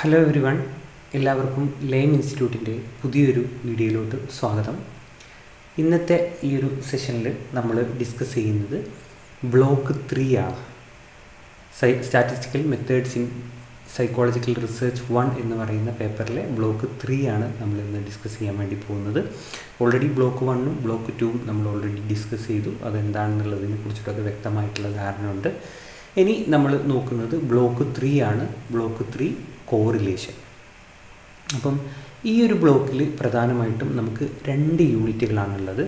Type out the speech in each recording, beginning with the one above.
Hello every one, എല്ലാവർക്കും lame ഇൻസ്റ്റിറ്റ്യൂട്ടിൻ്റെ പുതിയൊരു വീഡിയോയിലോട്ട് സ്വാഗതം. ഇന്നത്തെ ഈ ഒരു സെഷനിൽ നമ്മൾ ഡിസ്കസ് ചെയ്യുന്നത് ബ്ലോക്ക് 3 ആണ്. Statistical methods in psychological research 1 എന്ന് പറയുന്ന പേപ്പറിലെ ബ്ലോക്ക് 3 ആണ് നമ്മൾ ഇന്ന് ഡിസ്കസ് ചെയ്യാൻ വേണ്ടി പോകുന്നത്. ഓൾറെഡി ബ്ലോക്ക് 1ഉം ബ്ലോക്ക് 2ഉം നമ്മൾ ഓൾറെഡി ഡിസ്കസ് ചെയ്തു. അതെന്താണെന്നുള്ളതിനെ കുറിച്ചിട്ടൊക്കെ വ്യക്തമായിട്ടുള്ള ധാരണയുണ്ട്. ഇനി നമ്മൾ നോക്കുന്നത് ബ്ലോക്ക് 3 ആണ്. Block 3 correlation. അപ്പം ഈ ഒരു ബ്ലോക്കിൽ പ്രധാനമായിട്ടും നമുക്ക് 2 യൂണിറ്റുകളാണുള്ളത്.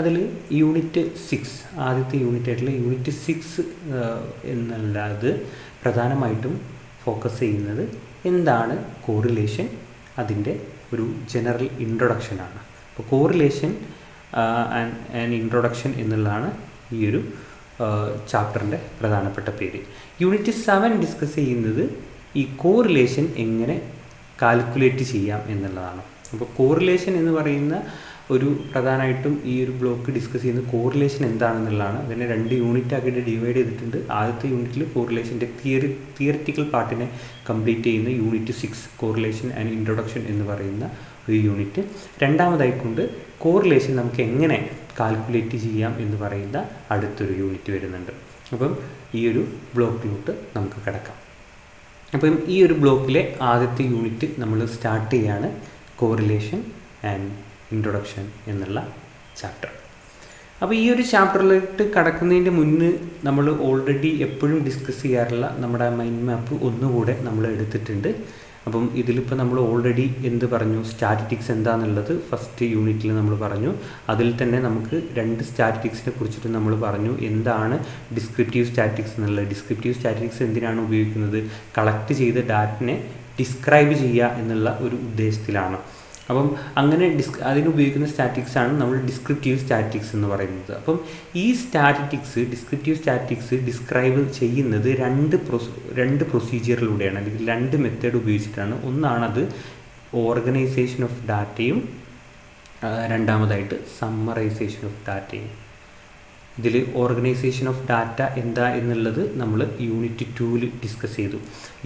അതിൽ യൂണിറ്റ് 6, ആദ്യത്തെ യൂണിറ്റ് ആയിട്ടുള്ള യൂണിറ്റ് 6 എന്നുള്ളത് പ്രധാനമായിട്ടും ഫോക്കസ് ചെയ്യുന്നത് എന്താണ് കോറിലേഷൻ, അതിൻ്റെ ഒരു ജനറൽ ഇൻട്രൊഡക്ഷനാണ്. അപ്പോൾ കോറിലേഷൻ ആൻഡ് ഇൻട്രൊഡക്ഷൻ എന്നുള്ളതാണ് ഈ ഒരു ചാപ്റ്ററിൻ്റെ പ്രധാനപ്പെട്ട പേര്. യൂണിറ്റ് 7 ഡിസ്കസ് ചെയ്യുന്നത് ഈ കോറിലേഷൻ എങ്ങനെ കാൽക്കുലേറ്റ് ചെയ്യാം എന്നുള്ളതാണ്. അപ്പോൾ കോറിലേഷൻ എന്ന് പറയുന്ന ഒരു പ്രധാനമായിട്ടും ഈ ഒരു ബ്ലോക്ക് ഡിസ്കസ് ചെയ്യുന്ന കോറിലേഷൻ എന്താണെന്നുള്ളതാണ്. അതിനെ 2 യൂണിറ്റ് ആക്കിയിട്ട് ഡിവൈഡ് ചെയ്തിട്ടുണ്ട്. ആദ്യത്തെ യൂണിറ്റിൽ കോറിലേഷൻ്റെ തിയറിറ്റിക്കൽ പാർട്ടിനെ കംപ്ലീറ്റ് ചെയ്യുന്ന യൂണിറ്റ് 6 കോറിലേഷൻ ആൻഡ് ഇൻട്രൊഡക്ഷൻ എന്ന് പറയുന്ന ഒരു യൂണിറ്റ്. രണ്ടാമതായിക്കൊണ്ട് കോറിലേഷൻ നമുക്ക് എങ്ങനെ കാൽക്കുലേറ്റ് ചെയ്യാം എന്ന് പറയുന്ന അടുത്തൊരു യൂണിറ്റ് വരുന്നുണ്ട്. അപ്പം ഈ ഒരു ബ്ലോക്കിലോട്ട് നമുക്ക് കിടക്കാം. അപ്പം ഈ ഒരു ബ്ലോക്കിലെ ആദ്യത്തെ യൂണിറ്റ് നമ്മൾ സ്റ്റാർട്ട് ചെയ്യാണ് കോറിലേഷൻ ആൻഡ് ഇൻട്രൊഡക്ഷൻ എന്നുള്ള ചാപ്റ്റർ. അപ്പോൾ ഈ ഒരു ചാപ്റ്ററിലോട്ട് കടക്കുന്നതിൻ്റെ മുന്നേ നമ്മൾ ഓൾറെഡി എപ്പോഴും ഡിസ്കസ് ചെയ്യാറുള്ള നമ്മുടെ മൈൻഡ് മാപ്പ് ഒന്നുകൂടെ നമ്മൾ എടുത്തിട്ടുണ്ട്. അപ്പം ഇതിലിപ്പോൾ നമ്മൾ ഓൾറെഡി എന്ത് പറഞ്ഞു, സ്റ്റാറ്റിസ്റ്റിക്സ് എന്താണെന്നുള്ളത് ഫസ്റ്റ് യൂണിറ്റിൽ നമ്മൾ പറഞ്ഞു. അതിൽ തന്നെ നമുക്ക് 2 സ്റ്റാറ്റിസ്റ്റിക്സിനെ കുറിച്ചിട്ട് നമ്മൾ പറഞ്ഞു. എന്താണ് ഡിസ്ക്രിപ്റ്റീവ് സ്റ്റാറ്റിസ്റ്റിക്സ് എന്നുള്ളത്. ഡിസ്ക്രിപ്റ്റീവ് സ്റ്റാറ്റിസ്റ്റിക്സ് എന്തിനാണ് ഉപയോഗിക്കുന്നത്? കളക്ട് ചെയ്ത ഡാറ്റിനെ ഡിസ്ക്രൈബ് ചെയ്യുക എന്നുള്ള ഒരു ഉദ്ദേശത്തിലാണ്. അപ്പം അങ്ങനെ അതിനുപയോഗിക്കുന്ന സ്റ്റാറ്റിക്സ് ആണ് നമ്മൾ ഡിസ്ക്രിപ്റ്റീവ് സ്റ്റാറ്റിക്സ് എന്ന് പറയുന്നത്. അപ്പം ഈ ഡിസ്ക്രിപ്റ്റീവ് സ്റ്റാറ്റിക്സ് ഡിസ്ക്രൈബ് ചെയ്യുന്നത് 2 പ്രൊസീജിയറിലൂടെയാണ്, അല്ലെങ്കിൽ 2 മെത്തേഡ് ഉപയോഗിച്ചിട്ടാണ്. ഒന്നാണത് ഓർഗനൈസേഷൻ ഓഫ് ഡാറ്റയും രണ്ടാമതായിട്ട് സമ്മറൈസേഷൻ ഓഫ് ഡാറ്റയും. ഇതിൽ ഓർഗനൈസേഷൻ ഓഫ് ഡാറ്റ എന്താ എന്നുള്ളത് നമ്മൾ യൂണിറ്റ് 2 ഡിസ്കസ് ചെയ്തു.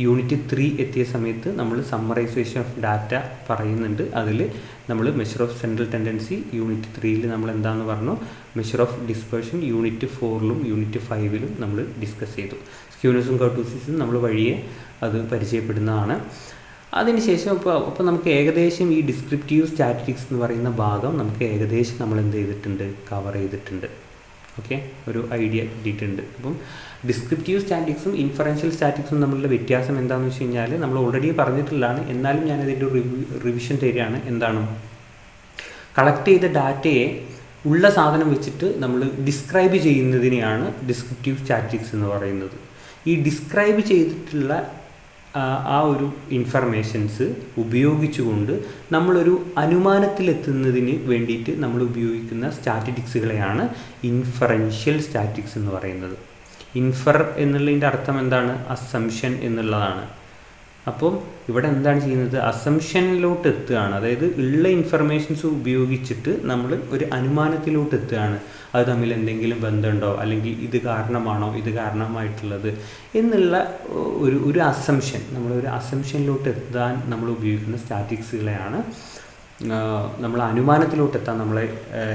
യൂണിറ്റ് 3 എത്തിയ സമയത്ത് നമ്മൾ സമ്മറൈസേഷൻ ഓഫ് ഡാറ്റ പറയുന്നുണ്ട്. അതിൽ നമ്മൾ measure of central tendency unit 3ൽ നമ്മൾ എന്താണെന്ന് പറഞ്ഞു. മെഷർ ഓഫ് ഡിസ്പേർഷൻ യൂണിറ്റ് 4ലും യൂണിറ്റ് 5ലും നമ്മൾ ഡിസ്കസ് ചെയ്തു. സ്ക്യൂനസും കർട്ടൂസിസും നമ്മൾ വഴിയെ അത് പരിചയപ്പെടുന്നതാണ്. അതിനുശേഷം അപ്പോൾ നമുക്ക് ഏകദേശം ഈ ഡിസ്ക്രിപ്റ്റീവ് സ്റ്റാറ്റിസ്റ്റിക്സ് എന്ന് പറയുന്ന ഭാഗം നമുക്ക് ഏകദേശം നമ്മൾ എന്ത് ചെയ്തിട്ടുണ്ട്, കവർ ചെയ്തിട്ടുണ്ട്. ഓക്കെ, ഒരു ഐഡിയ കിട്ടിയിട്ടുണ്ട്. അപ്പം ഡിസ്ക്രിപ്റ്റീവ് സ്റ്റാറ്റിക്സും ഇൻഫറൻഷ്യൽ സ്റ്റാറ്റിക്സും തമ്മിലുള്ള വ്യത്യാസം എന്താണെന്ന് വെച്ച് കഴിഞ്ഞാൽ നമ്മൾ ഓൾറെഡി പറഞ്ഞിട്ടുള്ളതാണ്. എന്നാലും ഞാനതിൻ്റെ ഒരു റിവിഷൻ തരികയാണ്. എന്താണ്, കളക്ട് ചെയ്ത ഡാറ്റയെ ഉള്ള സാധനം വെച്ചിട്ട് നമ്മൾ ഡിസ്ക്രൈബ് ചെയ്യുന്നതിനെയാണ് ഡിസ്ക്രിപ്റ്റീവ് സ്റ്റാറ്റിക്സ് എന്ന് പറയുന്നത്. ഈ ഡിസ്ക്രൈബ് ചെയ്തിട്ടുള്ള ആ ഒരു ഇൻഫർമേഷൻസ് ഉപയോഗിച്ചുകൊണ്ട് നമ്മളൊരു അനുമാനത്തിലെത്തുന്നതിന് വേണ്ടിയിട്ട് നമ്മൾ ഉപയോഗിക്കുന്ന സ്റ്റാറ്റിസ്റ്റിക്സുകളെയാണ് ഇൻഫറൻഷ്യൽ സ്റ്റാറ്റിക്സ് എന്ന് പറയുന്നത്. ഇൻഫർ എന്നുള്ളതിൻ്റെ അർത്ഥം എന്താണ്? അസംഷൻ എന്നുള്ളതാണ്. അപ്പം ഇവിടെ എന്താണ് ചെയ്യുന്നത്? അസംഷനിലോട്ട് എത്തുകയാണ്. അതായത് ഉള്ള ഇൻഫർമേഷൻസ് ഉപയോഗിച്ചിട്ട് നമ്മൾ ഒരു അനുമാനത്തിലോട്ട് എത്തുകയാണ്. അത് തമ്മിൽ എന്തെങ്കിലും ബന്ധമുണ്ടോ, അല്ലെങ്കിൽ ഇത് കാരണമാണോ ഇത് കാരണമായിട്ടുള്ളത് എന്നുള്ള ഒരു അസംഷൻ, നമ്മളൊരു അസംഷനിലോട്ട് എത്താൻ നമ്മൾ ഉപയോഗിക്കുന്ന സ്റ്റാറ്റിസ്റ്റിക്സുകളെയാണ്, നമ്മൾ അനുമാനത്തിലോട്ട് എത്താൻ നമ്മളെ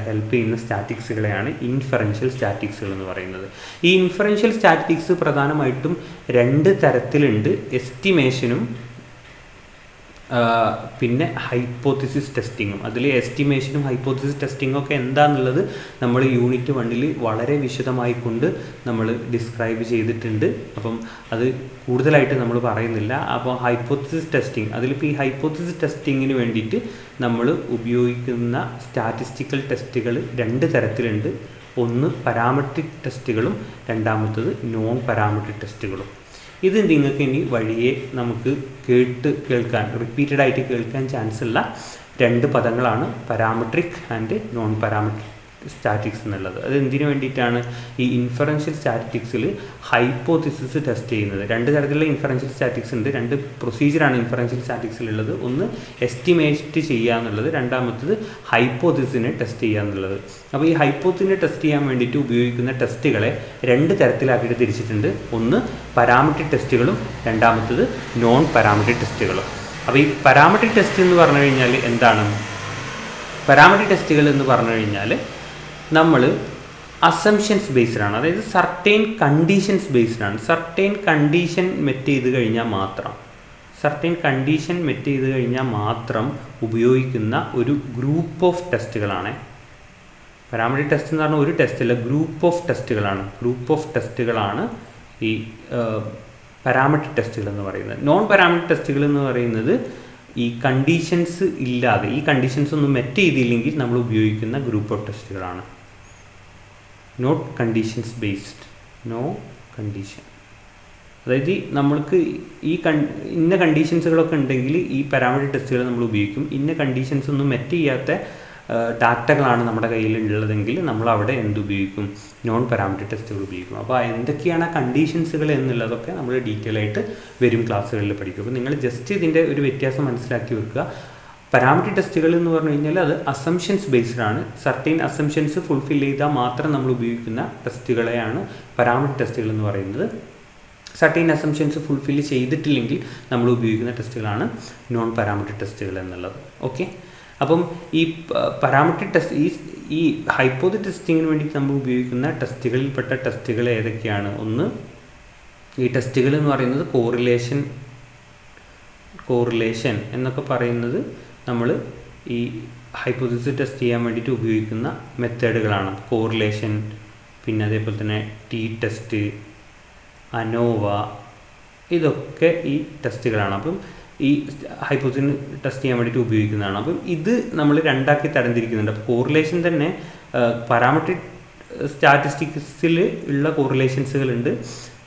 ഹെൽപ്പ് ചെയ്യുന്ന സ്റ്റാറ്റിസ്റ്റിക്സുകളെയാണ് ഇൻഫറൻഷ്യൽ സ്റ്റാറ്റിക്സുകൾ എന്ന് പറയുന്നത്. ഈ ഇൻഫറൻഷ്യൽ സ്റ്റാറ്റിസ്റ്റിക്സ് പ്രധാനമായിട്ടും 2 തരത്തിലുണ്ട്. എസ്റ്റിമേഷനും പിന്നെ ഹൈപ്പോത്തിസിസ് ടെസ്റ്റിങ്ങും. അതിൽ എസ്റ്റിമേഷനും ഹൈപ്പോത്തിസിസ് ടെസ്റ്റിങ്ങും ഒക്കെ എന്താണെന്നുള്ളത് നമ്മൾ യൂണിറ്റ് 1ൽ വളരെ വിശദമായിക്കൊണ്ട് നമ്മൾ ഡിസ്ക്രൈബ് ചെയ്തിട്ടുണ്ട്. അപ്പം അത് കൂടുതലായിട്ട് നമ്മൾ പറയുന്നില്ല. അപ്പോൾ ഹൈപ്പോത്തിസിസ് ടെസ്റ്റിംഗ്, അതിലിപ്പോൾ ഈ ഹൈപ്പോത്തിസിസ് ടെസ്റ്റിങ്ങിന് വേണ്ടിയിട്ട് നമ്മൾ ഉപയോഗിക്കുന്ന സ്റ്റാറ്റിസ്റ്റിക്കൽ ടെസ്റ്റുകൾ 2 തരത്തിലുണ്ട്. ഒന്ന് പാരാമെട്രിക് ടെസ്റ്റുകളും രണ്ടാമത്തത് നോൺ പാരാമെട്രിക് ടെസ്റ്റുകളും. ഇത് നിങ്ങൾക്ക് ഇനി വഴിയെ നമുക്ക് കേൾക്കാൻ റിപ്പീറ്റഡ് ആയിട്ട് കേൾക്കാൻ ചാൻസ് ഉള്ള 2 പദങ്ങളാണ് parametric and non parametric statics എന്നുള്ളത്. അത് എന്തിനു വേണ്ടിയിട്ടാണ്? ഈ ഇൻഫറൻഷ്യൽ സ്റ്റാറ്റിക്സിൽ ഹൈപ്പോത്തിസിസ് ടെസ്റ്റ് ചെയ്യുന്നത്. രണ്ട് തരത്തിലുള്ള ഇൻഫറൻഷ്യൽ സ്റ്റാറ്റിക്സ് ഉണ്ട്. രണ്ട് പ്രൊസീജിയറാണ് ഇൻഫറൻഷ്യൽ സ്റ്റാറ്റിക്സിലുള്ളത്. ഒന്ന് എസ്റ്റിമേറ്റ് ചെയ്യുക എന്നുള്ളത്, രണ്ടാമത്തത് ഹൈപ്പോത്തിസിനെ ടെസ്റ്റ് ചെയ്യുക എന്നുള്ളത്. അപ്പോൾ ഈ ഹൈപ്പോത്തിസിനെ ടെസ്റ്റ് ചെയ്യാൻ വേണ്ടിയിട്ട് ഉപയോഗിക്കുന്ന ടെസ്റ്റുകളെ രണ്ട് തരത്തിലാക്കിയിട്ട് തിരിച്ചിട്ടുണ്ട്. ഒന്ന് പാരാമെട്രിക് ടെസ്റ്റുകളും രണ്ടാമത്തത് നോൺ പാരാമെട്രിക് ടെസ്റ്റുകളും. അപ്പോൾ ഈ പാരാമെട്രിക് ടെസ്റ്റ് എന്ന് പറഞ്ഞു കഴിഞ്ഞാൽ എന്താണ്? പാരാമെട്രിക് ടെസ്റ്റുകൾ എന്ന് പറഞ്ഞു കഴിഞ്ഞാൽ നമ്മൾ അസംഷൻസ് ബേസ്ഡ് ആണ്, അതായത് സർട്ടൈൻ കണ്ടീഷൻസ് ബേസ്ഡ് ആണ്. സർട്ടൈൻ കണ്ടീഷൻ മെറ്റ് ചെയ്ത് കഴിഞ്ഞാൽ മാത്രം ഉപയോഗിക്കുന്ന ഒരു ഗ്രൂപ്പ് ഓഫ് ടെസ്റ്റുകളാണ് പാരാമെട്രിക് ടെസ്റ്റ് എന്ന് പറഞ്ഞാൽ. ഒരു ടെസ്റ്റല്ല, ഗ്രൂപ്പ് ഓഫ് ടെസ്റ്റുകളാണ് ഈ പാരാമെട്രിക് ടെസ്റ്റുകൾ എന്ന് പറയുന്നത്. നോൺ പാരാമെട്രിക് ടെസ്റ്റുകൾ എന്ന് പറയുന്നത് ഈ കണ്ടീഷൻസ് ഇല്ലാതെ, ഈ കണ്ടീഷൻസ് ഒന്നും മെറ്റ് ചെയ്തില്ലെങ്കിൽ നമ്മൾ ഉപയോഗിക്കുന്ന ഗ്രൂപ്പ് ഓഫ് ടെസ്റ്റുകളാണ്. Not conditions based, no condition, അതായത് നമ്മൾക്ക് ഈ ഇന്ന കണ്ടീഷൻസുകളൊക്കെ ഉണ്ടെങ്കിൽ ഈ പാരാമെട്രിക് ടെസ്റ്റുകൾ നമ്മൾ ഉപയോഗിക്കും. ഇന്ന കണ്ടീഷൻസ് ഒന്നും മെറ്റ് ചെയ്യാത്ത ഡാറ്റകളാണ് നമ്മുടെ കയ്യിലുള്ളതെങ്കിൽ നമ്മൾ അവിടെ എന്തുപയോഗിക്കും? നോൺ പാരാമെട്രിക് ടെസ്റ്റുകൾ ഉപയോഗിക്കും. അപ്പോൾ എന്തൊക്കെയാണ് ആ കണ്ടീഷൻസുകൾ എന്നുള്ളതൊക്കെ നമ്മൾ ഡീറ്റെയിൽ ആയിട്ട് വരും ക്ലാസ്സുകളിൽ പഠിക്കും. അപ്പോൾ നിങ്ങൾ ജസ്റ്റ് ഇതിൻ്റെ ഒരു വ്യത്യാസം മനസ്സിലാക്കി വെക്കുക. പാരാമെട്രിക് ടെസ്റ്റുകൾ എന്ന് പറഞ്ഞു കഴിഞ്ഞാൽ അത് അസംഷൻസ് ബേസ്ഡ് ആണ്. സർട്ടൈൻ അസംഷൻസ് ഫുൾഫിൽ ചെയ്താൽ മാത്രം നമ്മൾ ഉപയോഗിക്കുന്ന ടെസ്റ്റുകളെയാണ് പാരാമെട്രിക് ടെസ്റ്റുകൾ എന്ന് പറയുന്നത്. സർട്ടൈൻ അസംഷൻസ് ഫുൾഫിൽ ചെയ്തിട്ടില്ലെങ്കിൽ നമ്മൾ ഉപയോഗിക്കുന്ന ടെസ്റ്റുകളാണ് നോൺ പാരാമെട്രിക് ടെസ്റ്റുകൾ എന്നുള്ളത്. ഓക്കെ, അപ്പം ഈ പാരാമെട്രിക് ടെസ്റ്റ്, ഈ ഹൈപ്പോത്തസിസ് ടെസ്റ്റിങ്ങിന് വേണ്ടിയിട്ട് നമ്മൾ ഉപയോഗിക്കുന്ന ടെസ്റ്റുകളിൽപ്പെട്ട ടെസ്റ്റുകൾ ഏതൊക്കെയാണ്? ഒന്ന്, ഈ ടെസ്റ്റുകൾ എന്ന് പറയുന്നത് കോറിലേഷൻ എന്നൊക്കെ പറയുന്നത് നമ്മൾ ഈ ഹൈപ്പോത്തസിസ് ടെസ്റ്റ് ചെയ്യാൻ വേണ്ടിയിട്ട് ഉപയോഗിക്കുന്ന മെത്തേഡുകളാണ്. കോറിലേഷൻ, പിന്നെ അതേപോലെ തന്നെ ടി ടെസ്റ്റ്, അനോവ, ഇതൊക്കെ ഈ ടെസ്റ്റുകളാണ്. അപ്പം ഈ ഹൈപ്പോത്തസിസ് ടെസ്റ്റ് ചെയ്യാൻ വേണ്ടിയിട്ട് ഉപയോഗിക്കുന്നതാണ്. അപ്പം ഇത് നമ്മൾ രണ്ടാക്കി തരംതിരിക്കുന്നുണ്ട്. അപ്പോൾ കോറിലേഷൻ തന്നെ പാരാമെട്രിക് സ്റ്റാറ്റിസ്റ്റിക്സിൽ ഉള്ള കോറിലേഷൻസുകളുണ്ട്.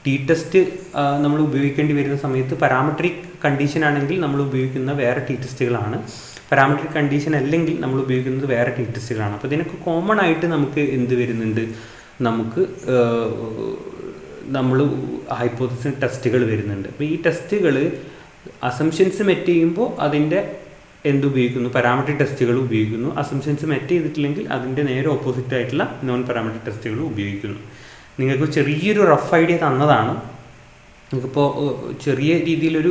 ടി ടെസ്റ്റ് നമ്മൾ ഉപയോഗിക്കേണ്ടി വരുന്ന സമയത്ത് പാരാമെട്രിക് കണ്ടീഷൻ ആണെങ്കിൽ നമ്മൾ ഉപയോഗിക്കുന്ന വേറെ ടി ടെസ്റ്റുകളാണ്. പാരാമെട്രിക് കണ്ടീഷൻ അല്ലെങ്കിൽ നമ്മൾ ഉപയോഗിക്കുന്നത് വേറെ ടി ടെസ്റ്റുകളാണ്. അപ്പോൾ ഇതിനൊക്കെ കോമൺ ആയിട്ട് നമുക്ക് എന്ത് വരുന്നുണ്ട്? നമുക്ക് നമ്മൾ ഹൈപ്പോത്തസിസ് ടെസ്റ്റുകൾ വരുന്നുണ്ട്. അപ്പോൾ ഈ ടെസ്റ്റുകൾ അസംഷൻസ് മെറ്റ് ചെയ്യുമ്പോൾ അതിൻ്റെ എന്തുപയോഗിക്കുന്നു? പാരാമെട്രിക് ടെസ്റ്റുകൾ ഉപയോഗിക്കുന്നു. അസംഷൻസ് മെറ്റ് ചെയ്തിട്ടില്ലെങ്കിൽ അതിൻ്റെ നേരെ ഓപ്പോസിറ്റ് ആയിട്ടുള്ള നോൺ പാരാമെട്രിക് ടെസ്റ്റുകൾ ഉപയോഗിക്കുന്നു. നിങ്ങൾക്ക് ചെറിയൊരു റഫ് ഐഡിയ തന്നതാണ്. നിങ്ങൾക്കിപ്പോൾ ചെറിയ രീതിയിലൊരു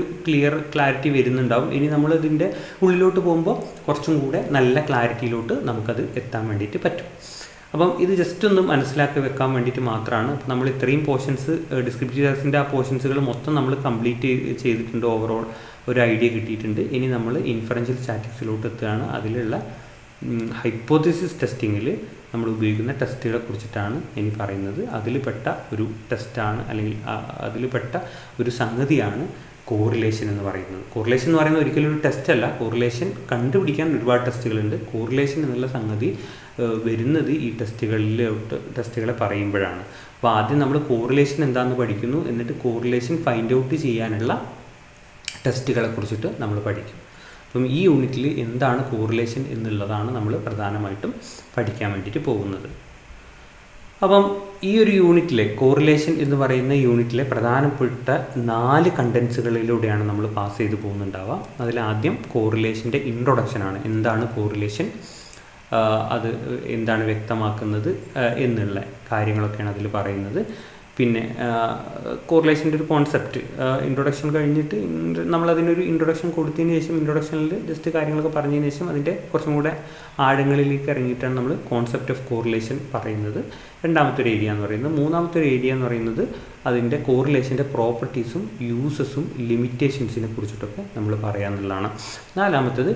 ക്ലാരിറ്റി വരുന്നുണ്ടാവും. ഇനി നമ്മളിതിൻ്റെ ഉള്ളിലോട്ട് പോകുമ്പോൾ കുറച്ചും കൂടെ നല്ല ക്ലാരിറ്റിയിലോട്ട് നമുക്കത് എത്താൻ വേണ്ടിയിട്ട് പറ്റും. അപ്പം ഇത് ജസ്റ്റ് ഒന്ന് മനസ്സിലാക്കി വെക്കാൻ വേണ്ടിയിട്ട് മാത്രമാണ്. നമ്മൾ ഇത്രയും പോർഷൻസ് ഡിസ്ക്രിപ്റ്റീവ് ക്ലാസിൻ്റെ ആ പോർഷൻസുകൾ മൊത്തം നമ്മൾ കംപ്ലീറ്റ് ചെയ്തിട്ടുണ്ട്. ഓവറോൾ ഒരു ഐഡിയ കിട്ടിയിട്ടുണ്ട്. ഇനി നമ്മൾ ഇൻഫറൻഷ്യൽ സ്റ്റാറ്റിക്സിലോട്ട് എത്തുകയാണ്. അതിലുള്ള ഹൈപ്പോത്തസിസ് ടെസ്റ്റിങ്ങിൽ നമ്മൾ ഉപയോഗിക്കുന്ന ടെസ്റ്റുകളെ കുറിച്ചിട്ടാണ് ഇനി പറയുന്നത്. അതിൽപ്പെട്ട ഒരു ടെസ്റ്റാണ്, അല്ലെങ്കിൽ അതിൽപ്പെട്ട ഒരു സംഗതിയാണ് കോറിലേഷൻ എന്ന് പറയുന്നത്. കോറിലേഷൻ എന്ന് പറയുന്നത് ഒരിക്കലും ഒരു ടെസ്റ്റ് അല്ല. കണ്ടുപിടിക്കാൻ ഒരുപാട് ടെസ്റ്റുകളുണ്ട്. കോറിലേഷൻ എന്നുള്ള സംഗതി വരുന്നത് ഈ ടെസ്റ്റുകളെ പറയുമ്പോഴാണ്. അപ്പോൾ ആദ്യം നമ്മൾ കോറിലേഷൻ എന്താണെന്ന് പഠിക്കുന്നു, എന്നിട്ട് കോറിലേഷൻ ഫൈൻഡ് ഔട്ട് ചെയ്യാനുള്ള ടെസ്റ്റുകളെ കുറിച്ചിട്ട് നമ്മൾ പഠിക്കും. അപ്പം ഈ യൂണിറ്റിൽ എന്താണ് കോറിലേഷൻ എന്നുള്ളതാണ് നമ്മൾ പ്രധാനമായിട്ടും പഠിക്കാൻ വേണ്ടിയിട്ട് പോകുന്നത്. അപ്പം ഈ ഒരു യൂണിറ്റിലെ കോറിലേഷൻ എന്ന് പറയുന്ന യൂണിറ്റിലെ പ്രധാനപ്പെട്ട 4 കണ്ടൻസുകളിലൂടെയാണ് നമ്മൾ പാസ് ചെയ്ത് പോകുന്നുണ്ടാവുക. അതിലാദ്യം കോറിലേഷൻ്റെ ഇൻട്രൊഡക്ഷനാണ്. എന്താണ് കോറിലേഷൻ, അത് എന്താണ് വ്യക്തമാക്കുന്നത് എന്നുള്ള കാര്യങ്ങളൊക്കെയാണ് അതിൽ പറയുന്നത്. പിന്നെ കോറിലേഷൻ്റെ ഒരു കോൺസെപ്റ്റ് ഇൻട്രൊഡക്ഷൻ കഴിഞ്ഞിട്ട് നമ്മളതിനൊരു ഇൻട്രൊഡക്ഷൻ കൊടുത്തതിന് ശേഷം ഇൻട്രൊഡക്ഷനിൽ ജസ്റ്റ് കാര്യങ്ങളൊക്കെ പറഞ്ഞതിന് ശേഷം അതിൻ്റെ കുറച്ചും കൂടെ ആഴങ്ങളിലേക്ക് ഇറങ്ങിയിട്ടാണ് നമ്മൾ കോൺസെപ്റ്റ് ഓഫ് കോറിലേഷൻ പറയുന്നത്. രണ്ടാമത്തെ ഒരു ഏരിയ എന്ന് പറയുന്നത്. മൂന്നാമത്തെ ഒരു ഏരിയ എന്ന് പറയുന്നത് അതിൻ്റെ കോറിലേഷൻ്റെ പ്രോപ്പർട്ടീസും യൂസസും ലിമിറ്റേഷൻസിനെ കുറിച്ചിട്ടൊക്കെ നമ്മൾ പറയാമെന്നുള്ളതാണ്. നാലാമത്തത്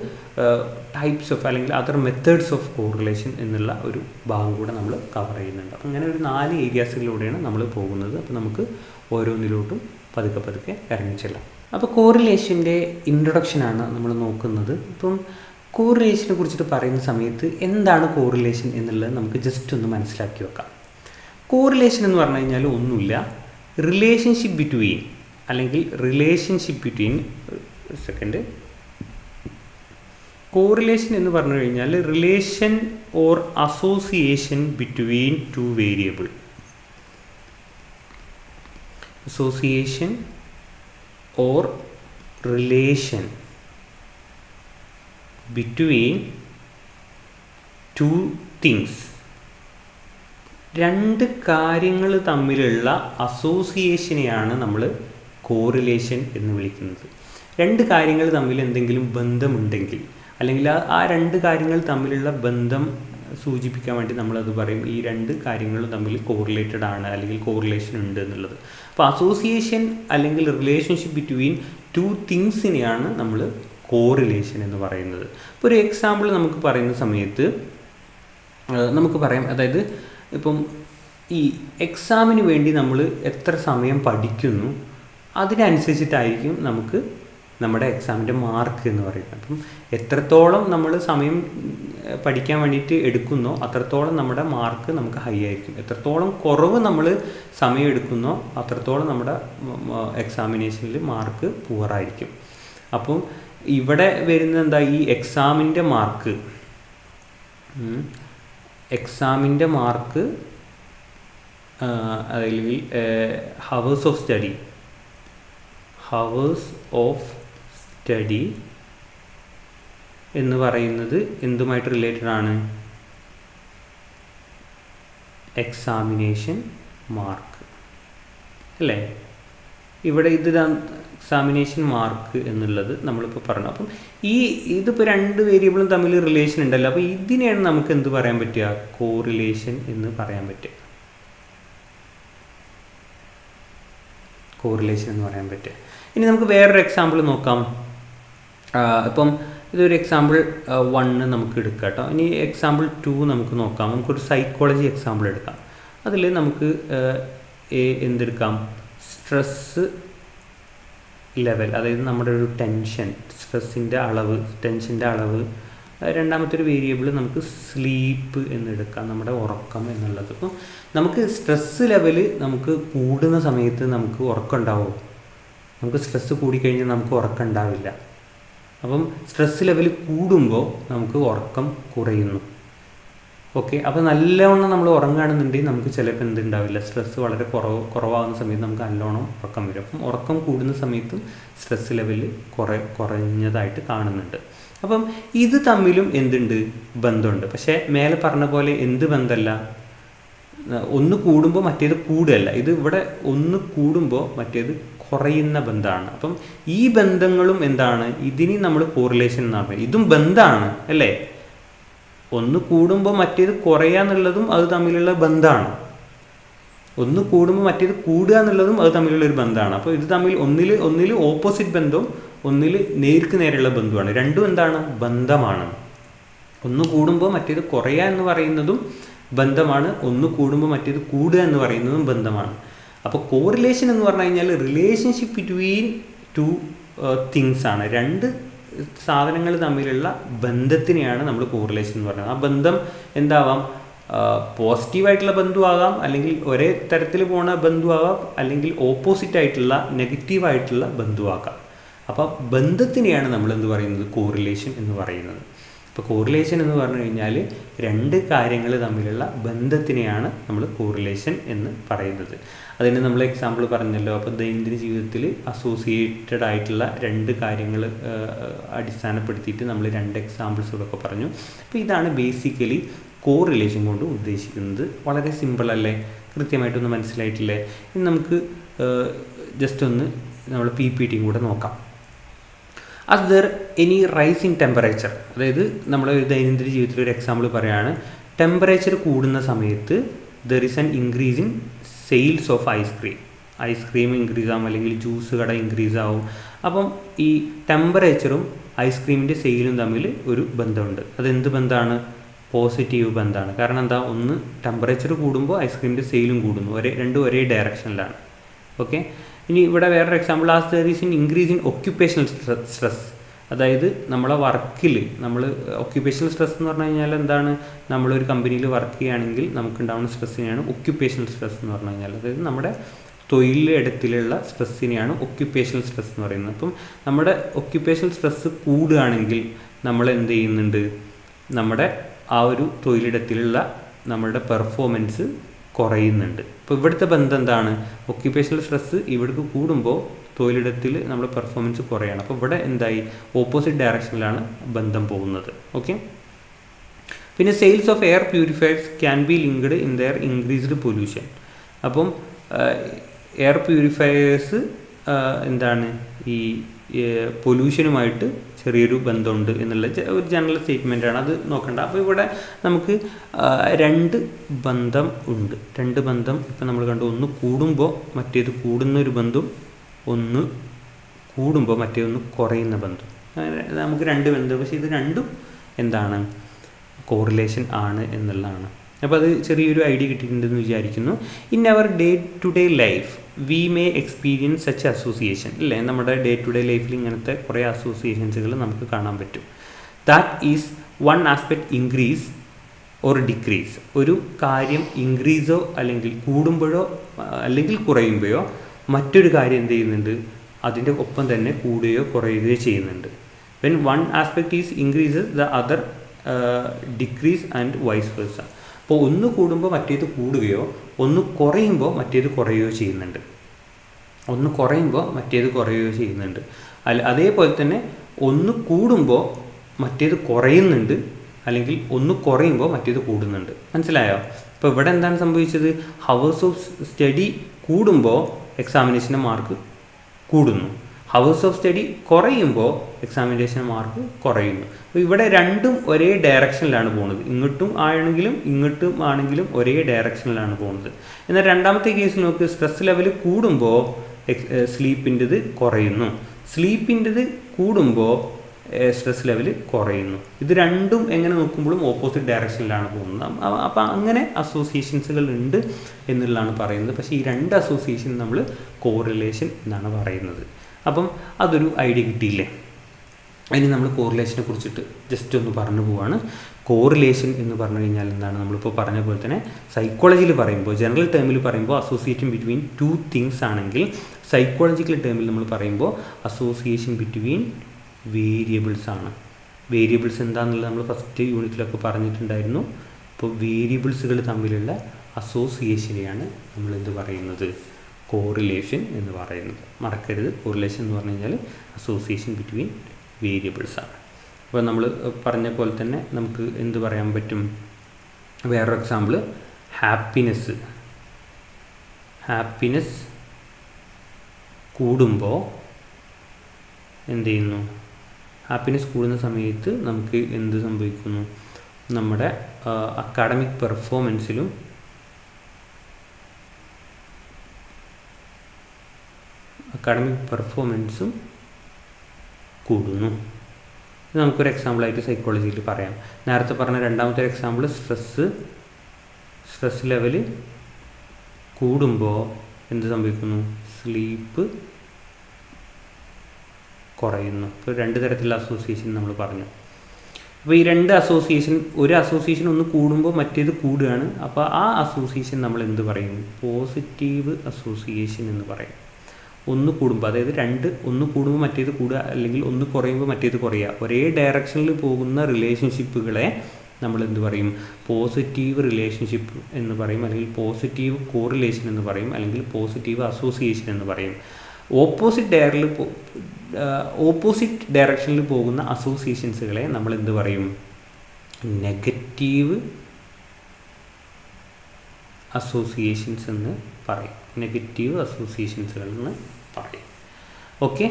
ടൈപ്സ് ഓഫ് അല്ലെങ്കിൽ അതർ മെത്തേഡ്സ് ഓഫ് കോറിലേഷൻ എന്നുള്ള ഒരു ഭാഗം കൂടെ നമ്മൾ കവർ ചെയ്യുന്നുണ്ട്. അപ്പം അങ്ങനെ ഒരു 4 ഏരിയാസിലൂടെയാണ് നമ്മൾ പോകുന്നത്. അപ്പോൾ നമുക്ക് ഓരോന്നിലോട്ടും പതുക്കെ ഇറങ്ങിച്ചെല്ലാം. അപ്പോൾ കോറിലേഷൻ്റെ ഇൻട്രൊഡക്ഷനാണ് നമ്മൾ നോക്കുന്നത്. ഇപ്പം കോറിലേഷനെ കുറിച്ചിട്ട് പറയുന്ന സമയത്ത് എന്താണ് കോറിലേഷൻ എന്നുള്ളത് നമുക്ക് ജസ്റ്റ് ഒന്ന് മനസ്സിലാക്കി വെക്കാം. കോറിലേഷൻ എന്ന് പറഞ്ഞു കഴിഞ്ഞാൽ ഒന്നുമില്ല, റിലേഷൻഷിപ്പ് ബിറ്റ്വീൻ കോറിലേഷൻ എന്ന് പറഞ്ഞു കഴിഞ്ഞാൽ relation or association between two variable. Association or relation between two things. രണ്ട് കാര്യങ്ങൾ തമ്മിലുള്ള അസോസിയേഷനെയാണ് നമ്മൾ കോറിലേഷൻ എന്ന് വിളിക്കുന്നത്. രണ്ട് കാര്യങ്ങൾ തമ്മിൽ എന്തെങ്കിലും ബന്ധമുണ്ടെങ്കിൽ, അല്ലെങ്കിൽ ആ രണ്ട് കാര്യങ്ങൾ തമ്മിലുള്ള ബന്ധം സൂചിപ്പിക്കാൻ വേണ്ടി നമ്മളത് പറയും ഈ രണ്ട് കാര്യങ്ങളും തമ്മിൽ കോറിലേറ്റഡ് ആണ് അല്ലെങ്കിൽ കോറിലേഷൻ ഉണ്ട് എന്നുള്ളത്. അപ്പോൾ അസോസിയേഷൻ അല്ലെങ്കിൽ റിലേഷൻഷിപ്പ് ബിറ്റ്വീൻ ടു തിങ്സിനെയാണ് നമ്മൾ കോറിലേഷൻ എന്ന് പറയുന്നത്. ഇപ്പോൾ ഒരു എക്സാമ്പിൾ നമുക്ക് പറയുന്ന സമയത്ത് നമുക്ക് പറയാം, അതായത് ഇപ്പം ഈ എക്സാമിന് വേണ്ടി നമ്മൾ എത്ര സമയം പഠിക്കുന്നു അതിനനുസരിച്ചിട്ടായിരിക്കും നമുക്ക് നമ്മുടെ എക്സാമിൻ്റെ മാർക്ക് എന്ന് പറയുന്നത്. അപ്പം എത്രത്തോളം നമ്മൾ സമയം പഠിക്കാൻ വേണ്ടിയിട്ട് എടുക്കുന്നോ അത്രത്തോളം നമ്മുടെ മാർക്ക് നമുക്ക് ഹൈ ആയിരിക്കും. എത്രത്തോളം കുറവ് നമ്മൾ സമയം എടുക്കുന്നോ അത്രത്തോളം നമ്മുടെ എക്സാമിനേഷനിൽ മാർക്ക് പുവറായിരിക്കും. അപ്പം ഇവിടെ വരുന്നത് എന്താ, ഈ എക്സാമിൻ്റെ മാർക്ക് അല്ലെങ്കിൽ ഹവേഴ്സ് ഓഫ് സ്റ്റഡി എന്ന് പറയുന്നത് എന്തുമായിട്ട് റിലേറ്റഡ് ആണ്? എക്സാമിനേഷൻ മാർക്ക് അല്ലേ? ഇവിടെ എക്സാമിനേഷൻ മാർക്ക് എന്നുള്ളത് നമ്മളിപ്പോൾ പറഞ്ഞു. അപ്പം ഇതിപ്പോൾ രണ്ട് വേരിയബിളും തമ്മിൽ റിലേഷൻ ഉണ്ടല്ലോ. അപ്പോൾ ഇതിനെയാണ് നമുക്ക് എന്ത് പറയാൻ പറ്റുക? കോറിലേഷൻ എന്ന് പറയാൻ പറ്റുക. ഇനി നമുക്ക് വേറൊരു എക്സാമ്പിൾ നോക്കാം. ഇപ്പം ഇതൊരു എക്സാമ്പിൾ 1 നമുക്ക് എടുക്കാം കേട്ടോ. ഇനി എക്സാമ്പിൾ 2 നമുക്ക് നോക്കാം. നമുക്കൊരു സൈക്കോളജി എക്സാമ്പിൾ എടുക്കാം. അതിൽ നമുക്ക് എന്തെടുക്കാം? സ്ട്രെസ്സ് ലെവൽ, അതായത് നമ്മുടെ ഒരു ടെൻഷൻ്റെ അളവ്. രണ്ടാമത്തെ ഒരു വേരിയബിൾ നമുക്ക് സ്ലീപ്പ് എന്നെടുക്കാം, നമ്മുടെ ഉറക്കം എന്നുള്ളത്. അപ്പോൾ നമുക്ക് സ്ട്രെസ്സ് ലെവൽ നമുക്ക് കൂടുന്ന സമയത്ത് നമുക്ക് ഉറക്കം ഉണ്ടാവുമോ? നമുക്ക് സ്ട്രെസ്സ് കൂടിക്കഴിഞ്ഞാൽ നമുക്ക് ഉറക്കം ഉണ്ടാവില്ല. അപ്പം സ്ട്രെസ്സ് ലെവൽ കൂടുമ്പോൾ നമുക്ക് ഉറക്കം കുറയുന്നു. ഓക്കെ, അപ്പോൾ നല്ലവണ്ണം നമ്മൾ ഉറങ്ങുകയാണെന്നുണ്ടെങ്കിൽ നമുക്ക് ചിലപ്പോൾ എന്തുണ്ടാവില്ല, സ്ട്രെസ്സ് വളരെ കുറവാകുന്ന സമയത്ത് നമുക്ക് നല്ലോണം ഉറക്കം വരും. അപ്പം ഉറക്കം കൂടുന്ന സമയത്തും സ്ട്രെസ്സ് ലെവൽ കുറഞ്ഞതായിട്ട് കാണുന്നുണ്ട്. അപ്പം ഇത് തമ്മിലും എന്തുണ്ട്? ബന്ധമുണ്ട്. പക്ഷേ മേലെ പറഞ്ഞ പോലെ എന്ത് ബന്ധമല്ല, ഒന്ന് കൂടുമ്പോൾ മറ്റേത് കൂടുകയല്ല. ഇത് ഇവിടെ ഒന്ന് കൂടുമ്പോൾ മറ്റേത് കുറയുന്ന ബന്ധമാണ്. അപ്പം ഈ ബന്ധങ്ങളും എന്താണ്? ഇതിന് നമ്മൾ കോറിലേഷൻ എന്ന് പറയുന്നത്. ഇതും ബന്ധമാണ് അല്ലേ? ഒന്ന് കൂടുമ്പോൾ മറ്റേത് കുറയുക എന്നുള്ളതും അത് തമ്മിലുള്ള ബന്ധമാണ്. ഒന്ന് കൂടുമ്പോൾ മറ്റേത് കൂടുക എന്നുള്ളതും അത് തമ്മിലുള്ള ഒരു ബന്ധമാണ്. അപ്പോൾ ഇത് തമ്മിൽ ഒന്നിൽ ഓപ്പോസിറ്റ് ബന്ധവും ഒന്നിൽ നേർക്ക് നേരെയുള്ള ബന്ധമാണ്. രണ്ടും എന്താണ്? ബന്ധമാണ്. ഒന്ന് കൂടുമ്പോൾ മറ്റേത് കുറയുക എന്ന് പറയുന്നതും ബന്ധമാണ്, ഒന്ന് കൂടുമ്പോൾ മറ്റേത് കൂടുക എന്ന് പറയുന്നതും ബന്ധമാണ്. അപ്പോൾ കോറിലേഷൻ എന്ന് പറഞ്ഞു കഴിഞ്ഞാൽ റിലേഷൻഷിപ്പ് ബിറ്റ്വീൻ ടു തിങ്സ് ആണ്. രണ്ട് സാധനങ്ങൾ തമ്മിലുള്ള ബന്ധത്തിനെയാണ് നമ്മൾ കോറിലേഷൻ എന്ന് പറയുന്നത്. ആ ബന്ധം എന്താവാം? പോസിറ്റീവായിട്ടുള്ള ബന്ധുവാകാം, അല്ലെങ്കിൽ ഒരേ തരത്തിൽ പോകുന്ന ബന്ധുവാകാം, അല്ലെങ്കിൽ ഓപ്പോസിറ്റായിട്ടുള്ള നെഗറ്റീവായിട്ടുള്ള ബന്ധുവാകാം. അപ്പോൾ ബന്ധത്തിനെയാണ് നമ്മൾ എന്ത് പറയുന്നത്? കോറിലേഷൻ എന്ന് പറയുന്നത്. ഇപ്പോൾ കോറിലേഷൻ എന്ന് പറഞ്ഞു കഴിഞ്ഞാൽ രണ്ട് കാര്യങ്ങൾ തമ്മിലുള്ള ബന്ധത്തിനെയാണ് നമ്മൾ കോറിലേഷൻ എന്ന് പറയുന്നത്. അതിന് നമ്മൾ എക്സാമ്പിൾ പറഞ്ഞല്ലോ. അപ്പോൾ ദൈനംദിന ജീവിതത്തിൽ അസോസിയേറ്റഡ് ആയിട്ടുള്ള രണ്ട് കാര്യങ്ങൾ അടിസ്ഥാനപ്പെടുത്തിയിട്ട് നമ്മൾ രണ്ട് എക്സാമ്പിൾസുകളൊക്കെ പറഞ്ഞു. അപ്പോൾ ഇതാണ് ബേസിക്കലി കോറിലേഷൻ കൊണ്ട് ഉദ്ദേശിക്കുന്നത്. വളരെ സിമ്പിൾ അല്ലേ? കൃത്യമായിട്ടൊന്ന് മനസ്സിലായിട്ടില്ലേ? ഇനി നമുക്ക് ജസ്റ്റ് ഒന്ന് നമ്മൾ PPT കൂടെ നോക്കാം. As there any rise in temperature, അതായത് നമ്മൾ ദൈനംദിന ജീവിതത്തിൽ ഒരു എക്സാമ്പിൾ പറയുകയാണ്. ടെമ്പറേച്ചർ കൂടുന്ന സമയത്ത് there is an increase in sales of ice cream increase ആവും, അല്ലെങ്കിൽ ജ്യൂസ് കട ഇൻക്രീസ് ആവും. അപ്പം ഈ ടെമ്പറേച്ചറും ഐസ്ക്രീമിൻ്റെ സെയിലും തമ്മിൽ ഒരു ബന്ധമുണ്ട്. അതെന്ത് ബന്ധമാണ്? പോസിറ്റീവ് ബന്ധമാണ്. കാരണം എന്താ? ഒന്ന് ടെമ്പറേച്ചർ കൂടുമ്പോൾ ഐസ്ക്രീമിൻ്റെ സെയിലും കൂടുന്നു, രണ്ടും ഒരേ ഡയറക്ഷനിലാണ്. ഓക്കെ, ഇനി ഇവിടെ വേറൊരു example. As there is in increase in occupational stress, അതായത് നമ്മളെ വർക്കിൽ ഒക്യുപ്പേഷണൽ സ്ട്രെസ് എന്ന് പറഞ്ഞു കഴിഞ്ഞാൽ എന്താണ്? നമ്മളൊരു കമ്പനിയിൽ വർക്ക് ചെയ്യുകയാണെങ്കിൽ നമുക്കുണ്ടാവുന്ന സ്ട്രെസ്സിനെയാണ് ഒക്യുപ്പേഷണൽ സ്ട്രെസ് എന്ന് പറഞ്ഞു കഴിഞ്ഞാൽ. അതായത് നമ്മുടെ തൊഴിലിടത്തിലുള്ള സ്ട്രെസ്സിനെയാണ് ഒക്യുപ്പേഷണൽ സ്ട്രെസ് എന്ന് പറയുന്നത്. അപ്പം നമ്മുടെ ഒക്യുപ്പേഷണൽ സ്ട്രെസ് കൂടുകയാണെങ്കിൽ നമ്മൾ എന്ത് ചെയ്യുന്നുണ്ട്, നമ്മുടെ ആ ഒരു തൊഴിലിടത്തിലുള്ള നമ്മളുടെ പെർഫോമൻസ് കുറയുന്നുണ്ട്. അപ്പോൾ ഇവിടുത്തെ ബന്ധം എന്താണ്, ഒക്യുപ്പേഷണൽ സ്ട്രെസ്സ് ഇവിടേക്ക് കൂടുമ്പോൾ തൊഴിലിടത്തിൽ നമ്മുടെ പെർഫോമൻസ് കുറയാണ്. അപ്പോൾ ഇവിടെ എന്തായി, ഓപ്പോസിറ്റ് ഡയറക്ഷനിലാണ് ബന്ധം പോകുന്നത്. ഓക്കെ. പിന്നെ sales of air purifiers can be linked in there increased pollution. അപ്പം എയർ പ്യൂരിഫയേഴ്സ് എന്താണ്, ഈ പൊല്യൂഷനുമായിട്ട് ചെറിയൊരു ബന്ധമുണ്ട് എന്നുള്ള ഒരു ജനറൽ സ്റ്റേറ്റ്മെൻറ്റാണ്, അത് നോക്കണ്ട. അപ്പോൾ ഇവിടെ നമുക്ക് രണ്ട് ബന്ധം ഉണ്ട്. രണ്ട് ബന്ധം ഇപ്പം നമ്മൾ കണ്ടു, ഒന്ന് കൂടുമ്പോൾ മറ്റേത് കൂടുന്ന ഒരു ബന്ധം, ഒന്ന് കൂടുമ്പോൾ മറ്റേതൊന്ന് കുറയുന്ന ബന്ധം. അങ്ങനെ നമുക്ക് രണ്ട് ബന്ധം, പക്ഷേ ഇത് രണ്ടും എന്താണ്, കോറിലേഷൻ ആണ് എന്നുള്ളതാണ്. അപ്പോൾ അത് ചെറിയൊരു ഐഡിയ കിട്ടിയിട്ടുണ്ടെന്ന് വിചാരിക്കുന്നു. In our day to day life we may experience such association, അല്ലേ? നമ്മുടെ ഡേ ടു ഡേ ലൈഫിൽ ഇങ്ങനത്തെ കുറേ അസോസിയേഷൻസുകൾ നമുക്ക് കാണാൻ പറ്റും. That is one aspect increase or decrease. ഒരു കാര്യം ഇൻക്രീസോ അല്ലെങ്കിൽ കൂടുമ്പോഴോ അല്ലെങ്കിൽ കുറയുമ്പോഴോ മറ്റൊരു കാര്യം എന്ത് ചെയ്യുന്നുണ്ട്, അതിൻ്റെ ഒപ്പം തന്നെ കൂടുകയോ കുറയുകയോ ചെയ്യുന്നുണ്ട്. When one aspect is increases the other decrease and vice versa. അപ്പോൾ ഒന്ന് കൂടുമ്പോൾ മറ്റേത് കൂടുകയോ ഒന്ന് കുറയുമ്പോൾ മറ്റേത് കുറയുകയോ ചെയ്യുന്നുണ്ട്. ഒന്ന് കുറയുമ്പോൾ മറ്റേത് കുറയുകയോ ചെയ്യുന്നുണ്ട്. അതേപോലെ തന്നെ ഒന്ന് കൂടുമ്പോൾ മറ്റേത് കുറയുന്നുണ്ട്, അല്ലെങ്കിൽ ഒന്ന് കുറയുമ്പോൾ മറ്റേത് കൂടുന്നുണ്ട്. മനസ്സിലായോ? ഇപ്പോൾ ഇവിടെ എന്താണ് സംഭവിച്ചത്, ഹവേഴ്സ് ഓഫ് സ്റ്റഡി കൂടുമ്പോൾ എക്സാമിനേഷൻ്റെ മാർക്ക് കൂടുന്നു, ഹവേഴ്സ് ഓഫ് സ്റ്റഡി കുറയുമ്പോൾ എക്സാമിനേഷൻ മാർക്ക് കുറയുന്നു. അപ്പോൾ ഇവിടെ രണ്ടും ഒരേ ഡയറക്ഷനിലാണ് പോകുന്നത്. ഇങ്ങോട്ടും ആണെങ്കിലും ഇങ്ങോട്ടും ആണെങ്കിലും ഒരേ ഡയറക്ഷനിലാണ് പോകുന്നത്. എന്നാൽ രണ്ടാമത്തെ കേസിൽ നോക്ക്, സ്ട്രെസ് ലെവൽ കൂടുമ്പോൾ സ്ലീപ്പിൻ്റെത് കുറയുന്നു, സ്ലീപ്പിൻ്റെത് കൂടുമ്പോൾ സ്ട്രെസ് ലെവൽ കുറയുന്നു. ഇത് രണ്ടും എങ്ങനെ നോക്കുമ്പോഴും ഓപ്പോസിറ്റ് ഡയറക്ഷനിലാണ് പോകുന്നത്. അപ്പോൾ അങ്ങനെ അസോസിയേഷൻസുകൾ ഉണ്ട് എന്നുള്ളതാണ് പറയുന്നത്. പക്ഷേ ഈ രണ്ട് അസോസിയേഷൻ നമ്മൾ കോറിലേഷൻ എന്നാണ് പറയുന്നത്. അപ്പം അതൊരു ഐഡിയ കിട്ടിയില്ലേ? ഇനി നമ്മൾ കോറിലേഷനെ കുറിച്ചിട്ട് ജസ്റ്റ് ഒന്ന് പറഞ്ഞു പോവാണ്. കോറിലേഷൻ എന്ന് പറഞ്ഞു കഴിഞ്ഞാൽ എന്താണ്, നമ്മളിപ്പോൾ പറഞ്ഞ പോലെ തന്നെ സൈക്കോളജിയിൽ പറയുമ്പോൾ, ജനറൽ ടേമിൽ പറയുമ്പോൾ അസോസിയേഷൻ ബിറ്റ്വീൻ ടു തിങ്സ് ആണെങ്കിൽ, സൈക്കോളജിക്കൽ ടേമിൽ നമ്മൾ പറയുമ്പോൾ അസോസിയേഷൻ ബിറ്റ്വീൻ വേരിയബിൾസ് ആണ്. വേരിയബിൾസ് എന്താണെന്നുള്ളത് നമ്മൾ ഫസ്റ്റ് യൂണിറ്റിലൊക്കെ പറഞ്ഞിട്ടുണ്ടായിരുന്നു. അപ്പോൾ വേരിയബിൾസുകൾ തമ്മിലുള്ള അസോസിയേഷനെയാണ് നമ്മൾ എന്ത് പറയുന്നത്, കോറിലേഷൻ എന്ന് പറയുന്നത്. മറക്കരുത്, കോറിലേഷൻ എന്ന് പറഞ്ഞു കഴിഞ്ഞാൽ അസോസിയേഷൻ ബിറ്റ്വീൻ വേരിയബിൾസാണ്. അപ്പോൾ നമ്മൾ പറഞ്ഞ പോലെ തന്നെ നമുക്ക് എന്ത് പറയാൻ പറ്റും, വേറൊരു എക്സാമ്പിൾ, ഹാപ്പിനെസ് കൂടുമ്പോൾ എന്ത് ചെയ്യുന്നു, ഹാപ്പിനെസ് കൂടുന്ന സമയത്ത് നമുക്ക് എന്ത് സംഭവിക്കുന്നു, നമ്മുടെ അക്കാഡമിക് പെർഫോമൻസിലും കൂടുന്നു. ഇത് നമുക്കൊരു എക്സാമ്പിളായിട്ട് സൈക്കോളജിയിൽ പറയാം. നേരത്തെ പറഞ്ഞ രണ്ടാമത്തെ എക്സാമ്പിൾ, സ്ട്രെസ് ലെവൽ കൂടുമ്പോൾ എന്ത് സംഭവിക്കുന്നു, സ്ലീപ്പ് കുറയുന്നു. ഇപ്പോൾ രണ്ട് തരത്തിലുള്ള അസോസിയേഷൻ നമ്മൾ പറഞ്ഞു. അപ്പോൾ ഈ രണ്ട് അസോസിയേഷൻ, ഒരു അസോസിയേഷൻ ഒന്ന് കൂടുമ്പോൾ മറ്റേത് കൂടുകയാണ്. അപ്പോൾ ആ അസോസിയേഷൻ നമ്മൾ എന്ത് പറയും, പോസിറ്റീവ് അസോസിയേഷൻ എന്ന് പറയും. ഒന്ന് കൂടുമ്പോൾ, അതായത് ഒന്ന് കൂടുമ്പോൾ മറ്റേത് കൂടുക, അല്ലെങ്കിൽ ഒന്ന് കുറയുമ്പോൾ മറ്റേത് കുറയുക, ഒരേ ഡയറക്ഷനിൽ പോകുന്ന റിലേഷൻഷിപ്പുകളെ നമ്മൾ എന്ത് പറയും, പോസിറ്റീവ് റിലേഷൻഷിപ്പ് എന്ന് പറയും, അല്ലെങ്കിൽ പോസിറ്റീവ് കോറിലേഷൻ എന്ന് പറയും, അല്ലെങ്കിൽ പോസിറ്റീവ് അസോസിയേഷൻ എന്ന് പറയും. ഓപ്പോസിറ്റ് ഡയറക്ഷനിൽ പോകുന്ന അസോസിയേഷൻസുകളെ നമ്മൾ എന്ത് പറയും, നെഗറ്റീവ് അസോസിയേഷൻസ് എന്ന് പറയും. നെഗറ്റീവ് അസോസിയേഷൻസുകൾ എന്ന് പറയും. ഓക്കെ.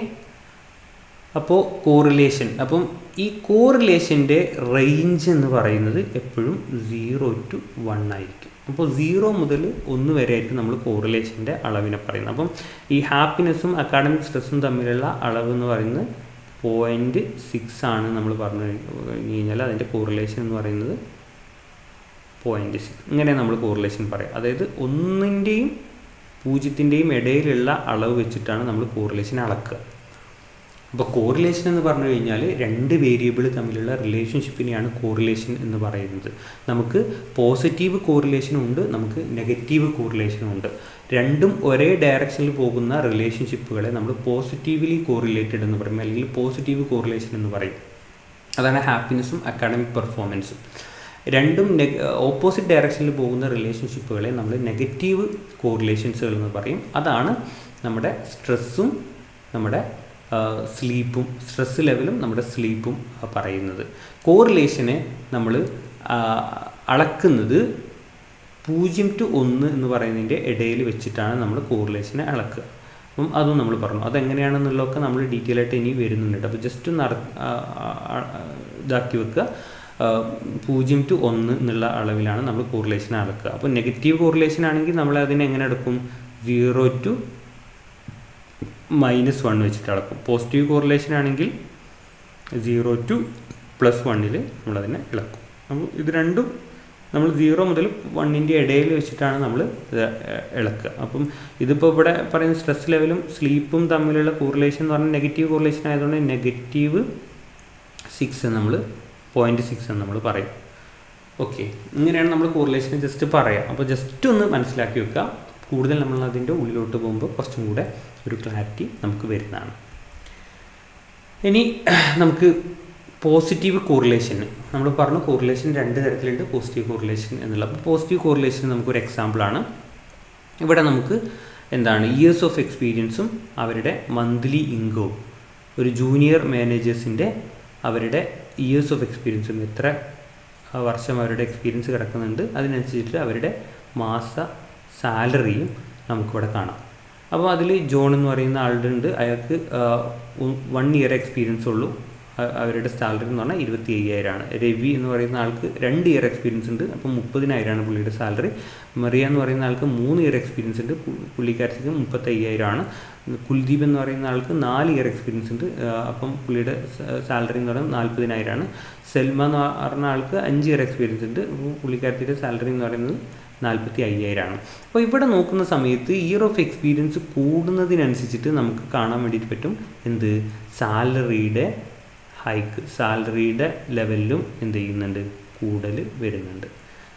അപ്പോൾ കോറിലേഷൻ, അപ്പം ഈ കോറിലേഷൻ്റെ റേഞ്ച് എന്ന് പറയുന്നത് എപ്പോഴും 0 to 1 ആയിരിക്കും. അപ്പോൾ 0 മുതൽ 1 വരെ ആയിരിക്കും നമ്മൾ കോറിലേഷൻ്റെ അളവിനെ പറയുന്നത്. അപ്പം ഈ ഹാപ്പിനെസ്സും അക്കാഡമിക് സ്ട്രെസ്സും തമ്മിലുള്ള അളവ് എന്ന് പറയുന്നത് 0.6 ആണ്. നമ്മൾ പറഞ്ഞു കഴിഞ്ഞാൽ അതിൻ്റെ കോറിലേഷൻ എന്ന് പറയുന്നത് 0.6. ഇങ്ങനെ നമ്മൾ കോറിലേഷൻ പറയാം. അതായത് 1ൻ്റെയും 0ൻ്റെയും ഇടയിലുള്ള അളവ് വെച്ചിട്ടാണ് നമ്മൾ കോറിലേഷൻ അളക്കുക. അപ്പോൾ കോറിലേഷൻ എന്ന് പറഞ്ഞു കഴിഞ്ഞാൽ രണ്ട് വേരിയബിൾ തമ്മിലുള്ള റിലേഷൻഷിപ്പിനെയാണ് കോറിലേഷൻ എന്ന് പറയുന്നത്. നമുക്ക് പോസിറ്റീവ് കോറിലേഷനും ഉണ്ട്, നമുക്ക് നെഗറ്റീവ് കോറിലേഷനും ഉണ്ട്. രണ്ടും ഒരേ ഡയറക്ഷനിൽ പോകുന്ന റിലേഷൻഷിപ്പുകളെ നമ്മൾ പോസിറ്റീവ്ലി കോറിലേറ്റഡ് എന്ന് പറയും, അല്ലെങ്കിൽ പോസിറ്റീവ് കോറിലേഷൻ എന്ന് പറയും. അതാണ് ഹാപ്പിനെസ്സും അക്കാഡമിക് പെർഫോമൻസും. രണ്ടും ഓപ്പോസിറ്റ് ഡയറക്ഷനിൽ പോകുന്ന റിലേഷൻഷിപ്പുകളെ നമ്മൾ നെഗറ്റീവ് കോറിലേഷൻസുകൾ എന്ന് പറയും. അതാണ് നമ്മുടെ സ്ട്രെസ്സും നമ്മുടെ സ്ലീപ്പും, സ്ട്രെസ് ലെവലും നമ്മുടെ സ്ലീപ്പും പറയുന്നത്. കോറിലേഷനെ നമ്മൾ അളക്കുന്നത് 0 to 1 എന്ന് പറയുന്നതിൻ്റെ ഇടയിൽ വെച്ചിട്ടാണ് നമ്മൾ കോറിലേഷനെ അളക്കുക. അപ്പം അതും നമ്മൾ പറഞ്ഞു. അതെങ്ങനെയാണെന്നുള്ളതൊക്കെ നമ്മൾ ഡീറ്റെയിൽ ആയിട്ട് ഇനി വരുന്നുണ്ട്. അപ്പോൾ ജസ്റ്റ് ഒന്ന് ഇതാക്കി വെക്കുക. 0 to 1 എന്നുള്ള അളവിലാണ് നമ്മൾ കോറിലേഷൻ അളക്കുക. അപ്പോൾ നെഗറ്റീവ് കോറിലേഷൻ ആണെങ്കിൽ നമ്മൾ അതിനെ എങ്ങനെ എടുക്കും? 0 to -1 വെച്ചിട്ട് അളക്കും. പോസിറ്റീവ് കോറിലേഷൻ ആണെങ്കിൽ 0 to +1 നമ്മളതിനെ ഇളക്കും. അപ്പോൾ ഇത് രണ്ടും നമ്മൾ 0 മുതൽ 1ൻ്റെ ഇടയിൽ വെച്ചിട്ടാണ് നമ്മൾ ഇളക്കുക. അപ്പം ഇതിപ്പോൾ ഇവിടെ പറയുന്ന സ്ട്രെസ് ലെവലും സ്ലീപ്പും തമ്മിലുള്ള കോറിലേഷൻ എന്ന് പറഞ്ഞാൽ നെഗറ്റീവ് കോറിലേഷൻ ആയതുകൊണ്ട് -6 നമ്മൾ 0.6 എന്ന് നമ്മൾ പറയും. ഓക്കെ, ഇങ്ങനെയാണ് നമ്മൾ കോറിലേഷനെ ജസ്റ്റ് പറയാം. അപ്പോൾ ജസ്റ്റ് ഒന്ന് മനസ്സിലാക്കി വെക്കുക. കൂടുതൽ നമ്മൾ അതിൻ്റെ ഉള്ളിലോട്ട് പോകുമ്പോൾ കുറച്ചും കൂടെ ഒരു ക്ലാരിറ്റി നമുക്ക് വരുന്നതാണ്. ഇനി നമുക്ക് പോസിറ്റീവ് കോറിലേഷന് നമ്മൾ പറഞ്ഞു. കോറിലേഷൻ 2 തരത്തിലുണ്ട്, പോസിറ്റീവ് കോറിലേഷൻ എന്നുള്ള. അപ്പോൾ പോസിറ്റീവ് കോറിലേഷൻ നമുക്കൊരു എക്സാമ്പിളാണ്. ഇവിടെ നമുക്ക് എന്താണ് ഇയേഴ്സ് ഓഫ് എക്സ്പീരിയൻസും അവരുടെ മന്ത്ലി ഇൻകവും, ഒരു ജൂനിയർ മാനേജേഴ്സിൻ്റെ അവരുടെ ഇയേഴ്സ് ഓഫ് എക്സ്പീരിയൻസും, എത്ര വർഷം അവരുടെ എക്സ്പീരിയൻസ് കിടക്കുന്നുണ്ട്, അതിനനുസരിച്ചിട്ട് അവരുടെ മാസ സാലറിയും നമുക്കിവിടെ കാണാം. അപ്പോൾ അതിൽ ജോൺ എന്ന് പറയുന്ന ആളുണ്ട്. അയാൾക്ക് 1 ഇയർ എക്സ്പീരിയൻസ് ഉള്ളൂ. അവരുടെ സാലറി എന്ന് പറഞ്ഞാൽ 25,000 രവി എന്ന് പറയുന്ന ആൾക്ക് 2 ഇയർ എക്സ്പീരിയൻസ് ഉണ്ട്. അപ്പം 30,000 പുള്ളിയുടെ സാലറി. മറിയ എന്ന് പറയുന്ന ആൾക്ക് 3 ഇയർ എക്സ്പീരിയൻസ് ഉണ്ട്. പുള്ളിക്കാരത്തേക്ക് 35,000. കുൽദീപ് എന്ന് പറയുന്ന ആൾക്ക് 4 ഇയർ എക്സ്പീരിയൻസ് ഉണ്ട്. അപ്പം പുള്ളിയുടെ സാലറി എന്ന് പറയുന്നത് 40,000. സെൽമ എന്ന് പറഞ്ഞ ആൾക്ക് 5 ഇയർ എക്സ്പീരിയൻസ് ഉണ്ട്. അപ്പോൾ പുള്ളിക്കാരത്തിൻ്റെ സാലറി എന്ന് പറയുന്നത് 45,000. അപ്പോൾ ഇവിടെ നോക്കുന്ന സമയത്ത് ഇയർ ഓഫ് എക്സ്പീരിയൻസ് കൂടുന്നതിനനുസരിച്ചിട്ട് നമുക്ക് കാണാൻ വേണ്ടിയിട്ട് പറ്റും എന്ത്, സാലറിയുടെ ഹൈക്ക്, സാലറിയുടെ ലെവലിലും എന്ത് ചെയ്യുന്നുണ്ട്, കൂടുതൽ വരുന്നുണ്ട്.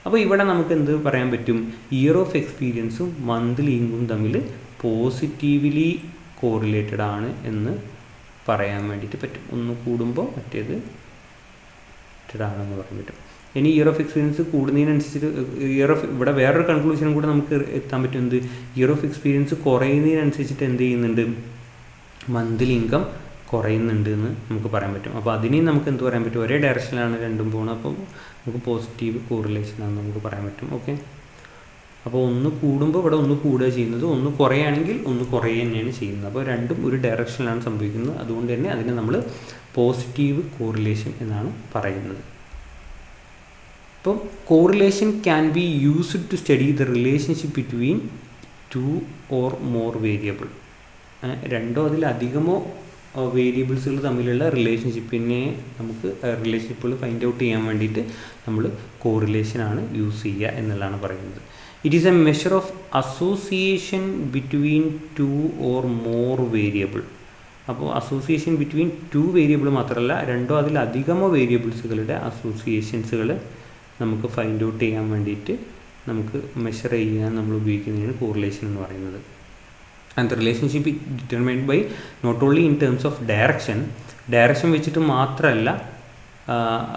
അപ്പോൾ ഇവിടെ നമുക്ക് എന്ത് പറയാൻ പറ്റും, ഇയർ ഓഫ് എക്സ്പീരിയൻസും മന്ത്ലി ഇൻകം തമ്മിൽ പോസിറ്റീവ്ലി കോറിലേറ്റഡ് ആണ് എന്ന് പറയാൻ വേണ്ടിയിട്ട് പറ്റും. ഒന്ന് കൂടുമ്പോൾ മറ്റേത് ആണെന്ന് പറയാൻ പറ്റും. ഇനി ഇയർ ഓഫ് എക്സ്പീരിയൻസ് കൂടുന്നതിനനുസരിച്ചിട്ട് ഇവിടെ വേറൊരു കൺക്ലൂഷനും കൂടെ നമുക്ക് എത്താൻ പറ്റും. എന്ത്, ഇയർ ഓഫ് എക്സ്പീരിയൻസ് കുറയുന്നതിനനുസരിച്ചിട്ട് എന്ത് ചെയ്യുന്നുണ്ട്, മന്ത്ലി ഇൻകം കുറയുന്നുണ്ട് എന്ന് നമുക്ക് പറയാൻ പറ്റും. അപ്പോൾ അതിനെയും നമുക്ക് എന്ത് പറയാൻ പറ്റും, ഒരേ ഡയറക്ഷനിലാണ് രണ്ടും പോകുന്നത്. അപ്പോൾ നമുക്ക് പോസിറ്റീവ് കോറിലേഷനാണെന്ന് നമുക്ക് പറയാൻ പറ്റും. ഓക്കെ, അപ്പോൾ ഒന്ന് കൂടുമ്പോൾ ഇവിടെ ഒന്ന് കൂടുക ചെയ്യുന്നത്, ഒന്ന് കുറയുകയാണെങ്കിൽ ഒന്ന് കുറയുക തന്നെയാണ് ചെയ്യുന്നത്. അപ്പോൾ രണ്ടും ഒരു ഡയറക്ഷനിലാണ് സംഭവിക്കുന്നത്. അതുകൊണ്ട് തന്നെ അതിനെ നമ്മൾ പോസിറ്റീവ് കോറിലേഷൻ എന്നാണ് പറയുന്നത്. അപ്പം correlation can be used to study the relationship between 2 or more variable. 2 അതിലധികമോ വേരിയബിൾസുകൾ തമ്മിലുള്ള റിലേഷൻഷിപ്പിനെ നമുക്ക് റിലേഷൻഷിപ്പുകൾ ഫൈൻഡ് ഔട്ട് ചെയ്യാൻ വേണ്ടിയിട്ട് നമ്മൾ കോറിലേഷനാണ് യൂസ് ചെയ്യുക എന്നുള്ളതാണ് പറയുന്നത്. It is A measure of association between 2 or more variable. അപ്പോൾ അസോസിയേഷൻ ബിറ്റ്വീൻ 2 വേരിയബിൾ മാത്രമല്ല, 2 അതിലധികമോ വേരിയബിൾസുകളുടെ അസോസിയേഷൻസുകൾ നമുക്ക് ഫൈൻഡ് ഔട്ട് ചെയ്യാൻ വേണ്ടിയിട്ട് നമുക്ക് മെഷർ ചെയ്യാൻ നമ്മൾ ഉപയോഗിക്കുന്നതാണ് കോറിലേഷൻ എന്ന് പറയുന്നത്. And the relationship determined by not only in terms of direction വെച്ചിട്ട് മാത്രമല്ല,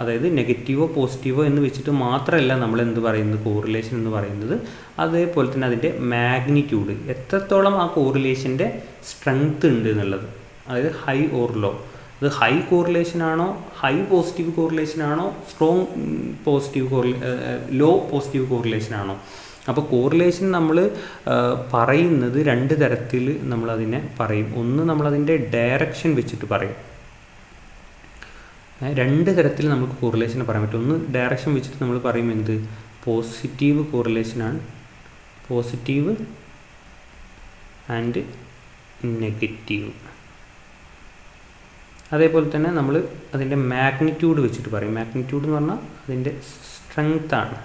അതായത് നെഗറ്റീവോ പോസിറ്റീവോ എന്ന് വെച്ചിട്ട് മാത്രമല്ല നമ്മൾ എന്ത് പറയുന്നത്, കോറിലേഷൻ എന്ന് പറയുന്നത്. അതേപോലെ തന്നെ അതിൻ്റെ മാഗ്നിറ്റ്യൂഡ്, എത്രത്തോളം ആ കോറിലേഷൻ്റെ സ്ട്രെങ്ത് ഉണ്ട് എന്നുള്ളത്, അതായത് ഹൈ ഓർ ലോ. അത് ഹൈ കോറിലേഷനാണോ, ഹൈ പോസിറ്റീവ് കോറിലേഷനാണോ, സ്ട്രോങ് ലോ പോസിറ്റീവ് കോറിലേഷനാണോ. അപ്പോൾ കോറിലേഷൻ നമ്മൾ പറയുന്നത് 2 തരത്തിൽ നമ്മളതിനെ പറയും. ഒന്ന് നമ്മളതിൻ്റെ ഡയറക്ഷൻ വെച്ചിട്ട് പറയും. 2 തരത്തിൽ നമുക്ക് കോറിലേഷനെ പറയാൻ പറ്റും. ഒന്ന് ഡയറക്ഷൻ വെച്ചിട്ട് നമ്മൾ പറയും എന്ത്, പോസിറ്റീവ് കോറിലേഷനാണ്, പോസിറ്റീവ് ആൻഡ് നെഗറ്റീവ്. അതേപോലെ തന്നെ നമ്മൾ അതിൻ്റെ മാഗ്നിറ്റ്യൂഡ് വെച്ചിട്ട് പറയും. മാഗ്നിറ്റ്യൂഡ് എന്ന് പറഞ്ഞാൽ അതിൻ്റെ സ്ട്രെങ്ത്താണ്.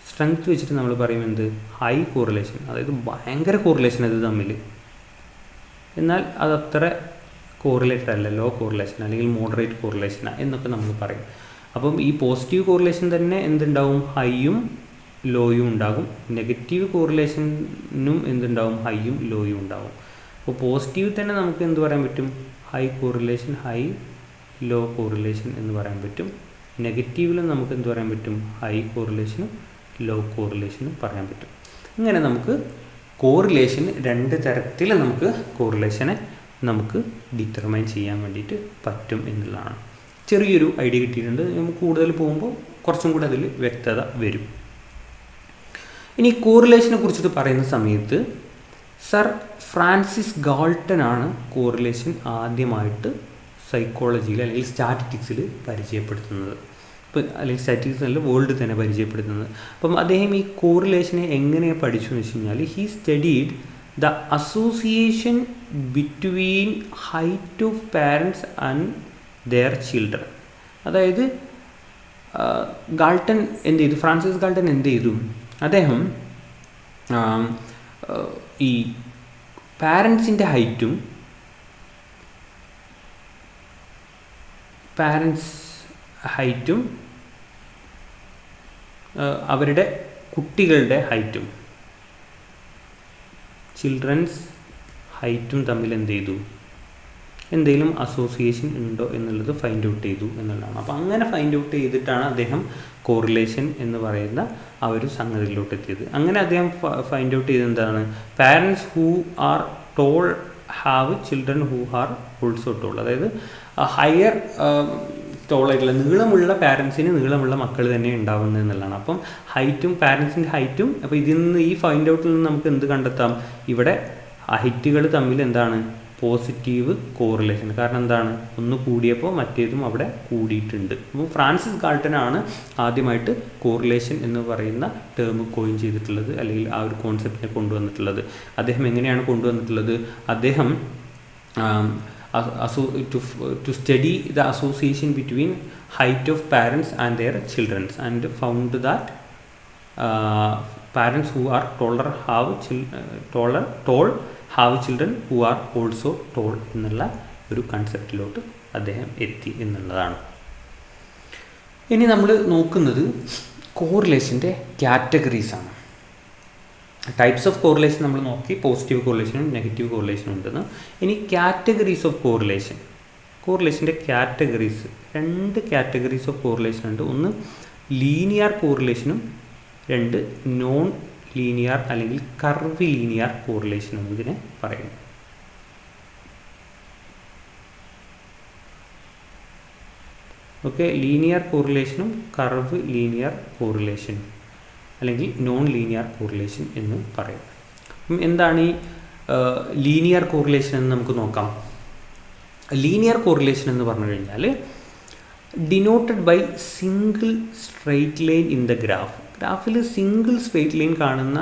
സ്ട്രെങ്ത് വെച്ചിട്ട് നമ്മൾ പറയും എന്ത്, ഹൈ കോറിലേഷൻ, അതായത് ഭയങ്കര കോറിലേഷൻ അത് തമ്മിൽ. എന്നാൽ അതത്ര കോറിലേറ്റഡ് അല്ല, ലോ കോറിലേഷൻ അല്ലെങ്കിൽ മോഡറേറ്റ് കോറിലേഷൻ എന്നൊക്കെ നമ്മൾ പറയും. അപ്പം ഈ പോസിറ്റീവ് കോറിലേഷൻ തന്നെ എന്തുണ്ടാവും, ഹൈയും ലോയും ഉണ്ടാകും. നെഗറ്റീവ് കോറിലേഷനും എന്തുണ്ടാവും, ഹൈയും ലോയും ഉണ്ടാകും. അപ്പോൾ പോസിറ്റീവ് തന്നെ നമുക്ക് എന്ത് പറയാൻ പറ്റും, high correlation, high low correlation എന്ന് പറയാൻ പറ്റും. നെഗറ്റീവിലും നമുക്ക് എന്ത് പറയാൻ പറ്റും? ഹൈ കോറിലേഷനും ലോ കോറിലേഷനും പറയാൻ പറ്റും. ഇങ്ങനെ നമുക്ക് കോറിലേഷൻ 2 തരത്തിൽ നമുക്ക് കോറിലേഷനെ നമുക്ക് ഡിറ്റർമൈൻ ചെയ്യാൻ വേണ്ടിയിട്ട് പറ്റും എന്നുള്ളതാണ്. ചെറിയൊരു ഐഡിയ കിട്ടിയിട്ടുണ്ട്. നമുക്ക് കൂടുതൽ പോകുമ്പോൾ കുറച്ചും കൂടെ അതിൽ വ്യക്തത വരും. ഇനി കോറിലേഷനെ കുറിച്ചിട്ട് പറയുന്ന സമയത്ത് സർ ഫ്രാൻസിസ് ഗാൾട്ടൺ ആണ് കോറിലേഷൻ ആദ്യമായിട്ട് സൈക്കോളജിയിൽ അല്ലെങ്കിൽ സ്റ്റാറ്റിസ്റ്റിക്സിൽ പരിചയപ്പെടുത്തുന്നത്. അല്ലെങ്കിൽ സ്റ്റാറ്റിസ്റ്റിക്സ് അല്ല, വേൾഡ് തന്നെ പരിചയപ്പെടുത്തുന്നത്. അപ്പം അദ്ദേഹം ഈ കോറിലേഷനെ എങ്ങനെ പഠിച്ചു എന്ന് വെച്ച് കഴിഞ്ഞാൽ he studied the association between height of parents and their children. അതായത് ഗാൾട്ടൺ എന്ത് ചെയ്തു? ഫ്രാൻസിസ് ഗാൾട്ടൺ എന്ത് ചെയ്തു? അദ്ദേഹം ഈ പാരൻസിൻ്റെ ഹൈറ്റും അവരുടെ കുട്ടികളുടെ ഹൈറ്റും ചിൽഡ്രൻസ് ഹൈറ്റും തമ്മിൽ എന്ത് ചെയ്തു? എന്തെങ്കിലും അസോസിയേഷൻ ഉണ്ടോ എന്നുള്ളത് ഫൈൻഡ് ഔട്ട് ചെയ്തു എന്നുള്ളതാണ്. അപ്പോൾ അങ്ങനെ ഫൈൻഡ് ഔട്ട് ചെയ്തിട്ടാണ് അദ്ദേഹം കോറിലേഷൻ എന്ന് പറയുന്ന ആ ഒരു സംഗതിയിലോട്ട് എത്തിയത്. അങ്ങനെ അദ്ദേഹം ഫൈൻഡ് ഔട്ട് ചെയ്തത് എന്താണ്? Parents who are tall have children who are also tall. അതായത് ഹയർ ടോളായിട്ടുള്ള നീളമുള്ള പാരൻസിന് നീളമുള്ള മക്കൾ തന്നെ ഉണ്ടാവുന്നത് എന്നുള്ളതാണ്. അപ്പം ഹൈറ്റും പാരൻസിൻ്റെ ഹൈറ്റും, അപ്പോൾ ഇതിൽ നിന്ന് ഈ ഫൈൻഡ് ഔട്ടിൽ നിന്ന് നമുക്ക് എന്ത് കണ്ടെത്താം? ഇവിടെ ഹൈറ്റുകൾ തമ്മിൽ എന്താണ്? Positive correlation. കാരണം എന്താണ്? ഒന്ന് കൂടിയപ്പോൾ മറ്റേതും അവിടെ കൂടിയിട്ടുണ്ട്. അപ്പോൾ ഫ്രാൻസിസ് ഗാൾട്ടനാണ് ആദ്യമായിട്ട് കോറിലേഷൻ എന്ന് പറയുന്ന ടേം കോയിൻ ചെയ്തിട്ടുള്ളത്, അല്ലെങ്കിൽ ആ ഒരു കോൺസെപ്റ്റിനെ കൊണ്ടുവന്നിട്ടുള്ളത്. അദ്ദേഹം എങ്ങനെയാണ് കൊണ്ടുവന്നിട്ടുള്ളത്? അദ്ദേഹം to study the association between height of parents and their children, and found that parents who are taller have tall have children who are also tall എന്നുള്ള ഒരു കൺസെപ്റ്റിലോട്ട് അദ്ദേഹം എത്തി എന്നുള്ളതാണ്. ഇനി നമ്മൾ നോക്കുന്നത് കോറിലേഷൻ്റെ കാറ്റഗറീസാണ്. ടൈപ്സ് ഓഫ് കോറിലേഷൻ നമ്മൾ നോക്കി. പോസിറ്റീവ് കോറിലേഷനും നെഗറ്റീവ് കോറിലേഷനും ഉണ്ടെന്ന്. ഇനി കാറ്റഗറീസ് ഓഫ് കോറിലേഷൻ്റെ കാറ്റഗറീസ്, 2 കാറ്റഗറീസ് ഓഫ് കോറിലേഷൻ ഉണ്ട്. ഒന്ന് ലീനിയർ കോറിലേഷനും 2 നോൺ ലീനിയർ അല്ലെങ്കിൽ കർവ് ലീനിയർ കോറിലേഷൻ എന്നതിനെ പറയുന്നു. ഓക്കെ, ലീനിയർ കോറിലേഷനും കർവ് ലീനിയർ കോറിലേഷനും അല്ലെങ്കിൽ നോൺ ലീനിയർ കോറിലേഷൻ എന്ന് പറയും. എന്താണ് ഈ ലീനിയർ കോറിലേഷൻ എന്ന് നമുക്ക് നോക്കാം. ലീനിയർ കോറിലേഷൻ എന്ന് പറഞ്ഞു കഴിഞ്ഞാൽ denoted by single straight line in the ഗ്രാഫിൽ സിംഗിൾ സ്ട്രെയിറ്റ് ലൈൻ കാണുന്ന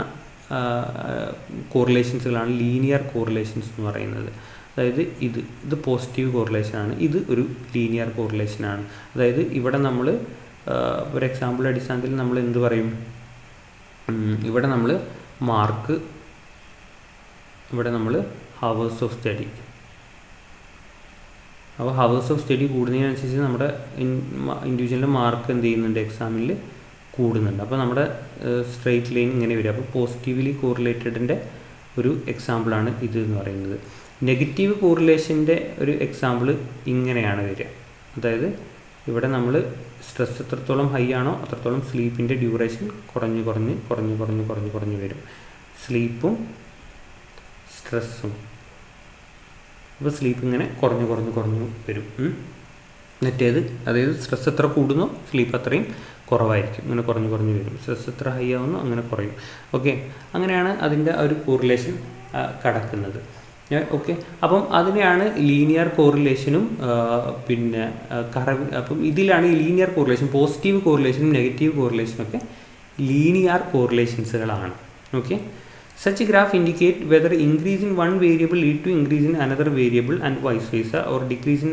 കോറിലേഷൻസുകളാണ് ലീനിയർ കോറിലേഷൻസ് എന്ന് പറയുന്നത്. അതായത് ഇത് പോസിറ്റീവ് കോറിലേഷനാണ്, ഇത് ഒരു ലീനിയർ കോറിലേഷനാണ്. അതായത് ഇവിടെ നമ്മൾ ഒരു എക്സാമ്പിൾ അടിസ്ഥാനത്തിൽ നമ്മൾ എന്ത് പറയും? ഇവിടെ നമ്മൾ മാർക്ക്, ഇവിടെ നമ്മൾ ഹവേഴ്സ് ഓഫ് സ്റ്റഡി. അപ്പോൾ ഹവേഴ്സ് ഓഫ് സ്റ്റഡി കൂടുന്നതിനനുസരിച്ച് നമ്മുടെ ഇൻഡിവിജ്വലിൻ്റെ മാർക്ക് എന്ത് ചെയ്യുന്നുണ്ട്? എക്സാമിൽ കൂടുന്നുണ്ട്. അപ്പോൾ നമ്മുടെ സ്ട്രെയിറ്റ് ലൈൻ ഇങ്ങനെ വരും. അപ്പോൾ പോസിറ്റീവ്ലി കോറിലേറ്റഡിൻ്റെ ഒരു എക്സാമ്പിളാണ് ഇത് എന്ന് പറയുന്നത്. നെഗറ്റീവ് കോറിലേഷൻ്റെ ഒരു എക്സാമ്പിൾ ഇങ്ങനെയാണ് വരിക. അതായത് ഇവിടെ നമ്മൾ സ്ട്രെസ് എത്രത്തോളം ഹൈ ആണോ അത്രത്തോളം സ്ലീപ്പിൻ്റെ ഡ്യൂറേഷൻ കുറഞ്ഞ് വരും. സ്ലീപ്പും സ്ട്രെസ്സും, അപ്പോൾ സ്ലീപ്പ് ഇങ്ങനെ കുറഞ്ഞു വരും. മറ്റേത് അതായത് സ്ട്രെസ് എത്ര കൂടുന്നോ സ്ലീപ്പ് അത്രയും കുറവായിരിക്കും, ഇങ്ങനെ കുറഞ്ഞു വരും. സ്ട്രെസ് എത്ര ഹൈ ആവുന്നോ അങ്ങനെ കുറയും. ഓക്കെ, അങ്ങനെയാണ് അതിൻ്റെ ഒരു കോറിലേഷൻ കടക്കുന്നത്. ഓക്കെ, അപ്പം അതിനെയാണ് ലീനിയർ കോറിലേഷനും പിന്നെ അപ്പം ഇതിലാണ് ഈ ലീനിയർ കോറിലേഷൻ, പോസിറ്റീവ് കോറിലേഷനും നെഗറ്റീവ് കോറിലേഷനും ഒക്കെ ലീനിയർ കോറിലേഷൻസുകളാണ്. Okay, such graph indicate whether increase in one variable lead to increase in another variable and vice versa or decrease in,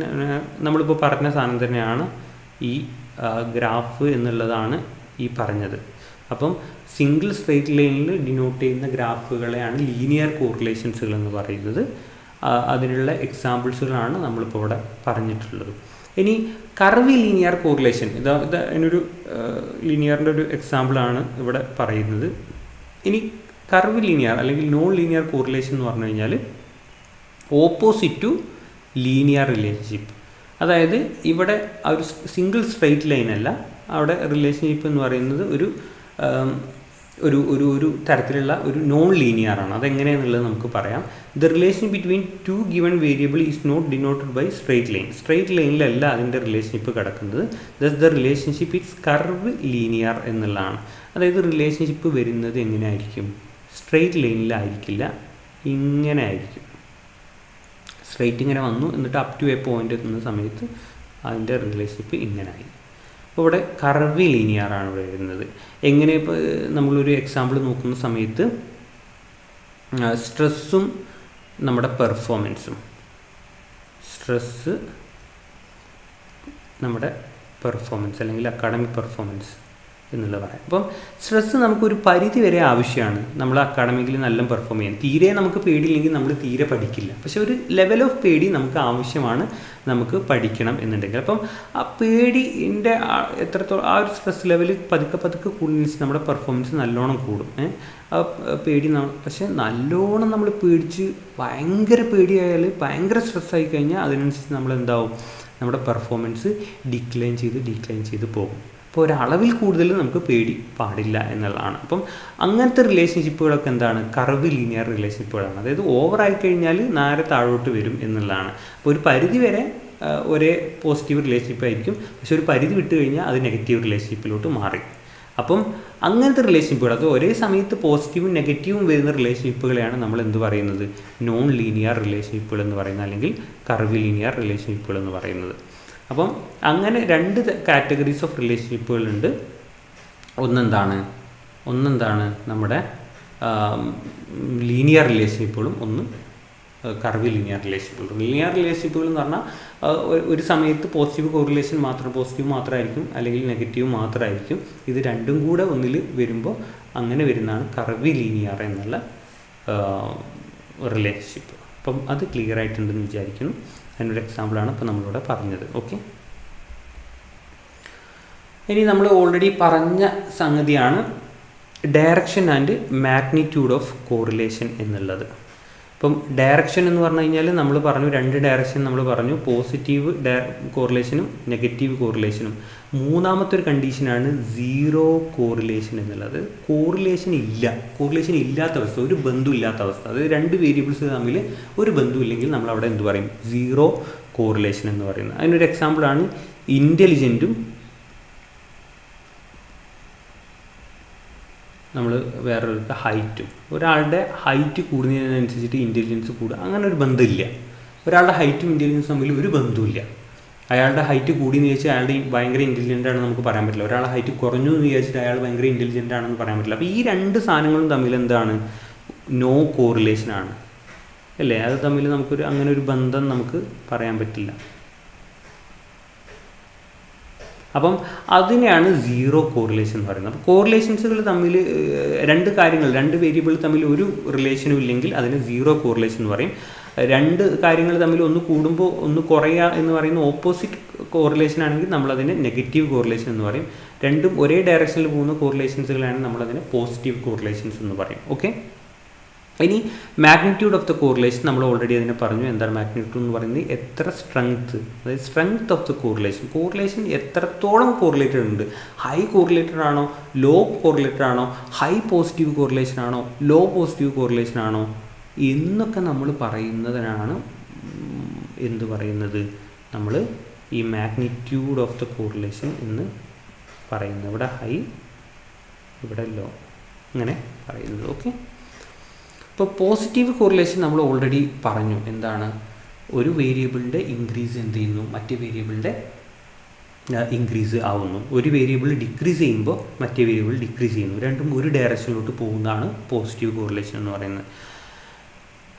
നമ്മളിപ്പോൾ പറഞ്ഞ സാധനം തന്നെയാണ് ഈ ഗ്രാഫ് എന്നുള്ളതാണ് ഈ പറഞ്ഞത്. അപ്പം സിംഗിൾ സ്ട്രെയിറ്റ് ലൈനിൽ ഡിനോട്ട് ചെയ്യുന്ന ഗ്രാഫുകളെയാണ് ലീനിയർ കോറിലേഷൻസുകൾ എന്ന് പറയുന്നത്. അതിനുള്ള എക്സാമ്പിൾസുകളാണ് നമ്മളിപ്പോൾ ഇവിടെ പറഞ്ഞിട്ടുള്ളത്. ഇനി കർവ് ലീനിയർ കോറിലേഷൻ, ഇത് അതിനൊരു ലീനിയറിൻ്റെ ഒരു എക്സാമ്പിളാണ് ഇവിടെ പറയുന്നത്. ഇനി കർവ് ലീനിയർ അല്ലെങ്കിൽ നോൺ ലീനിയർ കോറിലേഷൻ എന്ന് പറഞ്ഞു കഴിഞ്ഞാൽ ഓപ്പോസിറ്റ് ടു ലീനിയർ റിലേഷൻഷിപ്പ്. അതായത് ഇവിടെ ആ ഒരു സിംഗിൾ സ്ട്രെയിറ്റ് ലൈൻ അല്ല, അവിടെ റിലേഷൻഷിപ്പ് എന്ന് പറയുന്നത് ഒരു ഒരു ഒരു ഒരു തരത്തിലുള്ള ഒരു നോൺ ലീനിയറാണ്. അതെങ്ങനെയാണെന്നുള്ളത് നമുക്ക് പറയാം. The relation between two given variable is not denoted by straight line. Straight ലൈനിലല്ല അതിൻ്റെ റിലേഷൻഷിപ്പ് കിടക്കുന്നത്. Thus the relationship it's curve linear എന്നുള്ളതാണ്. അതായത് റിലേഷൻഷിപ്പ് വരുന്നത് എങ്ങനെയായിരിക്കും? സ്ട്രെയിറ്റ് ലൈനിലായിരിക്കില്ല, ഇങ്ങനെ ആയിരിക്കും. സ്ട്രെയിറ്റ് ഇങ്ങനെ വന്നു, എന്നിട്ട് അപ് ടു എ പോയിൻ്റ് എത്തുന്ന സമയത്ത് അതിൻ്റെ റിലേഷൻഷിപ്പ് ഇങ്ങനെ ആയി. അപ്പോൾ ഇവിടെ കർവ് ലീനിയറാണ് ഇവിടെ വരുന്നത്. എങ്ങനെ? ഇപ്പോൾ നമ്മളൊരു എക്സാമ്പിൾ നോക്കുന്ന സമയത്ത് സ്ട്രെസ്സും നമ്മുടെ പെർഫോമൻസും, സ്ട്രെസ്സ് നമ്മുടെ പെർഫോമൻസ് അല്ലെങ്കിൽ അക്കാഡമിക് പെർഫോമൻസ് എന്നുള്ളത് പറയാം. അപ്പം സ്ട്രെസ്സ് നമുക്കൊരു പരിധി വരെ ആവശ്യമാണ് നമ്മൾ അക്കാഡമിക്കിൽ നല്ല പെർഫോം ചെയ്യാൻ. തീരെ നമുക്ക് പേടിയില്ലെങ്കിൽ നമ്മൾ തീരെ പഠിക്കില്ല. പക്ഷെ ഒരു ലെവൽ ഓഫ് പേടി നമുക്ക് ആവശ്യമാണ് നമുക്ക് പഠിക്കണം എന്നുണ്ടെങ്കിൽ. അപ്പം ആ പേടിൻ്റെ എത്രത്തോളം ആ ഒരു സ്ട്രെസ് ലെവൽ പതുക്കെ പതുക്കെ കൂടുന്നതിന് നമ്മുടെ പെർഫോമൻസ് നല്ലോണം കൂടും. ആ പേടി പക്ഷെ നല്ലോണം നമ്മൾ പേടിച്ച് ഭയങ്കര പേടിയായാൽ, ഭയങ്കര സ്ട്രെസ്സായി കഴിഞ്ഞാൽ അതിനനുസരിച്ച് നമ്മളെന്താവും, നമ്മുടെ പെർഫോമൻസ് ഡിക്ലൈൻ ചെയ്ത് പോകും. അപ്പോൾ ഒരളവിൽ കൂടുതൽ നമുക്ക് പേടി പാടില്ല എന്നുള്ളതാണ്. അപ്പം അങ്ങനത്തെ റിലേഷൻഷിപ്പുകളൊക്കെ എന്താണ്? കർവ് ലീനിയർ റിലേഷൻഷിപ്പുകളാണ്. അതായത് ഓവറായി കഴിഞ്ഞാൽ നേരെ താഴോട്ട് വരും എന്നുള്ളതാണ്. അപ്പോൾ ഒരു പരിധി വരെ ഒരേ പോസിറ്റീവ് റിലേഷൻഷിപ്പ് ആയിരിക്കും, പക്ഷെ ഒരു പരിധി വിട്ട് കഴിഞ്ഞാൽ അത് നെഗറ്റീവ് റിലേഷൻഷിപ്പിലോട്ട് മാറി. അപ്പം അങ്ങനത്തെ റിലേഷൻഷിപ്പുകൾ, അത് ഒരേ സമയത്ത് പോസിറ്റീവും നെഗറ്റീവും വരുന്ന റിലേഷൻഷിപ്പുകളെയാണ് നമ്മൾ എന്ത് പറയുന്നത്? നോൺ ലീനിയർ റിലേഷൻഷിപ്പുകൾ എന്ന് പറയുന്നത്, അല്ലെങ്കിൽ കർവ് ലീനിയർ റിലേഷൻഷിപ്പുകൾ എന്ന് പറയുന്നത്. അപ്പം അങ്ങനെ രണ്ട് കാറ്റഗറീസ് ഓഫ് റിലേഷൻഷിപ്പുകളുണ്ട്. ഒന്നെന്താണ് നമ്മുടെ ലീനിയർ റിലേഷൻഷിപ്പുകളും, ഒന്ന് കർവ് ലീനിയർ റിലേഷൻഷിപ്പുകൾ. ലീനിയർ റിലേഷൻഷിപ്പുകൾ എന്ന് പറഞ്ഞാൽ ഒരു സമയത്ത് പോസിറ്റീവ് മാത്രമായിരിക്കും, അല്ലെങ്കിൽ നെഗറ്റീവ് മാത്രമായിരിക്കും. ഇത് രണ്ടും കൂടെ ഒന്നിൽ വരുമ്പോൾ അങ്ങനെ വരുന്നതാണ് കർവ് ലീനിയർ എന്നുള്ള റിലേഷൻഷിപ്പ്. അപ്പം അത് ക്ലിയർ ആയിട്ടുണ്ടെന്ന് വിചാരിക്കുന്നു. അതിനൊരു എക്സാമ്പിളാണ് ഇപ്പോൾ നമ്മളിവിടെ പറഞ്ഞത്. ഓക്കെ, ഇനി നമ്മൾ ഓൾറെഡി പറഞ്ഞ സംഗതിയാണ് direction and magnitude of correlation എന്നുള്ളത്. ഇപ്പം ഡയറക്ഷൻ എന്ന് പറഞ്ഞു കഴിഞ്ഞാൽ നമ്മൾ പറഞ്ഞു രണ്ട് ഡയറക്ഷൻ നമ്മൾ പറഞ്ഞു, പോസിറ്റീവ് കോറിലേഷനും നെഗറ്റീവ് കോറിലേഷനും. മൂന്നാമത്തെ ഒരു കണ്ടീഷനാണ് സീറോ കോറിലേഷൻ എന്നുള്ളത്. കോറിലേഷൻ ഇല്ലാത്ത അവസ്ഥ, ഒരു ബന്ധം ഇല്ലാത്ത അവസ്ഥ. അതായത് രണ്ട് വേരിയബിൾസ് തമ്മിൽ ഒരു ബന്ധം ഇല്ലെങ്കിൽ നമ്മൾ അവിടെ എന്ത് പറയും? സീറോ കോറിലേഷൻ എന്ന് പറയുന്നത്. അതിനൊരു എക്സാമ്പിളാണ് ഇൻ്റലിജൻറ്റും നമ്മൾ വേറൊരു ഹൈറ്റും. ഒരാളുടെ ഹൈറ്റ് കൂടുന്നതിനനുസരിച്ചിട്ട് ഇൻ്റലിജൻസ് കൂടുക, അങ്ങനെ ഒരു ബന്ധമില്ല. ഒരാളുടെ ഹൈറ്റും ഇൻ്റലിജൻസും തമ്മിൽ ഒരു ബന്ധമില്ല. അയാളുടെ ഹൈറ്റ് കൂടിയെന്ന് ചോദിച്ചാൽ അയാളുടെ ഭയങ്കര ഇൻ്റലിജൻ്റ് ആണെന്ന് നമുക്ക് പറയാൻ പറ്റില്ല. ഒരാളുടെ ഹൈറ്റ് കുറഞ്ഞു എന്ന് വിചാരിച്ചിട്ട് അയാൾ ഭയങ്കര ഇൻ്റലിജൻ്റ് ആണെന്ന് പറയാൻ പറ്റില്ല. അപ്പോൾ ഈ രണ്ട് സാധനങ്ങളും തമ്മിൽ എന്താണ്? നോ കോറിലേഷനാണ്, അല്ലേ? അത് തമ്മിൽ നമുക്കൊരു അങ്ങനെ ഒരു ബന്ധം നമുക്ക് പറയാൻ പറ്റില്ല. അപ്പം അതിനെയാണ് സീറോ കോറിലേഷൻ എന്ന് പറയുന്നത്. അപ്പോൾ കോറിലേഷൻസുകൾ തമ്മിൽ രണ്ട് വേരിയബിൾ തമ്മിൽ ഒരു റിലേഷനും ഇല്ലെങ്കിൽ അതിന് സീറോ കോറിലേഷൻ എന്ന് പറയും. രണ്ട് കാര്യങ്ങൾ തമ്മിൽ ഒന്ന് കൂടുമ്പോൾ ഒന്ന് കുറയുക എന്ന് പറയുന്ന ഓപ്പോസിറ്റ് കോറിലേഷൻ ആണെങ്കിൽ നമ്മളതിനെ നെഗറ്റീവ് കോറിലേഷൻ എന്ന് പറയും. രണ്ടും ഒരേ ഡയറക്ഷനിൽ പോകുന്ന കോറിലേഷൻസുകളാണ് നമ്മളതിനെ പോസിറ്റീവ് കോറിലേഷൻസ് എന്ന് പറയും. ഓക്കെ, ഇനി മാഗ്നിറ്റ്യൂഡ് ഓഫ് ദ കോറിലേഷൻ നമ്മൾ ഓൾറെഡി അതിനെ പറഞ്ഞു. എന്താണ് മാഗ്നിറ്റ്യൂഡ് എന്ന് പറയുന്നത്? എത്ര സ്ട്രെങ്ത്, അതായത് സ്ട്രെങ്ത് ഓഫ് ദ കോറിലേഷൻ എത്രത്തോളം കോറിലേറ്റഡ് ഉണ്ട്. ഹൈ കോറിലേറ്റഡ് ആണോ, ലോ കോറിലേറ്റഡ് ആണോ, ഹൈ പോസിറ്റീവ് കോറിലേഷൻ ആണോ, ലോ പോസിറ്റീവ് കോറിലേഷൻ ആണോ എന്നൊക്കെ നമ്മൾ പറയുന്നതിനാണ് എന്ത് പറയുന്നത്? നമ്മൾ ഈ മാഗ്നിറ്റ്യൂഡ് ഓഫ് ദ കോറിലേഷൻ എന്ന് പറയുന്നത്. ഇവിടെ ഹൈ, ഇവിടെ ലോ, അങ്ങനെ പറയുന്നത്. ഓക്കെ, ഇപ്പോൾ പോസിറ്റീവ് കോറിലേഷൻ നമ്മൾ ഓൾറെഡി പറഞ്ഞു. എന്താണ്? ഒരു വേരിയബിളിൻ്റെ ഇൻക്രീസ് എന്ത് ചെയ്യുന്നു, മറ്റേ വേരിയബിളിൻ്റെ ഇൻക്രീസ് ആവുന്നു. ഒരു വേരിയബിൾ ഡിക്രീസ് ചെയ്യുമ്പോൾ മറ്റേ വേരിയബിൾ ഡിക്രീസ് ചെയ്യുന്നു. രണ്ടും ഒരു ഡയറക്ഷനിലോട്ട് പോകുന്നതാണ് പോസിറ്റീവ് കോറിലേഷൻ എന്ന് പറയുന്നത്.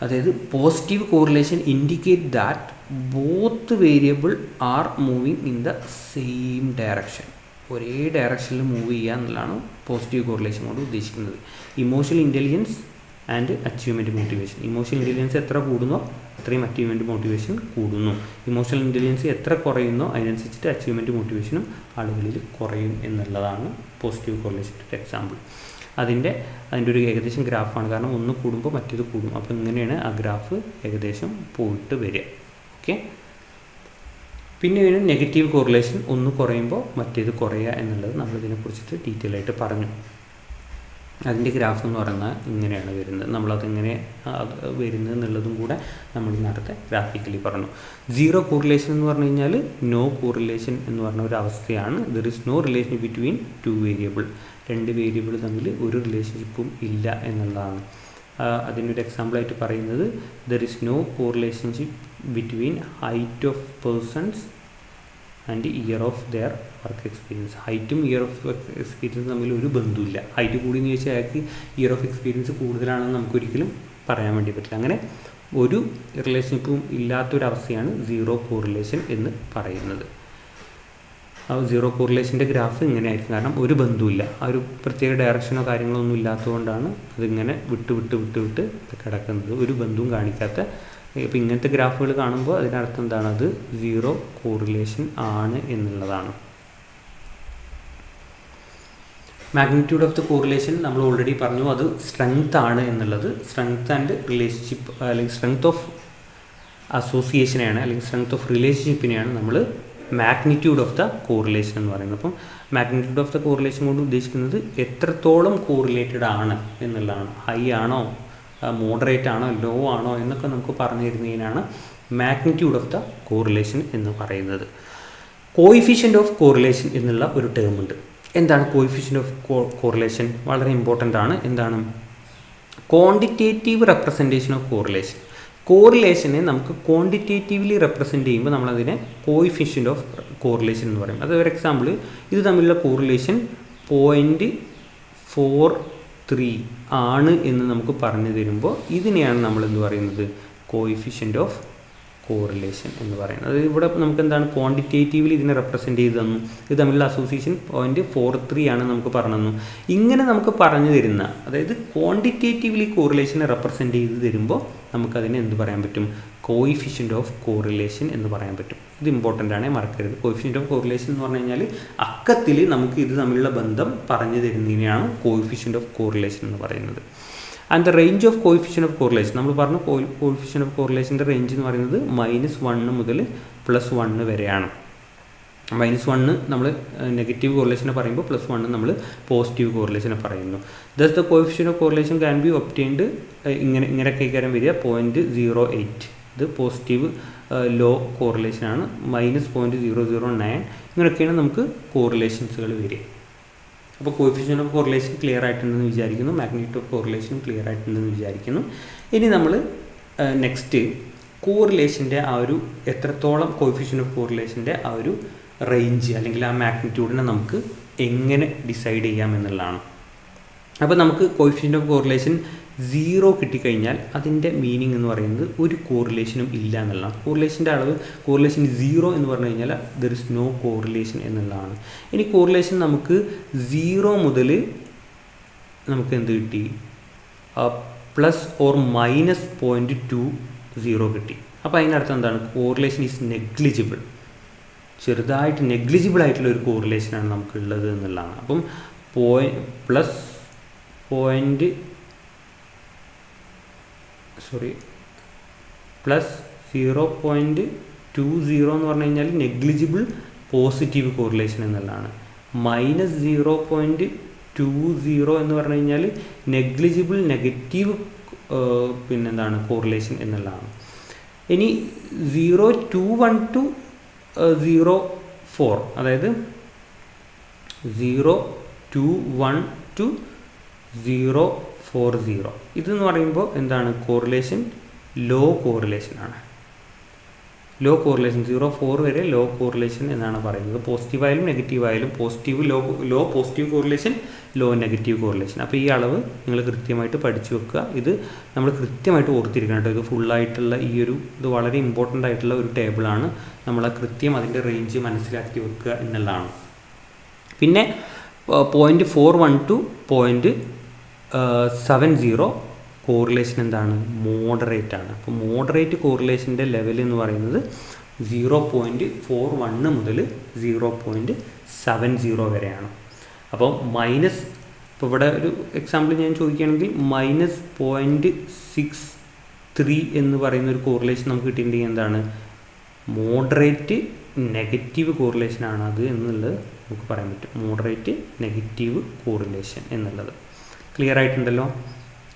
അതായത് positive correlation indicate that both variable are moving in the same direction. ഒരേ ഡയറക്ഷനിൽ മൂവ് ചെയ്യുക എന്നുള്ളതാണ് പോസിറ്റീവ് കോറിലേഷൻ കൊണ്ട് ഉദ്ദേശിക്കുന്നത്. Emotional intelligence and achievement motivation. Emotional intelligence എത്ര കൂടുന്നോ അത്രയും അച്ചീവ്മെൻറ്റ് മോട്ടിവേഷൻ കൂടുന്നു. ഇമോഷണൽ ഇൻ്റലിജൻസ് എത്ര കുറയുന്നോ അതിനനുസരിച്ചിട്ട് അച്ചീവ്മെൻറ്റ് മോട്ടിവേഷനും ആളുകളിൽ കുറയും എന്നുള്ളതാണ് പോസിറ്റീവ് കോറിലേഷൻ്റെ എക്സാമ്പിൾ. അതിൻ്റെ ഒരു ഏകദേശം ഗ്രാഫാണ്. കാരണം ഒന്ന് കൂടുമ്പോൾ മറ്റേത് കൂടും. അപ്പോൾ ഇങ്ങനെയാണ് ആ ഗ്രാഫ് ഏകദേശം പോയിട്ട് വരിക. ഓക്കെ, പിന്നെ ഒരു നെഗറ്റീവ് കോറിലേഷൻ, ഒന്ന് കുറയുമ്പോൾ മറ്റേത് കുറയുക എന്നുള്ളത് നമ്മളിതിനെക്കുറിച്ചിട്ട് ഡീറ്റെയിൽ ആയിട്ട് പറഞ്ഞു. അതിൻ്റെ ഗ്രാഫ് എന്ന് പറയുന്നത് ഇങ്ങനെയാണ് വരുന്നത്. നമ്മളതെങ്ങനെ വരുന്നത് എന്നുള്ളതും കൂടെ നമ്മൾ നേരത്തെ ഗ്രാഫിക്കലി പറഞ്ഞു. സീറോ കോറിലേഷൻ എന്ന് പറഞ്ഞു കഴിഞ്ഞാൽ നോ കോറിലേഷൻ എന്ന് പറഞ്ഞ ഒരു അവസ്ഥയാണ്. There is no relation between two variable, രണ്ട് വേരിയബിൾ തമ്മിൽ ഒരു റിലേഷൻഷിപ്പും ഇല്ല എന്നുള്ളതാണ്. അതിനൊരു എക്സാമ്പിളായിട്ട് പറയുന്നത് there is no correlationship between height of persons and year of their work experience. ഹൈറ്റും ഇയർ ഓഫ് വർക്ക് എക്സ്പീരിയൻസ് തമ്മിൽ ഒരു ബന്ധമില്ല. ഹൈറ്റ് കൂടിയെന്ന് ചോദിച്ചാൽ അയാൾക്ക് ഇയർ ഓഫ് എക്സ്പീരിയൻസ് കൂടുതലാണെന്ന് നമുക്കൊരിക്കലും പറയാൻ വേണ്ടി പറ്റില്ല. അങ്ങനെ ഒരു റിലേഷൻഷിപ്പും ഇല്ലാത്തൊരവസ്ഥയാണ് സീറോ കോറിലേഷൻ എന്ന് പറയുന്നത്. ആ സീറോ കോറിലേഷൻ്റെ ഗ്രാഫ് ഇങ്ങനെ ആയിരിക്കും. കാരണം ഒരു ബന്ധമില്ല, ആ ഒരു പ്രത്യേക ഡയറക്ഷനോ കാര്യങ്ങളോ ഒന്നും ഇല്ലാത്തതുകൊണ്ടാണ് അതിങ്ങനെ വിട്ട് വിട്ട് വിട്ട് വിട്ട് കിടക്കുന്നത്, ഒരു ബന്ധവും കാണിക്കാത്ത. ഇപ്പോൾ ഇങ്ങനത്തെ ഗ്രാഫുകൾ കാണുമ്പോൾ അതിനർത്ഥം എന്താണ്? അത് സീറോ കോറിലേഷൻ ആണ് എന്നുള്ളതാണ്. മാഗ്നിറ്റ്യൂഡ് ഓഫ് ദ കോറിലേഷൻ നമ്മൾ ഓൾറെഡി പറഞ്ഞു, അത് സ്ട്രെങ്ത് ആണ് എന്നുള്ളത്. സ്ട്രെങ്ത് ആൻഡ് റിലേഷൻഷിപ്പ് അല്ലെങ്കിൽ സ്ട്രെങ്ത് ഓഫ് അസോസിയേഷനെയാണ് അല്ലെങ്കിൽ സ്ട്രെങ്ത് ഓഫ് റിലേഷൻഷിപ്പിനെയാണ് നമ്മൾ മാഗ്നിറ്റ്യൂഡ് ഓഫ് ദ കോറിലേഷൻ എന്ന് പറയുന്നത്. അപ്പം മാഗ്നിറ്റ്യൂഡ് ഓഫ് ദ കോറിലേഷൻ കൊണ്ട് ഉദ്ദേശിക്കുന്നത് എത്രത്തോളം കോറിലേറ്റഡ് ആണ് എന്നുള്ളതാണ്. ഹൈ ആണോ, മോഡറേറ്റ് ആണോ, ലോ ആണോ എന്നൊക്കെ നമുക്ക് പറഞ്ഞു തരുന്നതിനാണ് മാഗ്നിറ്റ്യൂഡ് ഓഫ് ദ കോറിലേഷൻ എന്ന് പറയുന്നത്. കോയിഫിഷ്യൻ്റ് ഓഫ് കോറിലേഷൻ എന്നുള്ള ഒരു ടേം ഉണ്ട്. എന്താണ് കോയിഫിഷ്യൻ്റ് ഓഫ് കോറിലേഷൻ? വളരെ ഇമ്പോർട്ടൻ്റ് ആണ്. എന്താണ്? Quantitative representation of correlation. കോറിലേഷനെ നമുക്ക് ക്വാണ്ടിറ്റേറ്റീവ്ലി റെപ്രസെൻറ്റ് ചെയ്യുമ്പോൾ നമ്മളതിനെ കോയിഫിഷ്യൻ്റ് ഓഫ് കോറിലേഷൻ എന്ന് പറയും. അത് ഒരു എക്സാമ്പിൾ, ഇത് തമ്മിലുള്ള കോറിലേഷൻ 0.43 ആണ് എന്ന് നമുക്ക് പറഞ്ഞു തരുമ്പോൾ ഇതിനെയാണ് നമ്മൾ എന്ത് പറയുന്നത്? കോയിഫിഷ്യൻ്റ് ഓഫ് കോറിലേഷൻ എന്ന് പറയുന്നത്. അത് ഇവിടെ നമുക്ക് എന്താണ്? ക്വാണ്ടിറ്റേറ്റീവ്ലി ഇതിനെ റെപ്രസെൻറ്റ് ചെയ്ത് തന്നു. ഇത് തമ്മിലുള്ള അസോസിയേഷൻ 0.43 ആണ് നമുക്ക് പറഞ്ഞു തന്നു. ഇങ്ങനെ നമുക്ക് പറഞ്ഞു തരുന്ന, അതായത് ക്വാണ്ടിറ്റേറ്റീവ്ലി കോറിലേഷനെ റെപ്രസെൻറ്റ് ചെയ്ത് തരുമ്പോൾ നമുക്കതിനെ എന്ത് പറയാൻ പറ്റും? കോയിഫിഷ്യൻ്റ് ഓഫ് കോറിലേഷൻ എന്ന് പറയാൻ പറ്റും. ഇത് ഇമ്പോർട്ടൻ്റ് ആണ്, മറക്കരുത്. കോയിഫിഷ്യൻ്റ് ഓഫ് കോറിലേഷൻ എന്ന് പറഞ്ഞു കഴിഞ്ഞാൽ അക്കത്തിൽ നമുക്ക് ഇത് തമ്മിലുള്ള ബന്ധം പറഞ്ഞു തരുന്നതിനെയാണ് കോയിഫിഷ്യൻ്റ് ഓഫ് കോറിലേഷൻ എന്ന് പറയുന്നത്. And the range of coefficient of correlation നമ്മൾ പറഞ്ഞു. കോയിഫിഷ്യൻ്റ് ഓഫ് കോറിലേഷൻ്റെ റേഞ്ച് എന്ന് പറയുന്നത് -1 മുതൽ +1 വരെയാണ്. -1 നമ്മൾ നെഗറ്റീവ് കോറിലേഷനെ പറയുമ്പോൾ +1 നമ്മൾ പോസിറ്റീവ് കോറിലേഷനെ പറയുന്നു. Thus the coefficient of correlation can be obtained ഇങ്ങനെയൊക്കെ കാര്യം വരിക 0.08. ഇത് പോസിറ്റീവ് ലോ കോറിലേഷനാണ്. -0.009 ഇങ്ങനെയൊക്കെയാണ് നമുക്ക് കോറിലേഷൻസുകൾ വരിക. അപ്പോൾ കോയിഫിഷ്യൻ്റ് ഓഫ് കോറിലേഷൻ ക്ലിയർ ആയിട്ടുണ്ടെന്ന് വിചാരിക്കുന്നു. മാഗ്നിറ്റ്യൂഡ് ഓഫ് കോറിലേഷനും ക്ലിയർ ആയിട്ടുണ്ടെന്ന് വിചാരിക്കുന്നു. ഇനി നമ്മൾ നെക്സ്റ്റ് കോറിലേഷൻ്റെ ആ ഒരു എത്രത്തോളം കോയിഫിഷ്യൻ്റ് ഓഫ് കോറിലേഷൻ്റെ ആ ഒരു റേഞ്ച് അല്ലെങ്കിൽ ആ മാഗ്നിറ്റ്യൂഡിനെ നമുക്ക് എങ്ങനെ ഡിസൈഡ് ചെയ്യാം എന്നുള്ളതാണ്. അപ്പോൾ നമുക്ക് കോയിഫിഷ്യൻ്റ് ഓഫ് കോറിലേഷൻ 0 കിട്ടിക്കഴിഞ്ഞാൽ അതിൻ്റെ മീനിങ് എന്ന് പറയുന്നത് ഒരു കോറിലേഷനും ഇല്ല എന്നുള്ളതാണ്. കോറിലേഷൻ്റെ അളവ്, കോറിലേഷൻ 0 എന്ന് പറഞ്ഞു കഴിഞ്ഞാൽ ദർ ഇസ് നോ കോറിലേഷൻ എന്നുള്ളതാണ്. ഇനി കോറിലേഷൻ നമുക്ക് 0 മുതൽ നമുക്ക് എന്ത് കിട്ടി? +or-0.20 കിട്ടി. അപ്പോൾ അതിനർത്ഥം എന്താണ്? Correlation is negligible. ചെറുതായിട്ട് നെഗ്ലിജിബിൾ ആയിട്ടുള്ള ഒരു കോറിലേഷനാണ് നമുക്കുള്ളത് എന്നുള്ളതാണ്. അപ്പം +0.20 എന്ന് പറഞ്ഞു കഴിഞ്ഞാൽ നെഗ്ലിജിബിൾ പോസിറ്റീവ് കോറിലേഷൻ എന്നുള്ളതാണ്. -0.20 എന്ന് പറഞ്ഞു കഴിഞ്ഞാൽ നെഗ്ലിജിബിൾ നെഗറ്റീവ് പിന്നെന്താണ് കോറിലേഷൻ എന്നുള്ളതാണ്. ഇനി 0.21 to 0.4, അതായത് 0.21 to 0.40 ഇതെന്ന് പറയുമ്പോൾ എന്താണ്? കോറിലേഷൻ ലോ കോറിലേഷനാണ്. ലോ കോറിലേഷൻ 0.4 വരെ ലോ കോറിലേഷൻ എന്നാണ് പറയുന്നത്. പോസിറ്റീവായാലും നെഗറ്റീവായാലും low positive correlation, low negative correlation. അപ്പോൾ ഈ അളവ് നിങ്ങൾ കൃത്യമായിട്ട് പഠിച്ചു വെക്കുക. ഇത് നമ്മൾ കൃത്യമായിട്ട് ഓർത്തിരിക്കണം കേട്ടോ. ഇത് ഫുള്ളായിട്ടുള്ള ഇത് വളരെ ഇമ്പോർട്ടൻ്റ് ആയിട്ടുള്ള ഒരു ടേബിളാണ്. നമ്മൾ കൃത്യം അതിൻ്റെ റേഞ്ച് മനസ്സിലാക്കി വെക്കുക എന്നുള്ളതാണ്. പിന്നെ 0.41 to 0.70 കോറിലേഷൻ എന്താണ്? മോഡറേറ്റ് ആണ്. അപ്പോൾ മോഡറേറ്റ് കോറിലേഷൻ്റെ ലെവൽ എന്ന് പറയുന്നത് 0.41 മുതൽ 0.70 വരെയാണ്. അപ്പോൾ ഇപ്പോൾ ഇവിടെ ഒരു എക്സാമ്പിൾ ഞാൻ ചോദിക്കുകയാണെങ്കിൽ -0.63 എന്ന് പറയുന്ന ഒരു കോറിലേഷൻ നമുക്ക് കിട്ടിയിട്ടുണ്ടെങ്കിൽ എന്താണ്? മോഡറേറ്റ് നെഗറ്റീവ് കോറിലേഷനാണ് അത് എന്നുള്ളത് നമുക്ക് പറയാൻ പറ്റും. മോഡറേറ്റ് നെഗറ്റീവ് കോറിലേഷൻ എന്നുള്ളത് ക്ലിയർ ആയിട്ടുണ്ടല്ലോ?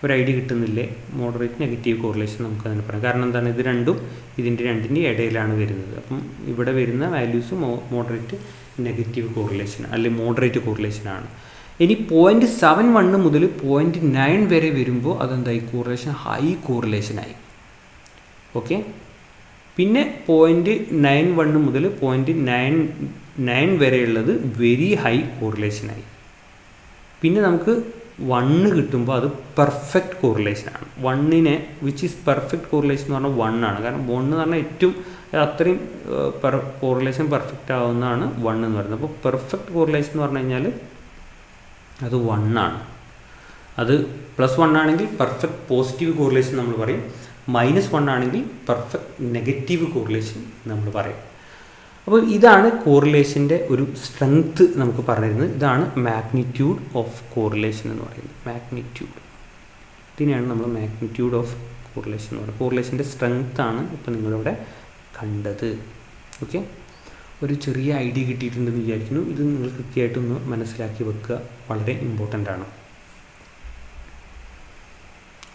ഒരു ഐഡിയ കിട്ടുന്നില്ലേ? മോഡറേറ്റ് നെഗറ്റീവ് കോറിലേഷൻ നമുക്ക് അതിന് പറയാം. കാരണം എന്താണ്? ഇത് രണ്ടും ഇതിൻ്റെ ഇടയിലാണ് വരുന്നത്. അപ്പം ഇവിടെ വരുന്ന വാല്യൂസ് മോഡറേറ്റ് നെഗറ്റീവ് കോറിലേഷൻ അല്ലെങ്കിൽ മോഡറേറ്റ് കോറിലേഷനാണ്. ഇനി 0.71 മുതൽ 0.9 വരെ വരുമ്പോൾ അതെന്തായി? കോറിലേഷൻ ഹൈ കോറിലേഷനായി. ഓക്കെ. പിന്നെ 0.91 മുതൽ 0.99 വരെയുള്ളത് വെരി ഹൈ കോറിലേഷനായി. പിന്നെ നമുക്ക് 1 കിട്ടുമ്പോൾ അത് പെർഫെക്റ്റ് കോറിലേഷനാണ്. 1നെ വിച്ച് ഈസ് പെർഫെക്റ്റ് കോറിലേഷൻ എന്ന് പറഞ്ഞാൽ 1 ആണ്. കാരണം 1 എന്ന് പറഞ്ഞാൽ ഏറ്റവും അത്രയും കോറിലേഷൻ പെർഫെക്റ്റ് ആവുന്നതാണ് 1 എന്ന് പറയുന്നത്. അപ്പോൾ പെർഫെക്റ്റ് കോറിലേഷൻ എന്ന് പറഞ്ഞു കഴിഞ്ഞാൽ അത് 1 ആണ്. അത് +1 ആണെങ്കിൽ പെർഫെക്റ്റ് പോസിറ്റീവ് കോറിലേഷൻ നമ്മൾ പറയും. -1 ആണെങ്കിൽ പെർഫെക്റ്റ് നെഗറ്റീവ് കോറിലേഷൻ നമ്മൾ പറയും. അപ്പോൾ ഇതാണ് കോറിലേഷൻ്റെ ഒരു സ്ട്രെങ്ത്ത് നമുക്ക് പറഞ്ഞിരുന്നത്. ഇതാണ് മാഗ്നിറ്റ്യൂഡ് ഓഫ് കോറിലേഷൻ എന്ന് പറയുന്നത്. മാഗ്നിറ്റ്യൂഡ്, ഇതിനെയാണ് നമ്മൾ മാഗ്നിറ്റ്യൂഡ് ഓഫ് കോറിലേഷൻ എന്ന് പറയുന്നത്. കോറിലേഷൻ്റെ സ്ട്രെങ്ത്താണ് ഇപ്പോൾ നിങ്ങളിവിടെ കണ്ടത്. ഓക്കെ, ഒരു ചെറിയ ഐഡിയ കിട്ടിയിട്ടുണ്ടെന്ന് വിചാരിക്കുന്നു. ഇത് നിങ്ങൾ കൃത്യമായിട്ടൊന്ന് മനസ്സിലാക്കി വെക്കുക, വളരെ ഇമ്പോർട്ടൻ്റ് ആണ്.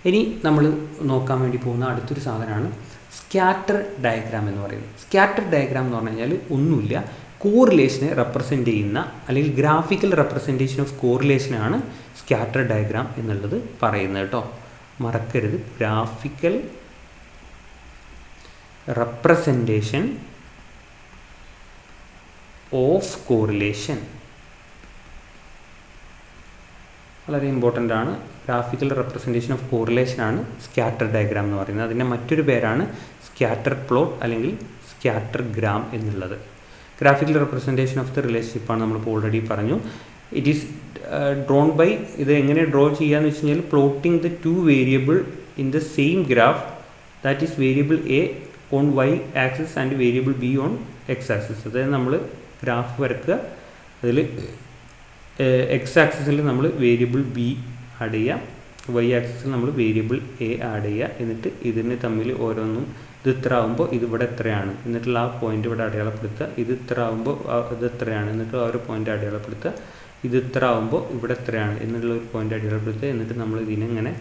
ഇനി നമ്മൾ നോക്കാൻ വേണ്ടി പോകുന്ന അടുത്തൊരു സാധനമാണ് സ്കാറ്റർ ഡയഗ്രാം എന്ന് പറയുന്നത്. സ്കാറ്റർ ഡയഗ്രാം എന്ന് പറഞ്ഞു കഴിഞ്ഞാൽ ഒന്നുമില്ല, കോറിലേഷനെ റെപ്രസെൻ്റ് ചെയ്യുന്ന അല്ലെങ്കിൽ ഗ്രാഫിക്കൽ റെപ്രസെൻറ്റേഷൻ ഓഫ് കോറിലേഷനാണ് സ്കാറ്റർ ഡയഗ്രാം എന്നുള്ളത് പറയുന്നത് കേട്ടോ. മറക്കരുത്, ഗ്രാഫിക്കൽ റെപ്രസെൻറ്റേഷൻ ഓഫ് കോറിലേഷൻ വളരെ ഇമ്പോർട്ടൻ്റ് ആണ്. ഗ്രാഫിക്കൽ റെപ്രസെൻറ്റേഷൻ ഓഫ് കോറിലേഷൻ ആണ് സ്കാറ്റർ ഡയഗ്രാം എന്ന് പറയുന്നത്. അതിൻ്റെ മറ്റൊരു പേരാണ് സ്കാറ്റർ പ്ലോട്ട് അല്ലെങ്കിൽ സ്കാറ്റർ ഗ്രാം എന്നുള്ളത്. ഗ്രാഫിക്കൽ റെപ്രസെൻറ്റേഷൻ ഓഫ് ദ റിലേഷൻഷിപ്പാണ് നമ്മളിപ്പോൾ ഓൾറെഡി പറഞ്ഞു. ഇറ്റ് ഈസ് ഡ്രോൺ ബൈ, ഇത് എങ്ങനെ ഡ്രോ ചെയ്യാന്ന് വെച്ച് കഴിഞ്ഞാൽ plotting the 2 variable in the same graph, that is variable A on Y axis and variable B on X axis. അതായത് നമ്മൾ ഗ്രാഫ് വരക്കുക, അതിൽ എക്സ് ആക്സിസിൽ നമ്മൾ വേരിയബിൾ ബി ആഡ് ചെയ്യുക, വൈ ആക്സിസിൽ നമ്മൾ വേരിയബിൾ എ ആഡ് ചെയ്യുക. എന്നിട്ട് ഇതിന് തമ്മിൽ ഓരോന്നും ഇത് ഇത്ര ആകുമ്പോൾ ഇത് ഇവിടെ എത്രയാണ്, എന്നിട്ടുള്ള ആ പോയിൻ്റ് ഇവിടെ അടയാളപ്പെടുത്തുക. ഇത് ഇത്ര ആകുമ്പോൾ ഇത് എത്രയാണ്, എന്നിട്ട് ആ ഒരു പോയിൻ്റ് അടയാളപ്പെടുത്തുക. ഇത് ഇത്ര ആകുമ്പോൾ ഇവിടെ എത്രയാണ് എന്നുള്ള ഒരു പോയിൻ്റ് അടയാളപ്പെടുത്തുക. എന്നിട്ട് നമ്മൾ ഇതിനെങ്ങനെ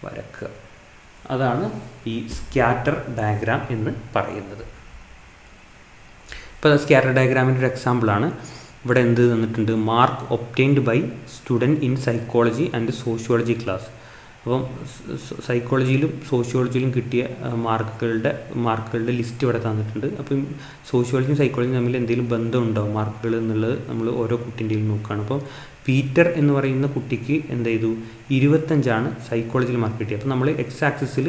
വരക്കുക. അതാണ് ഈ സ്കാറ്റർ ഡയഗ്രാം എന്ന് പറയുന്നത്. ഇപ്പോൾ സ്കാറ്റർ ഡയഗ്രാമിൻ്റെ ഒരു എക്സാമ്പിളാണ് ഇവിടെ എന്ത് തന്നിട്ടുണ്ട്? Mark obtained by student in psychology and sociology class. അപ്പം സൈക്കോളജിയിലും സോഷ്യോളജിയിലും കിട്ടിയ മാർക്കുകളുടെ ലിസ്റ്റ് ഇവിടെ തന്നിട്ടുണ്ട്. അപ്പം സോഷ്യോളജിയും സൈക്കോളജിയും തമ്മിൽ എന്തെങ്കിലും ബന്ധമുണ്ടാവും മാർക്കുകൾ എന്നുള്ളത് നമ്മൾ ഓരോ കുട്ടിൻ്റെയും നോക്കുകയാണ്. അപ്പം പീറ്റർ എന്ന് പറയുന്ന കുട്ടിക്ക് എന്ത് ചെയ്തു? 25 സൈക്കോളജിയിൽ മാർക്ക് കിട്ടി. അപ്പോൾ നമ്മൾ എക്സ് ആക്സിസിൽ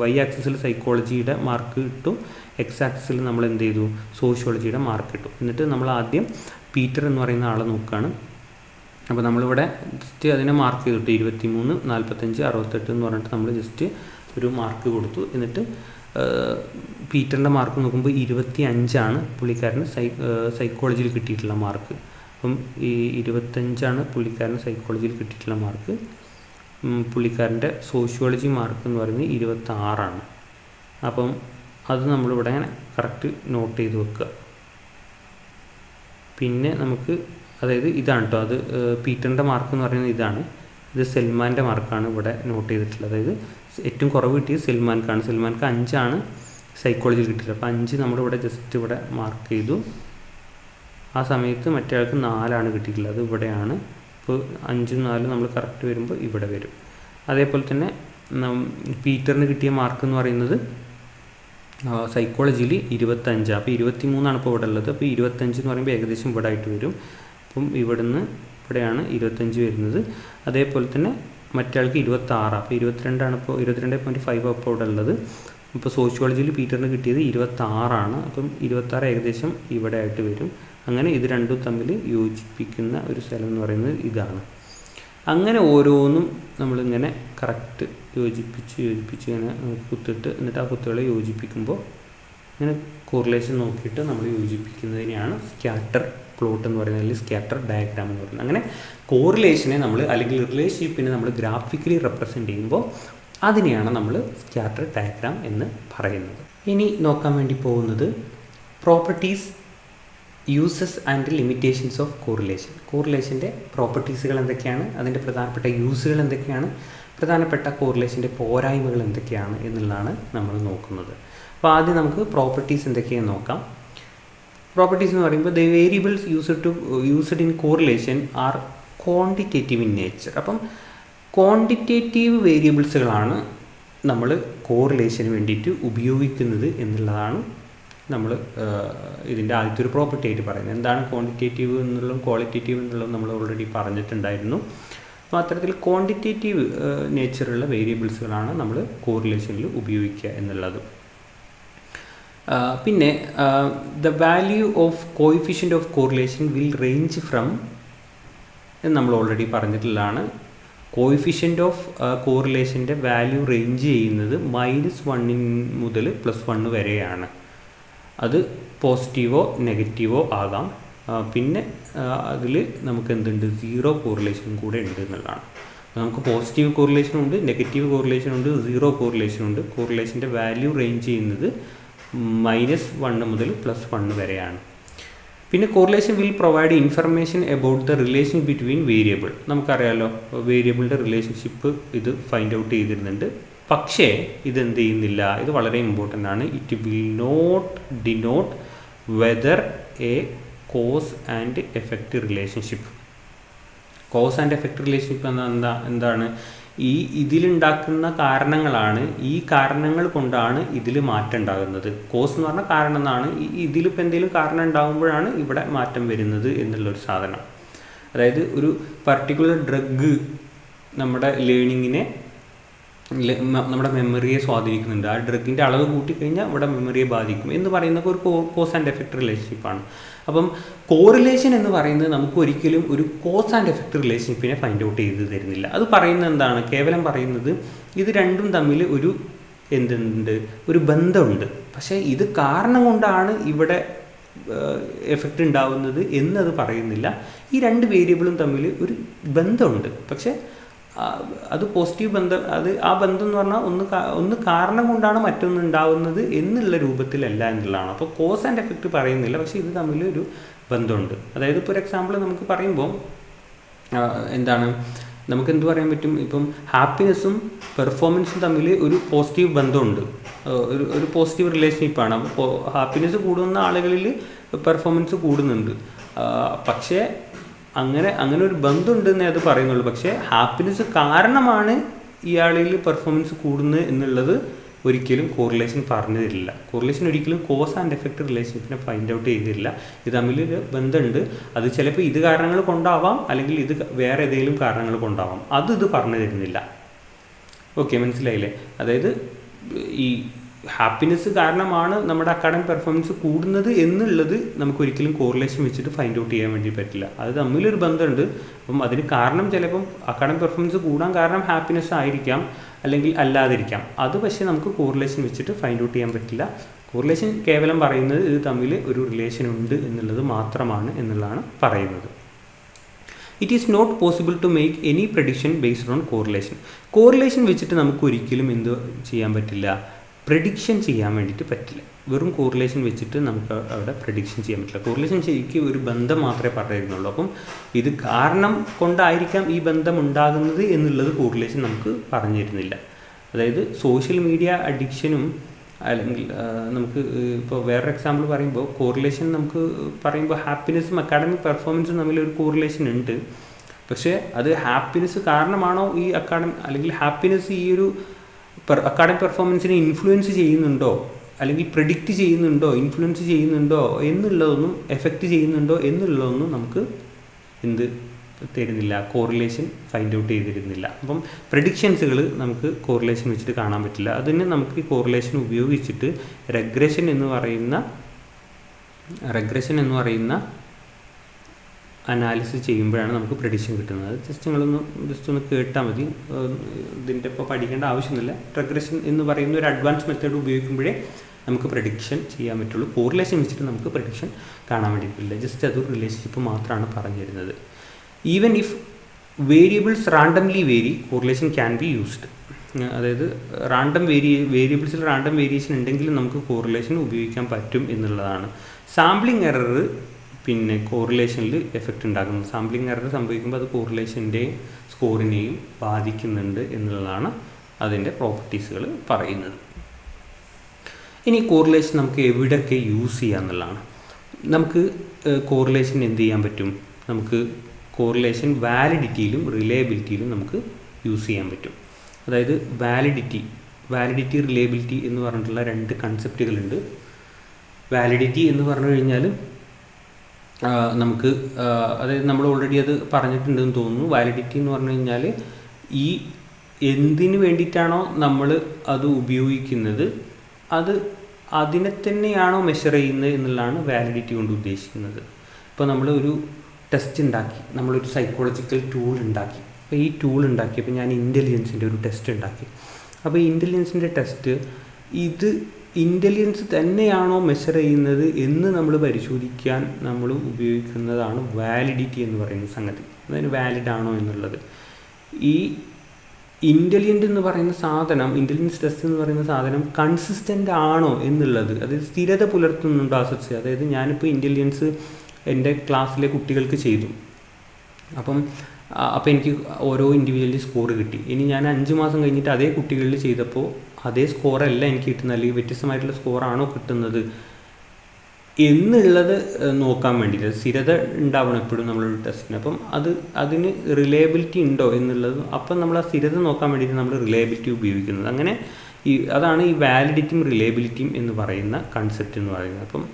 വൈ ആക്സിസിൽ സൈക്കോളജിയുടെ മാർക്ക് കിട്ടും, എക്സ് ആക്സിസിൽ നമ്മൾ എന്ത് ചെയ്തു? സോഷ്യോളജിയുടെ മാർക്ക് കിട്ടും. എന്നിട്ട് നമ്മൾ ആദ്യം പീറ്റർ എന്ന് പറയുന്ന ആളെ നോക്കുകയാണ്. അപ്പോൾ നമ്മളിവിടെ ജസ്റ്റ് അതിനെ മാർക്ക് ചെയ്തിട്ട് 23, 45, 68 എന്ന് പറഞ്ഞിട്ട് നമ്മൾ ജസ്റ്റ് ഒരു മാർക്ക് കൊടുത്തു. എന്നിട്ട് പീറ്ററിൻ്റെ മാർക്ക് നോക്കുമ്പോൾ 25 പുള്ളിക്കാരന് സൈക്കോളജിയിൽ കിട്ടിയിട്ടുള്ള മാർക്ക്. അപ്പം ഈ 25 പുള്ളിക്കാരന് സൈക്കോളജിയിൽ കിട്ടിയിട്ടുള്ള മാർക്ക്. പുള്ളിക്കാരൻ്റെ സോഷ്യോളജി മാർക്ക് എന്ന് പറയുന്നത് 26. അപ്പം അത് നമ്മളിവിടെ അങ്ങനെ കറക്റ്റ് നോട്ട് ചെയ്ത് വെക്കുക. പിന്നെ നമുക്ക് അതായത് ഇതാണ് കേട്ടോ, അത് പീറ്ററിൻ്റെ മാർക്ക് എന്ന് പറയുന്നത് ഇതാണ്. ഇത് സൽമാൻ്റെ മാർക്കാണ് ഇവിടെ നോട്ട് ചെയ്തിട്ടുള്ളത്. അതായത് ഏറ്റവും കുറവ് കിട്ടിയത് സൽമാൻക്കാണ്. സൽമാൻക്ക് 5 സൈക്കോളജിയിൽ കിട്ടിയിട്ടുള്ളത്. അപ്പോൾ 5 നമ്മളിവിടെ ജസ്റ്റ് ഇവിടെ മാർക്ക് ചെയ്തു. ആ സമയത്ത് മറ്റേ ആൾക്ക് 4 കിട്ടിയിട്ടുള്ളത്, അത് ഇവിടെയാണ്. ഇപ്പോൾ 5ഉം 4ഉം നമ്മൾ കറക്റ്റ് വരുമ്പോൾ ഇവിടെ വരും. അതേപോലെ തന്നെ പീറ്ററിന് കിട്ടിയ മാർക്ക് എന്ന് പറയുന്നത് സൈക്കോളജിയിൽ 25. അപ്പോൾ 23 ഇപ്പോൾ ഇവിടെ ഉള്ളത്. അപ്പോൾ 25 എന്ന് പറയുമ്പോൾ ഏകദേശം ഇവിടെ ആയിട്ട് വരും. അപ്പം ഇവിടുന്ന് ഇവിടെയാണ് 25 വരുന്നത്. അതേപോലെ തന്നെ മറ്റേ ആൾക്ക് 26. അപ്പോൾ 22 ഇപ്പോൾ 22.5 അപ്പോൾ ഇവിടെ ഉള്ളത്. ഇപ്പോൾ സോഷ്യോളജിയിൽ പീറ്ററിന് കിട്ടിയത് 26. അപ്പം 26 ഏകദേശം ഇവിടെ ആയിട്ട് വരും. അങ്ങനെ ഇത് രണ്ടും തമ്മിൽ യോജിപ്പിക്കുന്ന ഒരു സ്ഥലം എന്ന് പറയുന്നത് ഇതാണ്. അങ്ങനെ ഓരോന്നും നമ്മളിങ്ങനെ കറക്റ്റ് യോജിപ്പിച്ച് ഇങ്ങനെ കുത്തിട്ട് എന്നിട്ട് ആ കുത്തുകളെ യോജിപ്പിക്കുമ്പോൾ ഇങ്ങനെ കോറിലേഷൻ നോക്കിയിട്ട് നമ്മൾ യോജിപ്പിക്കുന്നതിനെയാണ് സ്കാറ്റർ പ്ലോട്ട് എന്ന് പറയുന്നത്, അല്ലെങ്കിൽ സ്കാറ്റർ ഡയഗ്രാം എന്ന് പറയുന്നത്. അങ്ങനെ കോറിലേഷനെ നമ്മൾ അല്ലെങ്കിൽ റിലേഷൻഷിപ്പിനെ നമ്മൾ ഗ്രാഫിക്കലി റെപ്രസെൻ്റ് ചെയ്യുമ്പോൾ അതിനെയാണ് നമ്മൾ സ്കാറ്റർ ഡയഗ്രാം എന്ന് പറയുന്നത്. ഇനി നോക്കാൻ വേണ്ടി പോകുന്നത് properties, uses and limitations of correlation. കോറിലേഷൻ്റെ പ്രോപ്പർട്ടീസുകൾ എന്തൊക്കെയാണ്, അതിൻ്റെ പ്രധാനപ്പെട്ട യൂസുകൾ എന്തൊക്കെയാണ്, പ്രധാനപ്പെട്ട കോറിലേഷൻ്റെ പോരായ്മകൾ എന്തൊക്കെയാണ് എന്നുള്ളതാണ് നമ്മൾ നോക്കുന്നത്. അപ്പോൾ ആദ്യം നമുക്ക് പ്രോപ്പർട്ടീസ് എന്തൊക്കെയാണെന്ന് നോക്കാം. പ്രോപ്പർട്ടീസ് എന്ന് പറയുമ്പോൾ the variables used in correlation are quantitative in nature. അപ്പം ക്വാണ്ടിറ്റേറ്റീവ് വേരിയബിൾസുകളാണ് നമ്മൾ കോറിലേഷന് വേണ്ടിയിട്ട് ഉപയോഗിക്കുന്നത് എന്നുള്ളതാണ് നമ്മൾ ഇതിൻ്റെ ആദ്യത്തെ ഒരു പ്രോപ്പർട്ടി ആയിട്ട് പറയുന്നത്. എന്താണ് ക്വാണ്ടിറ്റേറ്റീവ് എന്നുള്ളതും ക്വാളിറ്റേറ്റീവ് എന്നുള്ളതും നമ്മൾ ഓൾറെഡി പറഞ്ഞിട്ടുണ്ടായിരുന്നു. അപ്പോൾ അത്തരത്തിൽ ക്വാണ്ടിറ്റേറ്റീവ് നേച്ചറുള്ള വേരിയബിൾസുകളാണ് നമ്മൾ കോറിലേഷനിൽ ഉപയോഗിക്കുക എന്നുള്ളത്. പിന്നെ the value of coefficient of correlation will range from എന്ന് നമ്മൾ ഓൾറെഡി പറഞ്ഞിട്ടുള്ളതാണ്. കോഎഫിഷ്യൻ്റ് ഓഫ് കോറിലേഷൻ്റെ വാല്യൂ റേഞ്ച് ചെയ്യുന്നത് -1 മുതൽ +1 വരെയാണ്. അത് പോസിറ്റീവോ നെഗറ്റീവോ ആകാം. പിന്നെ അതിൽ നമുക്ക് എന്തുണ്ട്, 0 കോറിലേഷനും കൂടെ ഉണ്ട് എന്നുള്ളതാണ്. നമുക്ക് പോസിറ്റീവ് കോറിലേഷനുണ്ട്, നെഗറ്റീവ് കോറിലേഷനുണ്ട്, 0 കോറിലേഷനുണ്ട്. കോറിലേഷൻ്റെ വാല്യൂ റേഞ്ച് ചെയ്യുന്നത് -1 മുതൽ +1 വരെയാണ്. പിന്നെ correlation will provide information about the relation between variable. നമുക്കറിയാമല്ലോ വേരിയബിളിൻ്റെ റിലേഷൻഷിപ്പ് ഇത് ഫൈൻഡ് ഔട്ട് ചെയ്തിരുന്നുണ്ട്. പക്ഷേ ഇതെന്ത് ചെയ്യുന്നില്ല, ഇത് വളരെ ഇമ്പോർട്ടൻ്റ് ആണ്. It will not denote whether a cause and effect relationship. Cause and effect relationship എന്താണ്, ഇതിലുണ്ടാക്കുന്ന കാരണങ്ങളാണ്, ഈ കാരണങ്ങൾ കൊണ്ടാണ് ഇതിൽ മാറ്റം ഉണ്ടാകുന്നത്. കോസ് എന്ന് പറഞ്ഞാൽ കാരണം എന്നാണ്. ഇതിലിപ്പോൾ എന്തെങ്കിലും കാരണം ഉണ്ടാകുമ്പോഴാണ് ഇവിടെ മാറ്റം വരുന്നത് എന്നുള്ളൊരു സാധനം. അതായത് ഒരു പർട്ടിക്കുലർ ഡ്രഗ് നമ്മുടെ ലേണിങ്ങിനെ, നമ്മുടെ മെമ്മറിയെ സ്വാധീനിക്കുന്നുണ്ട്. ആ ഡ്രഗിൻ്റെ അളവ് കൂട്ടിക്കഴിഞ്ഞാൽ ഇവിടെ മെമ്മറിയെ ബാധിക്കും എന്ന് പറയുന്നത് ഒരു കോസ് ആൻഡ് എഫക്റ്റ് റിലേഷൻഷിപ്പാണ്. അപ്പം കോറിലേഷൻ എന്ന് പറയുന്നത് നമുക്ക് ഒരിക്കലും ഒരു കോസ് ആൻഡ് എഫക്റ്റ് റിലേഷൻഷിപ്പിനെ ഫൈൻഡ് ഔട്ട് ചെയ്ത് തരുന്നില്ല. അത് പറയുന്നത് എന്താണ്, കേവലം പറയുന്നത് ഇത് രണ്ടും തമ്മിൽ ഒരു ഒരു ബന്ധമുണ്ട്, പക്ഷേ ഇത് കാരണം കൊണ്ടാണ് ഇവിടെ എഫക്റ്റ് ഉണ്ടാവുന്നത് എന്നത് പറയുന്നില്ല. ഈ രണ്ട് വേരിയബിളും തമ്മിൽ ഒരു ബന്ധമുണ്ട്, പക്ഷേ അത് പോസിറ്റീവ് ബന്ധം, ആ ബന്ധം എന്ന് പറഞ്ഞാൽ ഒന്ന് കാരണം കൊണ്ടാണ് മറ്റൊന്ന് ഉണ്ടാവുന്നത് എന്നുള്ള രൂപത്തിലല്ല എന്നുള്ളതാണ്. അപ്പോൾ കോസ് ആൻഡ് എഫക്റ്റ് പറയുന്നില്ല, പക്ഷേ ഇത് തമ്മിൽ ഒരു ബന്ധമുണ്ട്. അതായത് ഇപ്പോൾ ഒരു എക്സാമ്പിൾ നമുക്ക് പറയുമ്പോൾ നമുക്ക് എന്ത് പറയാൻ പറ്റും, ഇപ്പം ഹാപ്പിനെസ്സും പെർഫോമൻസും തമ്മിൽ ഒരു പോസിറ്റീവ് ബന്ധമുണ്ട്, ഒരു പോസിറ്റീവ് റിലേഷൻഷിപ്പാണ്. അപ്പോൾ ഹാപ്പിനെസ് കൂടുന്ന ആളുകളിൽ പെർഫോമൻസ് കൂടുന്നുണ്ട്. പക്ഷേ അങ്ങനെ ഒരു ബന്ധമുണ്ടെന്നേ അത് പറയുന്നുള്ളൂ. പക്ഷേ ഹാപ്പിനെസ് കാരണമാണ് ഇയാളിൽ പെർഫോമൻസ് കൂടുന്നത് എന്നുള്ളത് ഒരിക്കലും കോറിലേഷൻ പറഞ്ഞു തരില്ല. കോറിലേഷൻ ഒരിക്കലും കോസ് ആൻഡ് എഫക്റ്റ് റിലേഷൻഷിപ്പിനെ ഫൈൻഡ് ഔട്ട് ചെയ്തില്ല. ഇത് തമ്മിലൊരു ബന്ധമുണ്ട്. അത് ചിലപ്പോൾ ഇത് കാരണങ്ങൾ കൊണ്ടാവാം, അല്ലെങ്കിൽ ഇത് വേറെ ഏതെങ്കിലും കാരണങ്ങൾ കൊണ്ടാവാം. ഇത് പറഞ്ഞു തരുന്നില്ല. ഓക്കെ, മനസ്സിലായില്ലേ? അതായത് ഈ ഹാപ്പിനെസ് കാരണമാണ് നമ്മുടെ അക്കാഡമിക് പെർഫോമൻസ് കൂടുന്നത് എന്നുള്ളത് നമുക്കൊരിക്കലും കോറിലേഷൻ വെച്ചിട്ട് ഫൈൻഡ് ഔട്ട് ചെയ്യാൻ വേണ്ടി പറ്റില്ല. അത് തമ്മിലൊരു ബന്ധമുണ്ട്. അപ്പം അതിന് കാരണം ചിലപ്പം അക്കാഡമിക് പെർഫോമൻസ് കൂടാൻ കാരണം ഹാപ്പിനെസ് ആയിരിക്കാം, അല്ലെങ്കിൽ അല്ലാതിരിക്കാം. അത് പക്ഷേ നമുക്ക് കോറിലേഷൻ വെച്ചിട്ട് ഫൈൻഡ് ഔട്ട് ചെയ്യാൻ പറ്റില്ല. കോറിലേഷൻ കേവലം പറയുന്നത് ഇത് തമ്മിൽ ഒരു റിലേഷൻ ഉണ്ട് എന്നുള്ളത് മാത്രമാണ് എന്നുള്ളതാണ് പറയുന്നത്. It is not possible to make any prediction based on correlation. Correlation വെച്ചിട്ട് നമുക്ക് ഒരിക്കലും എന്ത് ചെയ്യാൻ പറ്റില്ല, പ്രഡിക്ഷൻ ചെയ്യാൻ വേണ്ടിയിട്ട് പറ്റില്ല. വെറും കോറിലേഷൻ വെച്ചിട്ട് നമുക്ക് അവിടെ പ്രഡിക്ഷൻ ചെയ്യാൻ പറ്റില്ല. കോറിലേഷൻ ശരിക്കും ഒരു ബന്ധം മാത്രമേ പറഞ്ഞിരുന്നുള്ളൂ. അപ്പം ഇത് കാരണം കൊണ്ടായിരിക്കാം ഈ ബന്ധം ഉണ്ടാകുന്നത് എന്നുള്ളത് കോറിലേഷൻ നമുക്ക് പറഞ്ഞു തരുന്നില്ല. അതായത് സോഷ്യൽ മീഡിയ അഡിക്ഷനും, അല്ലെങ്കിൽ നമുക്ക് ഇപ്പോൾ വേറൊരു എക്സാമ്പിൾ പറയുമ്പോൾ കോറിലേഷൻ നമുക്ക് പറയുമ്പോൾ ഹാപ്പിനെസ്സും അക്കാഡമിക് പെർഫോമൻസും തമ്മിലൊരു കോറിലേഷൻ ഉണ്ട്. പക്ഷേ അത് ഹാപ്പിനെസ് കാരണമാണോ ഈ അല്ലെങ്കിൽ ഹാപ്പിനെസ് ഈ ഒരു അക്കാഡമിക് പെർഫോമൻസിനെ ഇൻഫ്ലുവൻസ് ചെയ്യുന്നുണ്ടോ, അല്ലെങ്കിൽ പ്രെഡിക്റ്റ് ചെയ്യുന്നുണ്ടോ, ഇൻഫ്ലുവൻസ് ചെയ്യുന്നുണ്ടോ എന്നുള്ളതൊന്നും, എഫക്റ്റ് ചെയ്യുന്നുണ്ടോ എന്നുള്ളതൊന്നും നമുക്ക് തരുന്നില്ല, കോറിലേഷൻ ഫൈൻഡ് ഔട്ട് ചെയ്തിരുന്നില്ല. അപ്പം പ്രെഡിക്ഷൻസുകൾ നമുക്ക് കോറിലേഷൻ വെച്ചിട്ട് കാണാൻ പറ്റില്ല. അതിന് നമുക്ക് ഈ കോറിലേഷൻ ഉപയോഗിച്ചിട്ട് റെഗ്രഷൻ എന്ന് പറയുന്ന അനാലിസിസ് ചെയ്യുമ്പോഴാണ് നമുക്ക് പ്രഡിക്ഷൻ കിട്ടുന്നത്. ജസ്റ്റ് ഒന്ന് കേട്ടാൽ മതി, ഇതിൻ്റെ ഇപ്പോൾ പഠിക്കേണ്ട ആവശ്യമൊന്നുമില്ല. റെഗ്രഷൻ എന്ന് പറയുന്ന ഒരു അഡ്വാൻസ് മെത്തേഡ് ഉപയോഗിക്കുമ്പോഴേ നമുക്ക് പ്രഡിക്ഷൻ ചെയ്യാൻ പറ്റുള്ളൂ. കോറിലേഷൻ വെച്ചിട്ട് നമുക്ക് പ്രഡിക്ഷൻ കാണാൻ വേണ്ടിയിട്ടില്ല. ജസ്റ്റ് അതൊരു റിലേഷൻഷിപ്പ് മാത്രമാണ് പറഞ്ഞു തരുന്നത്. Even if variables randomly vary, correlation can be used. അതായത് വേരിയബിൾസിൽ റാൻഡം വേരിയേഷൻ ഉണ്ടെങ്കിലും നമുക്ക് കോറിലേഷൻ ഉപയോഗിക്കാൻ പറ്റും എന്നുള്ളതാണ്. സാമ്പിളിംഗ് എറർ പിന്നെ കോറിലേഷനിൽ എഫക്റ്റ് ഉണ്ടാക്കുന്നത്. സാമ്പിളിംഗ് എറർ സംഭവിക്കുമ്പോൾ അത് കോറിലേഷൻ്റെയും സ്കോറിനെയും ബാധിക്കുന്നുണ്ട് എന്നുള്ളതാണ് അതിൻ്റെ പ്രോപ്പർട്ടീസുകൾ പറയുന്നത്. ഇനി കോറിലേഷൻ നമുക്ക് എവിടെയൊക്കെ യൂസ് ചെയ്യാം എന്നുള്ളതാണ്. നമുക്ക് കോറിലേഷൻ എന്ത് ചെയ്യാൻ പറ്റും? നമുക്ക് കോറിലേഷൻ വാലിഡിറ്റിയിലും റിലയബിലിറ്റിയിലും നമുക്ക് യൂസ് ചെയ്യാൻ പറ്റും. അതായത് വാലിഡിറ്റി റിലയബിലിറ്റി എന്ന് പറഞ്ഞിട്ടുള്ള രണ്ട് കൺസെപ്റ്റുകളുണ്ട്. വാലിഡിറ്റി എന്ന് പറഞ്ഞു കഴിഞ്ഞാൽ നമുക്ക് അതായത് നമ്മൾ ഓൾറെഡി അത് പറഞ്ഞിട്ടുണ്ടെന്ന് തോന്നുന്നു. വാലിഡിറ്റി എന്ന് പറഞ്ഞു കഴിഞ്ഞാൽ ഈ എന്തിനു വേണ്ടിയിട്ടാണോ നമ്മൾ അത് ഉപയോഗിക്കുന്നത് അത് അതിനെ തന്നെയാണോ മെഷർ ചെയ്യുന്നത് എന്നുള്ളതാണ് വാലിഡിറ്റി കൊണ്ട് ഉദ്ദേശിക്കുന്നത്. ഇപ്പോൾ നമ്മൾ ഒരു ടെസ്റ്റ് ഉണ്ടാക്കി, നമ്മളൊരു സൈക്കോളജിക്കൽ ടൂൾ ഉണ്ടാക്കി. അപ്പോൾ ഈ ടൂൾ ഉണ്ടാക്കിയപ്പോൾ ഞാൻ ഇൻ്റലിജൻസിൻ്റെ ഒരു ടെസ്റ്റ് ഉണ്ടാക്കി. അപ്പോൾ ഈ ഇൻ്റലിജൻസിൻ്റെ ടെസ്റ്റ് ഇത് ഇൻ്റലിജൻസ് തന്നെയാണോ മെഷർ ചെയ്യുന്നത് എന്ന് നമ്മൾ പരിശോധിക്കാൻ നമ്മൾ ഉപയോഗിക്കുന്നതാണ് വാലിഡിറ്റി എന്ന് പറയുന്ന സംഗതി. അതായത് വാലിഡ് ആണോ എന്നുള്ളത്. ഈ ഇൻ്റലിജൻ്റ് എന്ന് പറയുന്ന സാധനം, ഇൻ്റലിജൻസ് ടെസ്റ്റ് എന്ന് പറയുന്ന സാധനം കൺസിസ്റ്റൻ്റ് ആണോ എന്നുള്ളത്, അതായത് സ്ഥിരത പുലർത്തുന്നുണ്ടോ ആ സബ്ജക്റ്റ്. അതായത് ഞാനിപ്പോൾ ഇൻ്റലിജൻസ് എൻ്റെ ക്ലാസ്സിലെ കുട്ടികൾക്ക് ചെയ്തു. അപ്പോൾ എനിക്ക് ഓരോ ഇൻഡിവിജ്വലി സ്കോർ കിട്ടി. ഇനി ഞാൻ 5 മാസം കഴിഞ്ഞിട്ട് അതേ കുട്ടികളിൽ ചെയ്തപ്പോൾ അതേ സ്കോറല്ല എനിക്ക് കിട്ടുന്നത്, അല്ലെങ്കിൽ വ്യത്യസ്തമായിട്ടുള്ള സ്കോറാണോ കിട്ടുന്നത് എന്നുള്ളത് നോക്കാൻ വേണ്ടിയിട്ട് സ്ഥിരത ഉണ്ടാവണം എപ്പോഴും നമ്മളൊരു ടെസ്റ്റിന്. അപ്പം അതിന് റിലയബിലിറ്റി ഉണ്ടോ എന്നുള്ളത്, അപ്പം നമ്മൾ ആ സ്ഥിരത നോക്കാൻ വേണ്ടിയിട്ട് നമ്മൾ റിലയബിലിറ്റി ഉപയോഗിക്കുന്നത്. അങ്ങനെ അതാണ് ഈ വാലിഡിറ്റിയും റിലയബിലിറ്റിയും എന്ന് പറയുന്ന കൺസെപ്റ്റ് എന്ന് പറയുന്നത്. അപ്പം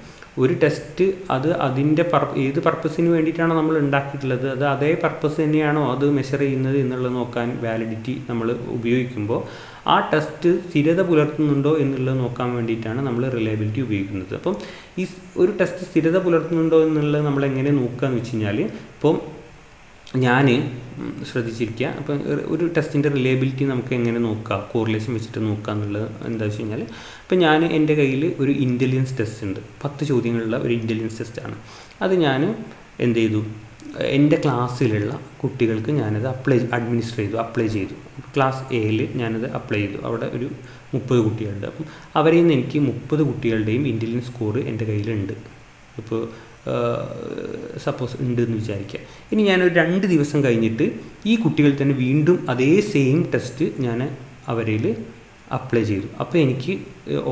ഒരു ടെസ്റ്റ് അത് അതിൻ്റെ ഏത് പർപ്പസിന് വേണ്ടിയിട്ടാണോ നമ്മൾ ഉണ്ടാക്കിയിട്ടുള്ളത് അത് അതേ പർപ്പസ് തന്നെയാണോ അത് മെഷർ ചെയ്യുന്നത് എന്നുള്ളത് നോക്കാൻ വാലിഡിറ്റി നമ്മൾ ഉപയോഗിക്കുമ്പോൾ ആ ടെസ്റ്റ് സ്ഥിരത പുലർത്തുന്നുണ്ടോ എന്നുള്ളത് നോക്കാൻ വേണ്ടിയിട്ടാണ് നമ്മൾ റിലയബിലിറ്റി ഉപയോഗിക്കുന്നത്. അപ്പം ഈ ഒരു ടെസ്റ്റ് സ്ഥിരത പുലർത്തുന്നുണ്ടോ എന്നുള്ളത് നമ്മൾ എങ്ങനെ നോക്കുക എന്ന് വെച്ച് കഴിഞ്ഞാൽ, ഇപ്പം ഞാൻ ശ്രദ്ധിച്ചിരിക്കുക, അപ്പം ഒരു ടെസ്റ്റിൻ്റെ റിലയബിലിറ്റി നമുക്ക് എങ്ങനെ നോക്കാം, കോറിലേഷൻ വെച്ചിട്ട് നോക്കുക എന്നുള്ളത് എന്താ വെച്ച് കഴിഞ്ഞാൽ, ഇപ്പം ഞാൻ എൻ്റെ കയ്യിൽ ഒരു ഇൻ്റലിജൻസ് ടെസ്റ്റ് ഉണ്ട്. 10 ചോദ്യങ്ങളുള്ള ഒരു ഇൻ്റലിജൻസ് ടെസ്റ്റാണ്. അത് ഞാൻ എന്ത് ചെയ്തു, എൻ്റെ ക്ലാസ്സിലുള്ള കുട്ടികൾക്ക് ഞാനത് അപ്ലൈ ചെയ്തു. ക്ലാസ് എയിൽ ഞാനത് അപ്ലൈ ചെയ്തു. അവിടെ ഒരു 30 കുട്ടികളുണ്ട്. അപ്പം അവരിൽ നിന്ന് എനിക്ക് 30 കുട്ടികളുടെയും ഇൻ്റലിജൻസ് സ്കോർ എൻ്റെ കയ്യിലുണ്ട്. ഇപ്പോൾ സപ്പോസ് ഉണ്ട് എന്ന് വിചാരിക്കുക. ഇനി ഞാനൊരു 2 ദിവസം കഴിഞ്ഞിട്ട് ഈ കുട്ടികൾ തന്നെ വീണ്ടും അതേ സെയിം ടെസ്റ്റ് ഞാൻ അവരിൽ അപ്ലൈ ചെയ്തു. അപ്പോൾ എനിക്ക്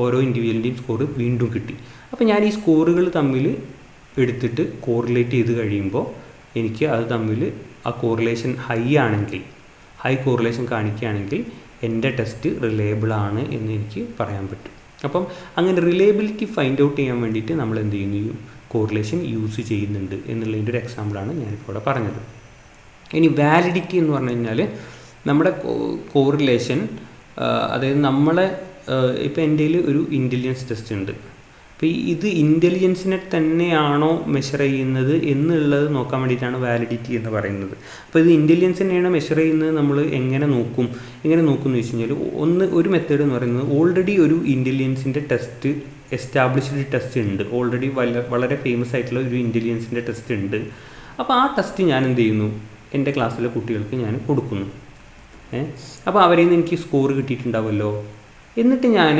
ഓരോ ഇൻഡിവിജ്വലിൻ്റെയും സ്കോർ വീണ്ടും കിട്ടി. അപ്പോൾ ഞാൻ ഈ സ്കോറുകൾ തമ്മിൽ എടുത്തിട്ട് കോറിലേറ്റ് ചെയ്ത് കഴിയുമ്പോൾ എനിക്ക് അത് തമ്മിൽ ആ കോറിലേഷൻ ഹൈ കോറിലേഷൻ കാണിക്കുകയാണെങ്കിൽ എൻ്റെ ടെസ്റ്റ് റിലയബിളാണ് എന്ന് എനിക്ക് പറയാൻ പറ്റും. അപ്പം അങ്ങനെ റിലയബിലിറ്റി ഫൈൻഡ് ഔട്ട് ചെയ്യാൻ വേണ്ടിയിട്ട് നമ്മൾ എന്ത് ചെയ്യുന്നു, കോറിലേഷൻ യൂസ് ചെയ്യുന്നുണ്ട് എന്നുള്ളതിൻ്റെ ഒരു എക്സാമ്പിളാണ് ഞാനിപ്പോൾ ഇവിടെ പറഞ്ഞത്. ഇനി വാലിഡിറ്റി എന്ന് പറഞ്ഞു കഴിഞ്ഞാൽ നമ്മുടെ കോറിലേഷൻ, അതായത് നമ്മളെ ഇപ്പോൾ എൻ്റെ കയ്യിൽ ഒരു ഇൻ്റലിജൻസ് ടെസ്റ്റ് ഉണ്ട്. അപ്പോൾ ഇത് ഇൻ്റലിജൻസിനെ തന്നെയാണോ മെഷർ ചെയ്യുന്നത് എന്നുള്ളത് നോക്കാൻ വേണ്ടിയിട്ടാണ് വാലിഡിറ്റി എന്ന് പറയുന്നത്. അപ്പോൾ ഇത് ഇൻ്റലിജൻസ് തന്നെയാണ് മെഷർ ചെയ്യുന്നത്. നമ്മൾ എങ്ങനെ നോക്കും എന്ന് വെച്ച് കഴിഞ്ഞാൽ, ഒരു മെത്തേഡ് എന്ന് പറയുന്നത്, ഓൾറെഡി ഒരു ഇൻ്റലിജൻസിൻ്റെ ടെസ്റ്റ് എസ്റ്റാബ്ലിഷ്ഡ് ടെസ്റ്റ് ഉണ്ട്, ഓൾറെഡി വളരെ ഫേമസ് ആയിട്ടുള്ള ഒരു ഇൻ്റലിജൻസിൻ്റെ ടെസ്റ്റ് ഉണ്ട്. അപ്പോൾ ആ ടെസ്റ്റ് ഞാൻ എന്ത് ചെയ്യുന്നു, എൻ്റെ ക്ലാസ്സിലെ കുട്ടികൾക്ക് ഞാൻ കൊടുക്കുന്നു. അപ്പോൾ അവരിൽ നിന്ന് എനിക്ക് സ്കോർ കിട്ടിയിട്ടുണ്ടാവുമല്ലോ. എന്നിട്ട് ഞാൻ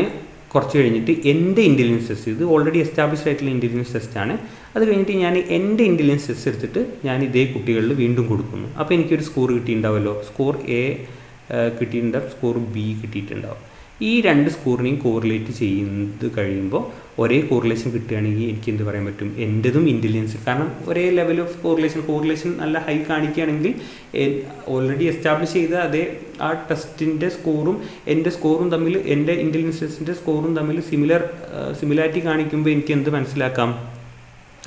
കുറച്ച് കഴിഞ്ഞിട്ട് എൻ്റെ ഇൻ്റലിജൻസ് ടെസ്റ്റ്, ഇത് ഓൾറെഡി എസ്റ്റാബ്ലിഷ്ഡ് ആയിട്ടുള്ള ഇൻ്റലിജൻസ് ടെസ്റ്റാണ്, അത് കഴിഞ്ഞിട്ട് ഞാൻ എൻ്റെ ഇൻ്റലിജൻസ് ടെസ്റ്റ് എടുത്തിട്ട് ഞാൻ ഇതേ കുട്ടികളിൽ വീണ്ടും കൊടുക്കുന്നു. അപ്പോൾ എനിക്കൊരു സ്കോർ കിട്ടിയിട്ടുണ്ടാവുമല്ലോ. സ്കോർ എ കിട്ടിയിട്ടുണ്ടാവും, സ്കോർ ബി കിട്ടിയിട്ടുണ്ടാവും. ഈ 2 സ്കോറിനെയും കോറിലേറ്റ് ചെയ്ത് കഴിയുമ്പോൾ ഒരേ കോറിലേഷൻ കിട്ടുകയാണെങ്കിൽ എനിക്ക് എന്ത് പറയാൻ പറ്റും, എൻ്റെതും ഇൻ്റലിജൻസ്, കാരണം ഒരേ ലെവൽ ഓഫ് കോറിലേഷൻ നല്ല ഹൈ കാണിക്കുകയാണെങ്കിൽ ഓൾറെഡി എസ്റ്റാബ്ലിഷ് ചെയ്ത അതേ ആ ടെസ്റ്റിൻ്റെ സ്കോറും എൻ്റെ സ്കോറും തമ്മിൽ, എൻ്റെ ഇൻ്റലിജൻസ് ടെസ്റ്റിൻ്റെ സ്കോറും തമ്മിൽ സിമിലാരിറ്റി കാണിക്കുമ്പോൾ എനിക്ക് എന്ത് മനസ്സിലാക്കാം,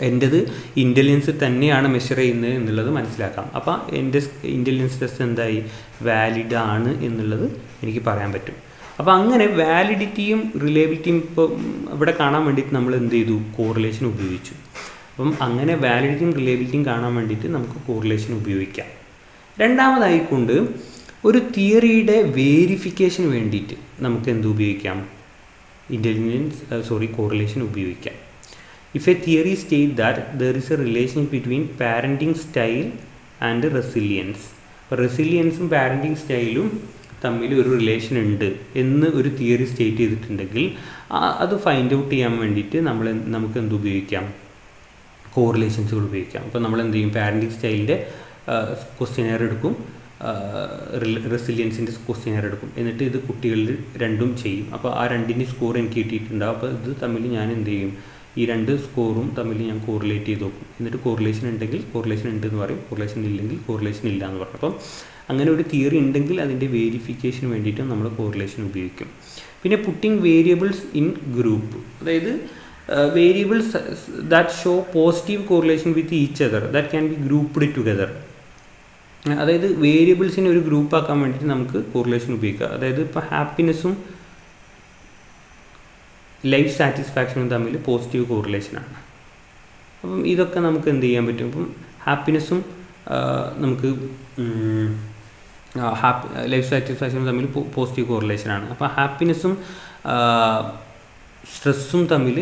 എൻ്റെത് ഇൻ്റലിജൻസ് തന്നെയാണ് മെഷർ ചെയ്യുന്നത് എന്നുള്ളത് മനസ്സിലാക്കാം. അപ്പോൾ എൻ്റെ ഇൻ്റലിജൻസ് ടെസ്റ്റ് എന്തായി, വാലിഡ് ആണ് എന്നുള്ളത് എനിക്ക് പറയാൻ പറ്റും. അപ്പോൾ അങ്ങനെ വാലിഡിറ്റിയും റിലയബിലിറ്റിയും ഇപ്പോൾ ഇവിടെ കാണാൻ വേണ്ടിയിട്ട് നമ്മൾ എന്ത് ചെയ്തു, കോറിലേഷൻ ഉപയോഗിച്ചു. അപ്പം അങ്ങനെ വാലിഡിറ്റിയും റിലയബിലിറ്റിയും കാണാൻ വേണ്ടിയിട്ട് നമുക്ക് കോറിലേഷൻ ഉപയോഗിക്കാം. രണ്ടാമതായിക്കൊണ്ട് ഒരു തിയറിയുടെ വേരിഫിക്കേഷന് വേണ്ടിയിട്ട് നമുക്ക് എന്ത് ഉപയോഗിക്കാം, കോറിലേഷൻ ഉപയോഗിക്കാം. If a theory states that there is a relation between parenting style and resilience, അപ്പോൾ റെസിലിയൻസും പാരൻറ്റിങ് സ്റ്റൈലും തമ്മിൽ ഒരു റിലേഷൻ ഉണ്ട് എന്ന് ഒരു തിയറി സ്റ്റേറ്റ് ചെയ്തിട്ടുണ്ടെങ്കിൽ അത് ഫൈൻഡ് ഔട്ട് ചെയ്യാൻ വേണ്ടിയിട്ട് നമുക്ക് എന്ത് ഉപയോഗിക്കാം, കോറിലേഷൻസുകൾ ഉപയോഗിക്കാം. അപ്പോൾ നമ്മൾ എന്ത് ചെയ്യും, പാരൻറ്റിങ് സ്റ്റൈലിൻ്റെ ക്വസ്റ്റ്യനെയർ എടുക്കും, റെസിലിയൻസിൻ്റെ ക്വസ്റ്റ്യനെയർ എടുക്കും, എന്നിട്ട് ഇത് കുട്ടികളിൽ രണ്ടും ചെയ്യും. അപ്പോൾ ആ രണ്ടിൻ്റെ സ്കോർ എനിക്ക് കിട്ടിയിട്ടുണ്ടാവും. അപ്പോൾ ഇത് തമ്മിൽ ഞാൻ എന്ത് ചെയ്യും, ഈ രണ്ട് സ്കോറും തമ്മിൽ ഞാൻ കോറിലേറ്റ് ചെയ്ത് നോക്കും. എന്നിട്ട് കോറിലേഷൻ ഉണ്ടെങ്കിൽ കോറിലേഷൻ ഉണ്ട് എന്ന് പറയും, കോറിലേഷൻ ഇല്ലെങ്കിൽ കോറിലേഷൻ ഇല്ല എന്ന് പറയും. അപ്പം അങ്ങനെ ഒരു തിയറി ഉണ്ടെങ്കിൽ അതിൻ്റെ വേരിഫിക്കേഷന് വേണ്ടിയിട്ടും നമ്മൾ കോറിലേഷൻ ഉപയോഗിക്കും. പിന്നെ പുട്ടിങ് വേരിയബിൾസ് ഇൻ ഗ്രൂപ്പ്, അതായത് variables that show positive correlation with each other that can be grouped together. അതായത് വേരിയബിൾസിനെ ഒരു ഗ്രൂപ്പ് ആക്കാൻ വേണ്ടിയിട്ട് നമുക്ക് കോറിലേഷൻ ഉപയോഗിക്കാം. അതായത് ഇപ്പോൾ ഹാപ്പിനെസ്സും ലൈഫ് സാറ്റിസ്ഫാക്ഷനും തമ്മിൽ പോസിറ്റീവ് കോറിലേഷനാണ്. അപ്പം ഇതൊക്കെ നമുക്ക് എന്ത് ചെയ്യാൻ പറ്റും, ഇപ്പം ഹാപ്പിനെസ്സും നമുക്ക് ലൈഫ് സാറ്റിസ്ഫാക്ഷനും തമ്മിൽ പോസിറ്റീവ് കോറിലേഷനാണ്. അപ്പോൾ ഹാപ്പിനെസ്സും സ്ട്രെസ്സും തമ്മിൽ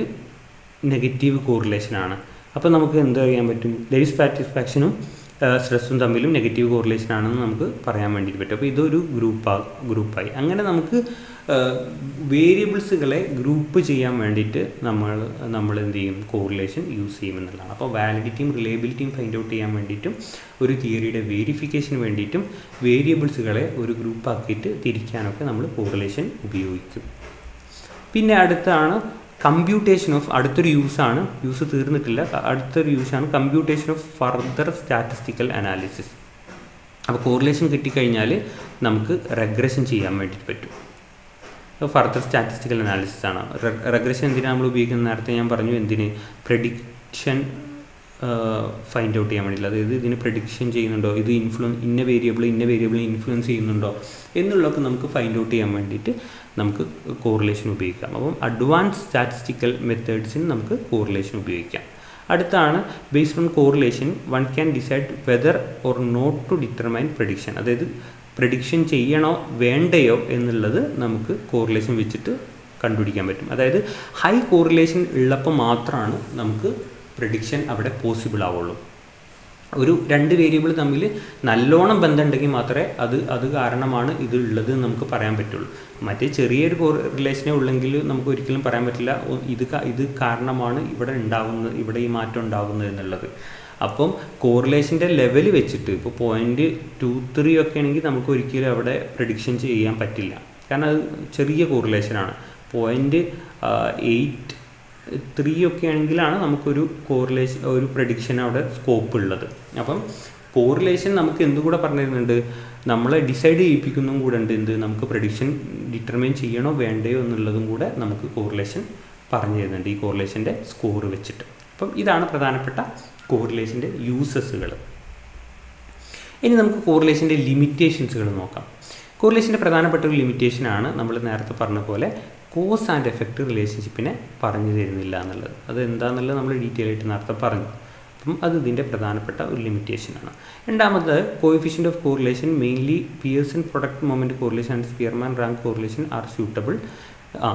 നെഗറ്റീവ് കോറിലേഷനാണ്. അപ്പോൾ നമുക്ക് എന്ത് ചെയ്യാൻ പറ്റും, ലൈഫ് സാറ്റിസ്ഫാക്ഷനും സ്ട്രെസ്സും തമ്മിലും നെഗറ്റീവ് കോറിലേഷൻ ആണെന്ന് നമുക്ക് പറയാൻ വേണ്ടിയിട്ട് പറ്റും. അപ്പോൾ ഇതൊരു ഗ്രൂപ്പായി. അങ്ങനെ നമുക്ക് വേരിയബിൾസുകളെ ഗ്രൂപ്പ് ചെയ്യാൻ വേണ്ടിയിട്ട് നമ്മൾ എന്ത് ചെയ്യും, കോറിലേഷൻ യൂസ് ചെയ്യുമെന്നുള്ളതാണ്. അപ്പോൾ വാലിഡിറ്റിയും റിലയബിലിറ്റിയും ഫൈൻഡ് ഔട്ട് ചെയ്യാൻ വേണ്ടിയിട്ടും ഒരു തിയറിയുടെ വേരിഫിക്കേഷന് വേണ്ടിയിട്ടും വേരിയബിൾസുകളെ ഒരു ഗ്രൂപ്പാക്കിയിട്ട് തിരിക്കാനൊക്കെ നമ്മൾ കോറിലേഷൻ ഉപയോഗിക്കും. പിന്നെ അടുത്താണ് കമ്പ്യൂട്ടേഷൻ ഓഫ്, അടുത്തൊരു യൂസ് തീർന്നിട്ടില്ല, അടുത്തൊരു യൂസാണ് computation of further statistical analysis. അപ്പോൾ കോറിലേഷൻ കിട്ടിക്കഴിഞ്ഞാൽ നമുക്ക് റെഗ്രഷൻ ചെയ്യാൻ വേണ്ടിയിട്ട് പറ്റും. ഫർദർ സ്റ്റാറ്റിസ്റ്റിക്കൽ അനാലിസിസ് ആണ്. റെഗ്രഷൻ എന്തിനാണ് നമ്മൾ ഉപയോഗിക്കുന്നത്, നേരത്തെ ഞാൻ പറഞ്ഞു, എന്തിന്, പ്രെഡിക്ഷൻ ഫൈൻഡ് ഔട്ട് ചെയ്യാൻ വേണ്ടിയില്ല. അതായത് ഇതിന് പ്രെഡിക്ഷൻ ചെയ്യുന്നുണ്ടോ, ഇത് ഇന്ന വേരിയബിൾ ഇൻഫ്ലുവൻസ് ചെയ്യുന്നുണ്ടോ എന്നുള്ളതൊക്കെ നമുക്ക് ഫൈൻഡ് ഔട്ട് ചെയ്യാൻ വേണ്ടിയിട്ട് നമുക്ക് കോറിലേഷൻ ഉപയോഗിക്കാം. അപ്പം അഡ്വാൻസ് സ്റ്റാറ്റിസ്റ്റിക്കൽ മെത്തേഡ്സിന് നമുക്ക് കോറിലേഷൻ ഉപയോഗിക്കാം. അടുത്താണ് based on correlation one can decide whether or not to determine prediction. അതായത് പ്രെഡിക്ഷൻ ചെയ്യണോ വേണ്ടയോ എന്നുള്ളത് നമുക്ക് കോറിലേഷൻ വെച്ചിട്ട് കണ്ടുപിടിക്കാൻ പറ്റും. അതായത് ഹൈ കോറിലേഷൻ ഉള്ളപ്പോൾ മാത്രമാണ് നമുക്ക് പ്രെഡിക്ഷൻ അവിടെ പോസിബിൾ ആവുള്ളൂ. ഒരു രണ്ട് വേരിയബിൾ തമ്മിൽ നല്ലോണം ബന്ധമുണ്ടെങ്കിൽ മാത്രമേ അത് കാരണമാണ് ഇത് ഉള്ളത് നമുക്ക് പറയാൻ പറ്റുള്ളൂ. മറ്റേ ചെറിയൊരു റിലേഷനേ ഉള്ളെങ്കിൽ നമുക്ക് ഒരിക്കലും പറയാൻ പറ്റില്ല ഇത് കാരണമാണ് ഇവിടെ ഈ മാറ്റം ഉണ്ടാകുന്നത് എന്നുള്ളത്. അപ്പം കോറിലേഷൻ്റെ ലെവൽ വെച്ചിട്ട് ഇപ്പോൾ 0.23 ഒക്കെ ആണെങ്കിൽ നമുക്ക് ഒരിക്കലും അവിടെ പ്രെഡിക്ഷൻ ചെയ്യാൻ പറ്റില്ല. കാരണം അത് ചെറിയ കോറിലേഷനാണ്. 0.83 ഒക്കെ ആണെങ്കിലാണ് നമുക്കൊരു ഒരു പ്രെഡിക്ഷൻ അവിടെ സ്കോപ്പ് ഉള്ളത്. അപ്പം കോറിലേഷൻ നമുക്ക് എന്തുകൂടെ പറഞ്ഞു തരുന്നുണ്ട്, നമ്മളെ ഡിസൈഡ് ചെയ്യിപ്പിക്കുന്നതും കൂടെ ഉണ്ട്, നമുക്ക് പ്രെഡിക്ഷൻ ഡിറ്റർമൈൻ ചെയ്യണോ വേണ്ടയോ എന്നുള്ളതും കൂടെ നമുക്ക് കോറിലേഷൻ പറഞ്ഞു തരുന്നുണ്ട് ഈ കോറിലേഷൻ്റെ സ്കോർ വെച്ചിട്ട്. അപ്പം ഇതാണ് പ്രധാനപ്പെട്ട കോറിലേഷൻ്റെ യൂസസുകൾ. ഇനി നമുക്ക് കോറിലേഷൻ്റെ ലിമിറ്റേഷൻസുകൾ നോക്കാം. കോറിലേഷൻ്റെ പ്രധാനപ്പെട്ട ഒരു ലിമിറ്റേഷനാണ് നമ്മൾ നേരത്തെ പറഞ്ഞ പോലെ കോസ് ആൻഡ് എഫക്റ്റ് റിലേഷൻഷിപ്പിനെ പറഞ്ഞു തരുന്നില്ല എന്നുള്ളത്. അത് എന്താണെന്നുള്ളത് നമ്മൾ ഡീറ്റെയിൽ ആയിട്ട് നേരത്തെ പറഞ്ഞു. അപ്പം അത് ഇതിൻ്റെ പ്രധാനപ്പെട്ട ഒരു ലിമിറ്റേഷനാണ്. രണ്ടാമത് coefficient of correlation mainly Pearson product moment correlation and Spearman rank correlation R suitable.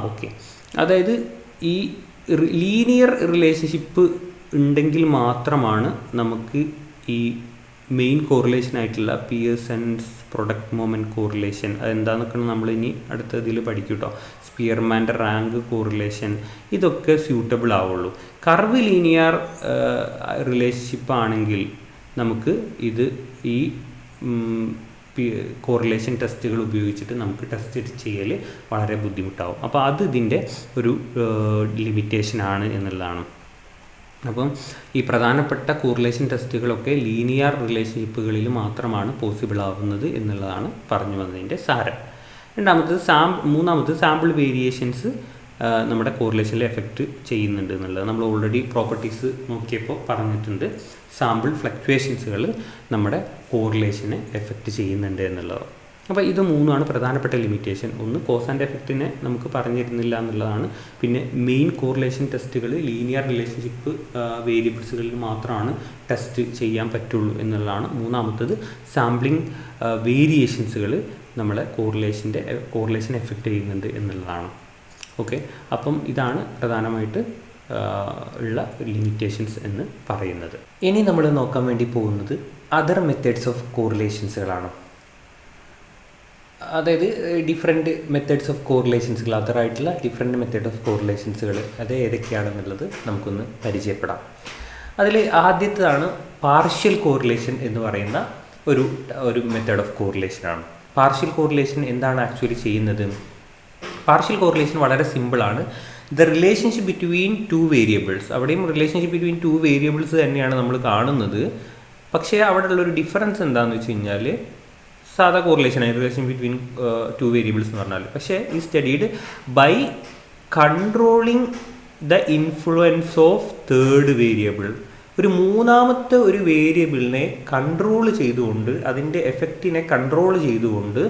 Okay, അതായത് ഈ ലീനിയർ റിലേഷൻഷിപ്പ് ഉണ്ടെങ്കിൽ മാത്രമാണ് നമുക്ക് ഈ മെയിൻ കോറിലേഷൻ ആയിട്ടുള്ള പിയേഴ്സൺസ് പ്രൊഡക്റ്റ് മൊമെൻറ്റ് കോറിലേഷൻ അതെന്താണെന്നൊക്കെയാണ് നമ്മൾ ഇനി അടുത്ത ഇതിൽ പഠിക്കും കേട്ടോ. സ്പിയർമാൻ്റെ റാങ്ക് കോറിലേഷൻ ഇതൊക്കെ സ്യൂട്ടബിൾ ആവുള്ളൂ. കർവ് ലീനിയർ റിലേഷൻഷിപ്പ് ആണെങ്കിൽ നമുക്ക് ഈ കോറിലേഷൻ ടെസ്റ്റുകൾ ഉപയോഗിച്ചിട്ട് നമുക്ക് ടെസ്റ്റ് ചെയ്യൽ വളരെ ബുദ്ധിമുട്ടാവും. അപ്പോൾ അത് ഇതിൻ്റെ ഒരു ലിമിറ്റേഷനാണ് എന്നുള്ളതാണ്. അപ്പം ഈ പ്രധാനപ്പെട്ട കോറിലേഷൻ ടെസ്റ്റുകളൊക്കെ ലീനിയർ റിലേഷൻഷിപ്പുകളിൽ മാത്രമാണ് പോസിബിൾ ആവുന്നത് എന്നുള്ളതാണ് പറഞ്ഞു വന്നതിൻ്റെ സാരം. മൂന്നാമത് സാമ്പിൾ വേരിയേഷൻസ് നമ്മുടെ കോറിലേഷനിൽ എഫക്റ്റ് ചെയ്യുന്നുണ്ട് എന്നുള്ളത് നമ്മൾ ഓൾറെഡി പ്രോപ്പർട്ടീസ് നോക്കിയപ്പോൾ പറഞ്ഞിട്ടുണ്ട്. സാമ്പിൾ ഫ്ലക്ച്വേഷൻസുകൾ നമ്മുടെ കോറിലേഷനെ എഫക്റ്റ് ചെയ്യുന്നുണ്ട് എന്നുള്ളത്. അപ്പോൾ ഇത് മൂന്നാണ് പ്രധാനപ്പെട്ട ലിമിറ്റേഷൻ. ഒന്ന് കോസ് ആൻഡ് എഫക്റ്റിനെ നമുക്ക് പറഞ്ഞിരുന്നില്ല എന്നുള്ളതാണ്. പിന്നെ മെയിൻ കോറിലേഷൻ ടെസ്റ്റുകൾ ലീനിയർ റിലേഷൻഷിപ്പ് വേരിയബിൾസുകളിൽ മാത്രമാണ് ടെസ്റ്റ് ചെയ്യാൻ പറ്റുള്ളൂ എന്നുള്ളതാണ്. മൂന്നാമത്തത് സാമ്പിളിംഗ് വേരിയേഷൻസുകൾ നമ്മളെ കോറിലേഷൻ എഫക്റ്റ് ചെയ്യുന്നുണ്ട് എന്നുള്ളതാണ്. ഓക്കെ, അപ്പം ഇതാണ് പ്രധാനമായിട്ട് ഉള്ള ലിമിറ്റേഷൻസ് എന്ന് പറയുന്നത്. ഇനി നമ്മൾ നോക്കാൻ വേണ്ടി പോകുന്നത് അതർ മെത്തേഡ്സ് ഓഫ് കോറിലേഷൻസുകളാണ്. അതായത് ഡിഫറെൻറ്റ് മെത്തേഡ്സ് ഓഫ് കോറിലേഷൻസുകൾ, അതറായിട്ടുള്ള ഡിഫറെൻറ്റ് മെത്തേഡ് ഓഫ് കോറിലേഷൻസുകൾ അത് ഏതൊക്കെയാണെന്നുള്ളത് നമുക്കൊന്ന് പരിചയപ്പെടാം. അതിൽ ആദ്യത്തേതാണ് പാർഷ്യൽ കോറിലേഷൻ എന്ന് പറയുന്ന ഒരു മെത്തേഡ് ഓഫ് കോറിലേഷനാണ്. പാർഷ്യൽ കോറിലേഷൻ എന്താണ് ആക്ച്വലി ചെയ്യുന്നത്? പാർഷ്യൽ കോറിലേഷൻ വളരെ സിമ്പിളാണ്. The relationship between two variables, അവിടെയും റിലേഷൻഷിപ്പ് ബിറ്റ്വീൻ ടു വേരിയബിൾസ് തന്നെയാണ് നമ്മൾ കാണുന്നത്. പക്ഷേ അവിടെ ഉള്ളൊരു ഡിഫറൻസ് എന്താണെന്ന് വെച്ച് കഴിഞ്ഞാൽ സാധാ കോറിലേഷനാണ്, റിലേഷൻ ബിറ്റ്വീൻ ടു വേരിയബിൾസ് എന്ന് പറഞ്ഞാൽ. പക്ഷേ ഈ studied by controlling the influence of third variable. ഒരു മൂന്നാമത്തെ ഒരു വേരിയബിളിനെ കൺട്രോൾ ചെയ്തുകൊണ്ട്, അതിൻ്റെ എഫക്റ്റിനെ കൺട്രോൾ ചെയ്തുകൊണ്ട്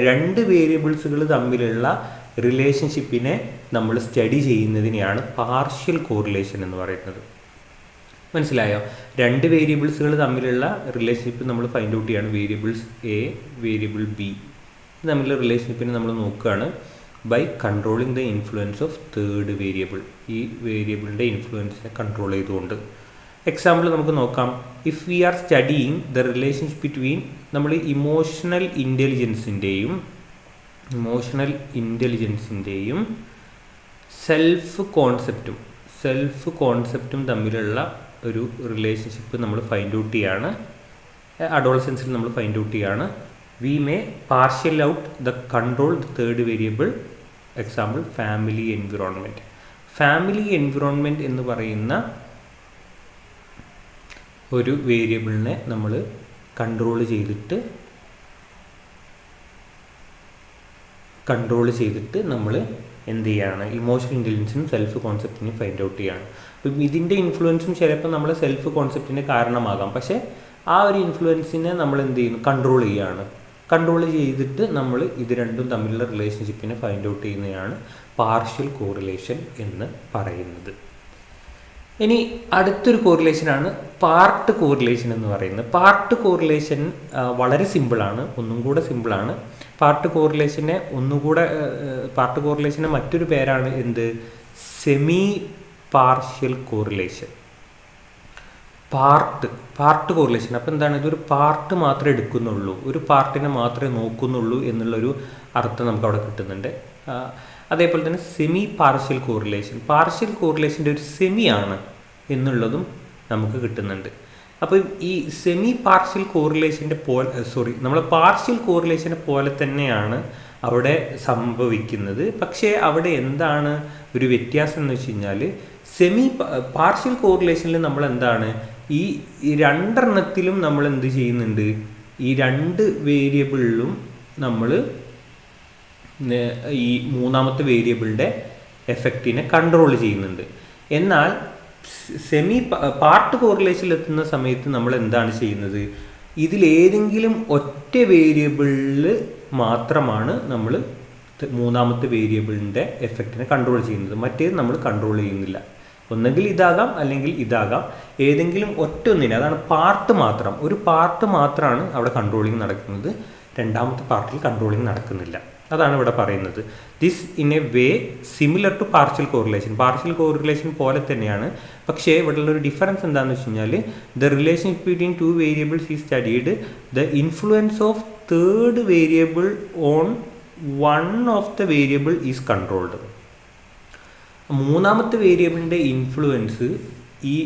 രണ്ട് വേരിയബിൾസുകൾ തമ്മിലുള്ള റിലേഷൻഷിപ്പിനെ നമ്മൾ സ്റ്റഡി ചെയ്യുന്നതിനെയാണ് പാർഷ്യൽ കോറിലേഷൻ എന്ന് പറയുന്നത്. മനസ്സിലായോ? രണ്ട് വേരിയബിൾസുകൾ തമ്മിലുള്ള റിലേഷൻഷിപ്പ് നമ്മൾ ഫൈൻഡ് ഔട്ട് ചെയ്യാണ്. വേരിയബിൾസ് എ, വേരിയബിൾ ബി തമ്മിലുള്ള റിലേഷൻഷിപ്പിനെ നമ്മൾ നോക്കുകയാണ് by controlling the influence of third variable. ഈ വേരിയബിളിൻ്റെ ഇൻഫ്ലുവൻസിനെ കൺട്രോൾ ചെയ്തുകൊണ്ട്. എക്സാമ്പിൾ നമുക്ക് നോക്കാം. If we are studying the relationship between നമ്മൾ ഇമോഷണൽ ഇൻ്റലിജൻസിൻ്റെയും സെൽഫ് കോൺസെപ്റ്റും തമ്മിലുള്ള ഒരു റിലേഷൻഷിപ്പ് നമ്മൾ ഫൈൻഡ് ഔട്ട് ചെയ്യാണ്. അഡോളസൻസിൽ നമ്മൾ ഫൈൻഡ് ഔട്ട് ചെയ്യാണ്. We may partial out the control the third variable. Example family environment എന്ന് പറയുന്ന ഒരു വേരിയബിളിനെ നമ്മൾ കൺട്രോൾ ചെയ്തിട്ട് നമ്മൾ എന്ത് ചെയ്യാണ്? ഇമോഷണൽ ഇൻ്റലിജൻസിനും സെൽഫ് കോൺസെപ്റ്റിനെയും ഫൈൻഡ് ഔട്ട് ചെയ്യാണ്. അപ്പം ഇതിൻ്റെ ഇൻഫ്ലുവൻസും ചിലപ്പോൾ നമ്മൾ സെൽഫ് കോൺസെപ്റ്റിന് കാരണമാകാം. പക്ഷേ ആ ഒരു ഇൻഫ്ലുവൻസിനെ നമ്മൾ എന്ത് ചെയ്യുന്നു? കൺട്രോൾ ചെയ്തിട്ട് നമ്മൾ ഇത് രണ്ടും തമ്മിലുള്ള റിലേഷൻഷിപ്പിനെ ഫൈൻഡ് ഔട്ട് ചെയ്യുന്നതാണ് പാർഷ്യൽ കോറിലേഷൻ എന്ന് പറയുന്നത്. ഇനി അടുത്തൊരു കോറിലേഷനാണ് പാർട്ട് കോറിലേഷൻ എന്ന് പറയുന്നത്. പാർട്ട് കോറിലേഷൻ വളരെ സിമ്പിളാണ്, ഒന്നും കൂടെ സിമ്പിളാണ്. പാർട്ട് കോറിലേഷൻ്റെ മറ്റൊരു പേരാണ് എന്ത്? Semi partial correlation. Part correlation. അപ്പോൾ എന്താണ്? ഇതൊരു പാർട്ട് മാത്രമേ എടുക്കുന്നുള്ളൂ, ഒരു പാർട്ടിനെ മാത്രമേ നോക്കുന്നുള്ളൂ എന്നുള്ളൊരു അർത്ഥം നമുക്ക് അവിടെ കിട്ടുന്നുണ്ട്. അതേപോലെ തന്നെ സെമി പാർഷ്യൽ കോറിലേഷൻ്റെ ഒരു സെമിയാണ് എന്നുള്ളതും നമുക്ക് കിട്ടുന്നുണ്ട്. അപ്പോൾ ഈ സെമി പാർഷ്യൽ കോറിലേഷൻ്റെ നമ്മളെ പാർഷ്യൽ കോറിലേഷനെ പോലെ തന്നെയാണ് അവിടെ സംഭവിക്കുന്നത്. പക്ഷേ അവിടെ എന്താണ് ഒരു വ്യത്യാസം എന്ന് വെച്ച് കഴിഞ്ഞാൽ, പാർഷ്യൽ കോറിലേഷനിൽ നമ്മൾ എന്താണ് ഈ രണ്ടെണ്ണത്തിലും നമ്മൾ എന്ത് ചെയ്യുന്നുണ്ട്? ഈ രണ്ട് വേരിയബിളിലും നമ്മൾ ഈ മൂന്നാമത്തെ വേരിയബിളിൻ്റെ എഫക്റ്റിനെ കൺട്രോൾ ചെയ്യുന്നുണ്ട്. എന്നാൽ പാർട്ട് കോറിലേഷനിൽ എത്തുന്ന സമയത്ത് നമ്മൾ എന്താണ് ചെയ്യുന്നത്? ഇതിലേതെങ്കിലും ഒറ്റ വേരിയബിളിൽ മാത്രമാണ് നമ്മൾ മൂന്നാമത്തെ വേരിയബിളിൻ്റെ എഫക്റ്റിനെ കൺട്രോൾ ചെയ്യുന്നത്. മറ്റേത് നമ്മൾ കൺട്രോൾ ചെയ്യുന്നില്ല. ഒന്നെങ്കിൽ ഇതാകാം അല്ലെങ്കിൽ ഇതാകാം, ഏതെങ്കിലും ഒറ്റൊന്നിനെ, അതാണ് പാർട്ട് മാത്രം. ഒരു പാർട്ട് മാത്രമാണ് അവിടെ കൺട്രോളിങ് നടക്കുന്നത്, രണ്ടാമത്തെ പാർട്ടിൽ കൺട്രോളിങ് നടക്കുന്നില്ല. അതാണ് ഇവിടെ പറയുന്നത്. This in a way similar to partial correlation പോലെ തന്നെയാണ്. പക്ഷേ ഇവിടെയുള്ള ഒരു ഡിഫറൻസ് എന്താണെന്ന് വെച്ച് കഴിഞ്ഞാൽ, the relationship between two variables is studied the influence of third variable on one of the variable is controlled. മൂന്നാമത്തെ വേരിയബിളിൻ്റെ ഇൻഫ്ലുവൻസ് ഈ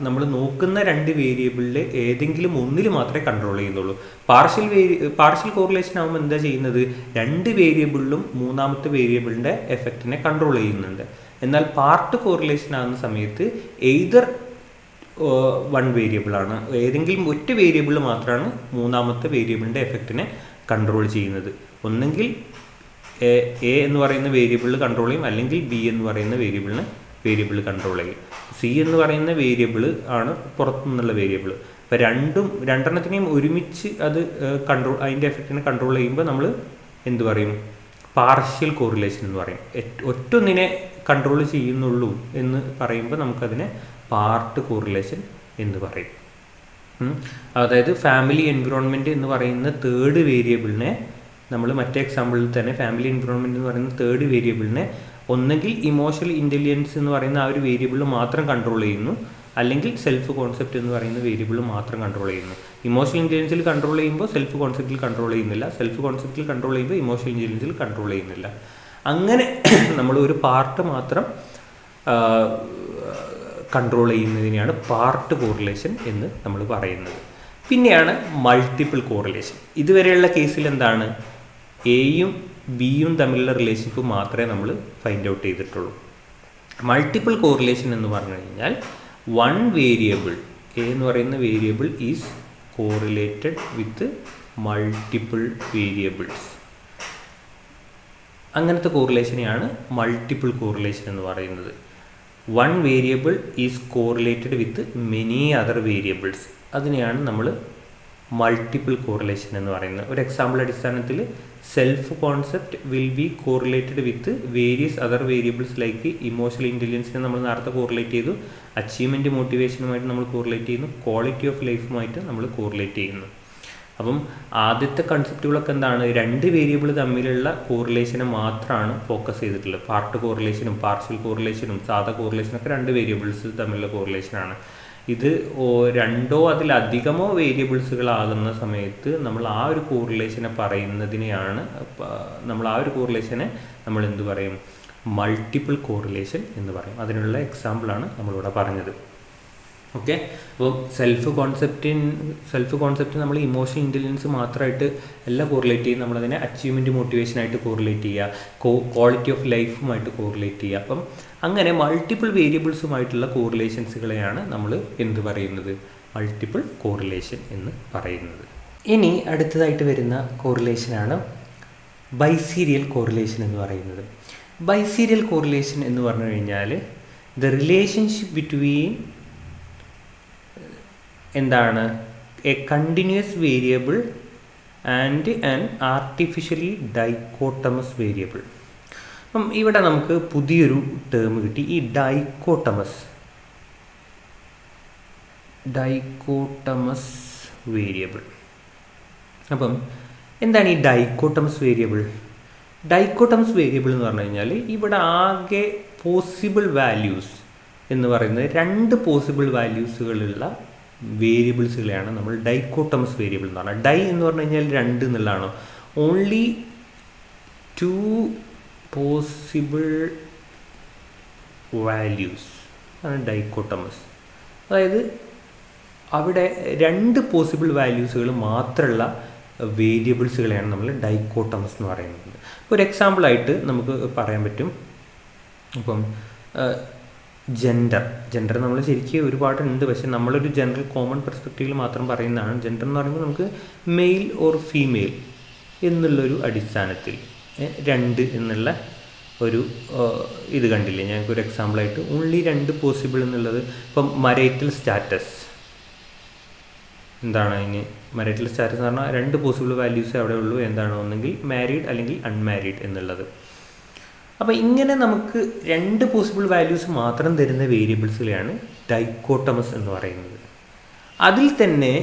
നമ്മൾ നോക്കുന്ന രണ്ട് വേരിയബിളിൽ ഏതെങ്കിലും ഒന്നിൽ മാത്രമേ കൺട്രോൾ ചെയ്യുന്നുള്ളൂ. പാർഷ്യൽ കോറിലേഷൻ ആകുമ്പോൾ എന്താ ചെയ്യുന്നത്? രണ്ട് വേരിയബിളിലും മൂന്നാമത്തെ വേരിയബിളിൻ്റെ എഫക്റ്റിനെ കൺട്രോൾ ചെയ്യുന്നുണ്ട്. എന്നാൽ പാർട്ട് കോറിലേഷൻ ആകുന്ന സമയത്ത് എയ്തർ വൺ വേരിയബിളാണ്, ഏതെങ്കിലും ഒറ്റ വേരിയബിൾ മാത്രമാണ് മൂന്നാമത്തെ വേരിയബിളിൻ്റെ എഫക്റ്റിനെ കൺട്രോൾ ചെയ്യുന്നത്. ഒന്നെങ്കിൽ എ എന്ന് പറയുന്ന വേരിയബിൾ കൺട്രോൾ ചെയ്യും, അല്ലെങ്കിൽ ബി എന്ന് പറയുന്ന വേരിയബിൾ കൺട്രോൾ ചെയ്യും. സി എന്ന് പറയുന്ന വേരിയബിൾ ആണ് പുറത്തുനിന്നുള്ള വേരിയബിൾ. അപ്പോൾ രണ്ടെണ്ണത്തിനെയും ഒരുമിച്ച് അത് അതിൻ്റെ എഫക്റ്റിനെ കൺട്രോൾ ചെയ്യുമ്പോൾ നമ്മൾ എന്ത് പറയും? പാർഷ്യൽ കോറിലേഷൻ എന്ന് പറയും. ഒറ്റൊന്നിനെ കൺട്രോൾ ചെയ്യുന്നുള്ളൂ എന്ന് പറയുമ്പോൾ നമുക്കതിനെ പാർട്ട് കോറിലേഷൻ എന്ന് പറയും. അതായത് ഫാമിലി എൻവിറോൺമെൻറ്റ് എന്ന് പറയുന്ന തേർഡ് വേരിയബിളിനെ നമ്മൾ മറ്റേ എക്സാമ്പിളിൽ തന്നെ ഫാമിലി എൻവിറോൺമെൻറ്റ് എന്ന് പറയുന്ന തേർഡ് വേരിയബിളിനെ ഒന്നെങ്കിൽ ഇമോഷണൽ ഇൻ്റലിജൻസ് എന്ന് പറയുന്ന ആ ഒരു വേരിയബിൾ മാത്രം കൺട്രോൾ ചെയ്യുന്നു, അല്ലെങ്കിൽ സെൽഫ് കോൺസെപ്റ്റ് എന്ന് പറയുന്ന വേരിയബിൾ മാത്രം കൺട്രോൾ ചെയ്യുന്നു. ഇമോഷണൽ ഇൻ്റലിജൻസിൽ കൺട്രോൾ ചെയ്യുമ്പോൾ സെൽഫ് കോൺസെപ്റ്റിൽ കൺട്രോൾ ചെയ്യുന്നില്ല, സെൽഫ് കോൺസെപ്റ്റിൽ കൺട്രോൾ ചെയ്യുമ്പോൾ ഇമോഷണൽ ഇൻ്റലിജൻസിൽ കൺട്രോൾ ചെയ്യുന്നില്ല. അങ്ങനെ നമ്മൾ ഒരു പാർട്ട് മാത്രം കൺട്രോൾ ചെയ്യുന്നതിനെയാണ് പാർട്ട് കോറിലേഷൻ എന്ന് നമ്മൾ പറയുന്നത്. പിന്നെയാണ് മൾട്ടിപ്പിൾ കോറിലേഷൻ. ഇതുവരെയുള്ള കേസിൽ എന്താണ്, എയും ബിയും തമ്മിലുള്ള റിലേഷൻഷിപ്പ് മാത്രമേ നമ്മൾ ഫൈൻഡ് ഔട്ട് ചെയ്തിട്ടുള്ളൂ. മൾട്ടിപ്പിൾ കോറിലേഷൻ എന്ന് പറഞ്ഞു കഴിഞ്ഞാൽ വൺ വേരിയബിൾ, എ എന്ന് പറയുന്ന variable is correlated with multiple variables. അങ്ങനത്തെ കോറിലേഷനെയാണ് മൾട്ടിപ്പിൾ കോറിലേഷൻ എന്ന് പറയുന്നത്. One variable is correlated with many other variables, അതിനെയാണ് നമ്മൾ മൾട്ടിപ്പിൾ കോറിലേഷൻ എന്ന് പറയുന്നത്. ഒരു എക്സാമ്പിൾ അടിസ്ഥാനത്തിൽ self concept will be correlated with various other variables like emotional ഇൻ്റലിജൻസിനെ നമ്മൾ നേരത്തെ കോറിലേറ്റ് ചെയ്തു, അച്ചീവ്മെൻറ്റ് മോട്ടിവേഷനുമായിട്ട് നമ്മൾ കോറിലേറ്റ് ചെയ്യുന്നു, ക്വാളിറ്റി ഓഫ് ലൈഫുമായിട്ട് നമ്മൾ കോറിലേറ്റ് ചെയ്യുന്നു. അപ്പം ആദ്യത്തെ കൺസെപ്റ്റുകളൊക്കെ എന്താണ്, രണ്ട് വേരിയബിൾ തമ്മിലുള്ള കോറിലേഷനെ മാത്രമാണ് ഫോക്കസ് ചെയ്തിട്ടുള്ളത്. പാർട്ട് കോറിലേഷനും പാർഷ്യൽ കോറിലേഷനും സാധാ കോറിലേഷനൊക്കെ രണ്ട് വേരിയബിൾസ് തമ്മിലുള്ള കോറിലേഷനാണ്. ഇത് രണ്ടോ അതിലധികമോ വേരിയബിൾസുകളാകുന്ന സമയത്ത് നമ്മൾ ആ ഒരു കോറിലേഷനെ പറയുന്നതിനെയാണ് നമ്മൾ എന്ത് പറയും, മൾട്ടിപ്പിൾ കോറിലേഷൻ എന്ന് പറയും. അതിനുള്ള എക്സാമ്പിളാണ് നമ്മളിവിടെ പറഞ്ഞത്. ഓക്കെ, അപ്പോൾ സെൽഫ് കോൺസെപ്റ്റ് നമ്മൾ ഇമോഷണൽ ഇൻ്റലിജൻസ് മാത്രമായിട്ട് എല്ലാം കോറിലേറ്റ് ചെയ്യും. നമ്മളതിനെ അച്ചീവ്മെൻറ്റ് മോട്ടിവേഷനായിട്ട് കോറിലേറ്റ് ചെയ്യുക, ക്വാളിറ്റി ഓഫ് ലൈഫുമായിട്ട് കോറിലേറ്റ് ചെയ്യുക. അപ്പം അങ്ങനെ മൾട്ടിപ്പിൾ വേരിയബിൾസുമായിട്ടുള്ള കോറിലേഷൻസുകളെയാണ് നമ്മൾ എന്ത് പറയുന്നത്, മൾട്ടിപ്പിൾ കോറിലേഷൻ എന്ന് പറയുന്നത്. ഇനി അടുത്തതായിട്ട് വരുന്ന കോറിലേഷനാണ് ബൈസീരിയൽ കോറിലേഷൻ എന്ന് പറയുന്നത്. ബൈസീരിയൽ കോറിലേഷൻ എന്ന് പറഞ്ഞു കഴിഞ്ഞാൽ ദ റിലേഷൻഷിപ്പ് ബിറ്റ്വീൻ എന്താണ്, A continuous variable and an artificially dichotomous variable. അപ്പം ഇവിടെ നമുക്ക് പുതിയൊരു ടേം കിട്ടി, ഈ ഡൈക്കോട്ടമസ് വേരിയബിൾ. അപ്പം എന്താണ് ഈ ഡൈക്കോട്ടമസ് വേരിയബിൾ? ഡൈക്കോട്ടമസ് വേരിയബിൾ എന്ന് പറഞ്ഞു കഴിഞ്ഞാൽ ഇവിടെ ആകെ പോസിബിൾ വാല്യൂസ് എന്ന് പറയുന്നത് രണ്ട് പോസിബിൾ വാല്യൂസുകളുള്ള വേരിയബിൾസുകളെയാണ് നമ്മൾ ഡൈക്കോട്ടമസ് വേരിയബിൾ എന്ന് പറഞ്ഞാൽ. ഡൈ എന്ന് പറഞ്ഞു കഴിഞ്ഞാൽ രണ്ട് എന്നുള്ളതാണോ, ഓൺലി ടു പോസിബിൾ വാല്യൂസ് ആണ് ഡൈക്കോട്ടമസ്. അതായത് അവിടെ രണ്ട് പോസിബിൾ വാല്യൂസുകൾ മാത്രമുള്ള വേരിയബിൾസുകളെയാണ് നമ്മൾ ഡൈക്കോട്ടമസ് എന്ന് പറയുന്നത്. ഒരു എക്സാമ്പിളായിട്ട് നമുക്ക് പറയാൻ പറ്റും, ഇപ്പം ജെൻഡർ നമ്മൾ ശരിക്കും ഒരുപാടുണ്ട്, പക്ഷെ നമ്മളൊരു ജനറൽ കോമൺ പെർസ്പെക്റ്റീവിൽ മാത്രം പറയുന്നതാണ്. ജെൻഡർ എന്ന് പറയുമ്പോൾ നമുക്ക് മെയിൽ ഓർ ഫീമെയിൽ എന്നുള്ളൊരു അടിസ്ഥാനത്തിൽ രണ്ട് എന്നുള്ള ഒരു ഇത് കണ്ടില്ലേ, ഞങ്ങൾക്കൊരു എക്സാമ്പിളായിട്ട് ഓൺലി രണ്ട് പോസിബിൾ എന്നുള്ളത്. ഇപ്പം മരൈറ്റൽ സ്റ്റാറ്റസ് എന്താണ്, അതിന് മരൈറ്റൽ സ്റ്റാറ്റസ് എന്ന് പറഞ്ഞാൽ രണ്ട് പോസിബിൾ വാല്യൂസേ അവിടെ ഉള്ളൂ, എന്താണ്, ഒന്നെങ്കിൽ മാരീഡ് അല്ലെങ്കിൽ അൺമാരീഡ് എന്നുള്ളത്. അപ്പോൾ ഇങ്ങനെ നമുക്ക് രണ്ട് പോസിബിൾ വാല്യൂസ് മാത്രം തരുന്ന വേരിയബിൾസിലെയാണ് ഡൈക്കോട്ടമസ് എന്ന് പറയുന്നത്. അതിൽ തന്നെ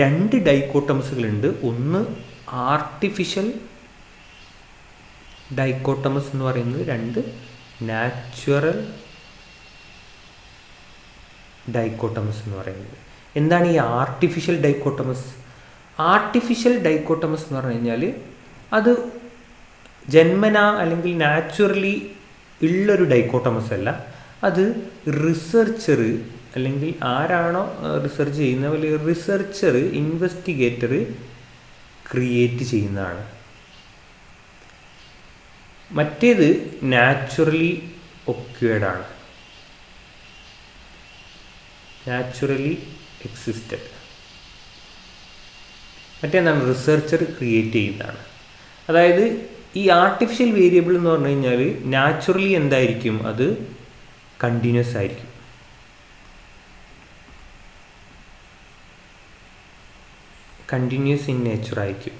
രണ്ട് ഡൈക്കോട്ടമസുകളുണ്ട്. ഒന്ന് ആർട്ടിഫിഷ്യൽ ഡൈക്കോട്ടമസ് എന്ന് പറയുന്നത്, രണ്ട് നാച്ചുറൽ ഡൈക്കോട്ടമസ് എന്ന് പറയുന്നത്. എന്താണ് ഈ ആർട്ടിഫിഷ്യൽ ഡൈക്കോട്ടമസ്? ആർട്ടിഫിഷ്യൽ ഡൈക്കോട്ടമസ് എന്ന് പറഞ്ഞു കഴിഞ്ഞാൽ അത് ജന്മന അല്ലെങ്കിൽ നാച്ചുറലി ഉള്ളൊരു ഡൈക്കോട്ടമസ് അല്ല, അത് റിസർച്ചർ അല്ലെങ്കിൽ ആരാണോ റിസർച്ച് ചെയ്യുന്ന അല്ലെങ്കിൽ റിസർച്ചർ ഇൻവെസ്റ്റിഗേറ്റർ ക്രിയേറ്റ് ചെയ്യുന്നതാണ്. മറ്റേത് നാച്ചുറലി ഒക്വേർഡാണ്, നാച്ചുറലി എക്സിസ്റ്റഡ്. മറ്റേതാണ് റിസർച്ചർ ക്രിയേറ്റ് ചെയ്യുന്നതാണ്. അതായത് ഈ ആർട്ടിഫിഷ്യൽ വേരിയബിൾ എന്ന് പറഞ്ഞു കഴിഞ്ഞാൽ നാച്ചുറലി എന്തായിരിക്കും, അത് കണ്ടിന്യൂസ് ആയിരിക്കും. കണ്ടിന്യൂസ് ഇൻ നേച്ചർ ആയിരിക്കും.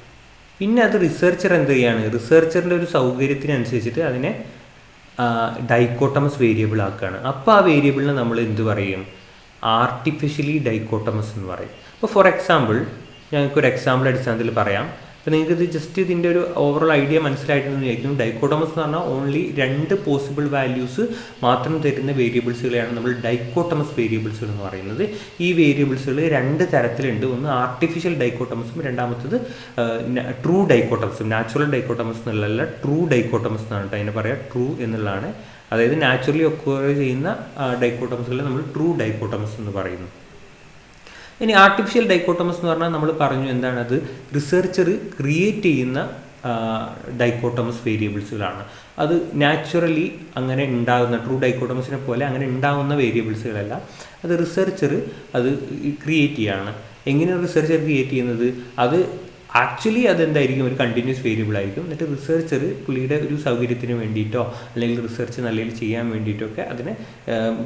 പിന്നെ അത് റിസർച്ചർ എന്ത് ചെയ്യാണ്, റിസർച്ചറിൻ്റെ ഒരു സൗകര്യത്തിനനുസരിച്ചിട്ട് അതിനെ ഡൈക്കോട്ടമസ് വേരിയബിൾ ആക്കുകയാണ്. അപ്പോൾ ആ വേരിയബിളിനെ നമ്മൾ എന്ത് പറയും, ആർട്ടിഫിഷ്യലി ഡൈക്കോട്ടമസ് എന്ന് പറയും. അപ്പോൾ ഫോർ എക്സാമ്പിൾ ഞങ്ങൾക്കൊരു എക്സാമ്പിൾ അടിസ്ഥാനത്തിൽ പറയാം. അപ്പോൾ നിങ്ങൾക്ക് ജസ്റ്റ് ഇതിൻ്റെ ഒരു ഓവറോൾ ഐഡിയ മനസ്സിലായിട്ടുണ്ടെന്ന് വിചാരിക്കും. ഡൈക്കോട്ടമസ് എന്ന് പറഞ്ഞാൽ ഓൺലി 2 പോസിബിൾ വാല്യൂസ് മാത്രം തരുന്ന വേരിയബിൾസുകളെയാണ് നമ്മൾ ഡൈക്കോട്ടമസ് വേരിയബിൾസുകൾ എന്ന് പറയുന്നത്. ഈ വേരിയബിൾസുകൾ 2 തരത്തിലുണ്ട്. ഒന്ന് ആർട്ടിഫിഷ്യൽ ഡൈക്കോട്ടമസും, രണ്ടാമത്തത് ട്രൂ ഡൈക്കോട്ടമസും. നാച്ചുറൽ ഡൈക്കോട്ടമസ് എന്നുള്ളതല്ല, ട്രൂ ഡൈക്കോട്ടമസ് എന്നാണ് കേട്ടോ അതിനെ പറയുക. ട്രൂ എന്നുള്ളതാണ്, അതായത് നാച്ചുറലി ഒക്വർ ചെയ്യുന്ന ഡൈക്കോട്ടമസുകളെ നമ്മൾ ട്രൂ ഡൈക്കോട്ടമസ് എന്ന് പറയുന്നു. ഇനി ആർട്ടിഫിഷ്യൽ ഡൈക്കോട്ടമസ് എന്ന് പറഞ്ഞാൽ നമ്മൾ പറഞ്ഞു എന്താണ്, അത് റിസർച്ചർ ക്രിയേറ്റ് ചെയ്യുന്ന ഡൈക്കോട്ടമസ് വേരിയബിൾസുകളാണ്. അത് നാച്ചുറലി അങ്ങനെ ഉണ്ടാകുന്ന, ട്രൂ ഡൈക്കോട്ടമസിനെ പോലെ അങ്ങനെ ഉണ്ടാകുന്ന വേരിയബിൾസുകളല്ല, അത് റിസർച്ചർ അത് ക്രിയേറ്റ് ചെയ്യുകയാണ്. എങ്ങനെയാണ് റിസർച്ചർ ക്രിയേറ്റ് ചെയ്യുന്നത്? അത് ആക്ച്വലി അതെന്തായിരിക്കും, ഒരു കണ്ടിന്യൂസ് വേരിയബിൾ ആയിരിക്കും. എന്നിട്ട് റിസർച്ചർ പുള്ളിയുടെ ഒരു സൗകര്യത്തിന് വേണ്ടിയിട്ടോ അല്ലെങ്കിൽ റിസർച്ച് നല്ല ചെയ്യാൻ വേണ്ടിയിട്ടോ ഒക്കെ അതിനെ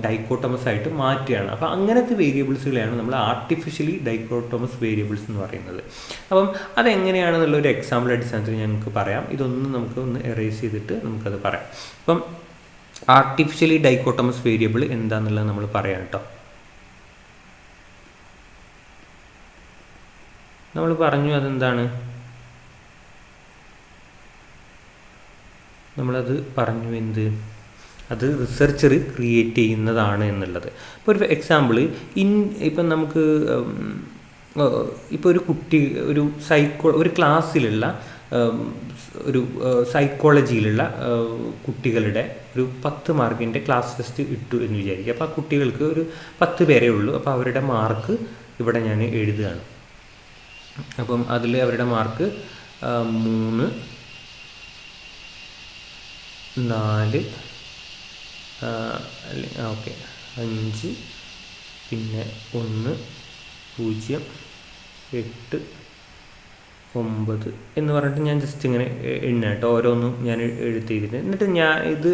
ഡൈക്കോട്ടമസ് ആയിട്ട് മാറ്റുകയാണ്. അപ്പോൾ അങ്ങനത്തെ വേരിയബിൾസുകളെയാണ് നമ്മൾ ആർട്ടിഫിഷ്യലി ഡൈക്കോട്ടമസ് വേരിയബിൾസ് എന്ന് പറയുന്നത്. അപ്പം അതെങ്ങനെയാണെന്നുള്ള ഒരു എക്സാമ്പിൾ അടിസ്ഥാനത്തിൽ ഞങ്ങൾക്ക് പറയാം. ഇതൊന്നും നമുക്ക് ഒന്ന് എറേസ് ചെയ്തിട്ട് നമുക്കത് പറയാം. അപ്പം ആർട്ടിഫിഷ്യലി ഡൈക്കോട്ടമസ് വേരിയബിൾ എന്താണെന്നുള്ളത് നമ്മൾ പറയാം കേട്ടോ. നമ്മൾ പറഞ്ഞു അതെന്താണ്, നമ്മളത് പറഞ്ഞു എന്ത്, അത് റിസർച്ചർ ക്രിയേറ്റ് ചെയ്യുന്നതാണ് എന്നുള്ളത്. ഇപ്പോൾ ഒരു എക്സാമ്പിൾ, ഇപ്പം നമുക്ക് ഇപ്പോൾ ഒരു കുട്ടി ഒരു ക്ലാസ്സിലുള്ള ഒരു സൈക്കോളജിയിലുള്ള കുട്ടികളുടെ ഒരു 10 മാർക്കിൻ്റെ ക്ലാസ് ടെസ്റ്റ് ഇട്ടു എന്ന് വിചാരിക്കുക. അപ്പോൾ ആ കുട്ടികൾക്ക് ഒരു 10 പേരേ ഉള്ളൂ. അപ്പോൾ അവരുടെ മാർക്ക് ഇവിടെ ഞാൻ എഴുതുകയാണ്. അപ്പം അതിൽ അവരുടെ മാർക്ക് 3, 4, ഓക്കെ 5, പിന്നെ 1, 0, 8, 9 എന്ന് പറഞ്ഞിട്ട് ഞാൻ ജസ്റ്റ് ഇങ്ങനെ എണ്ണ കേട്ടോ, ഓരോന്നും ഞാൻ എഴുതിയിട്ട്. എന്നിട്ട് ഞാൻ ഇത്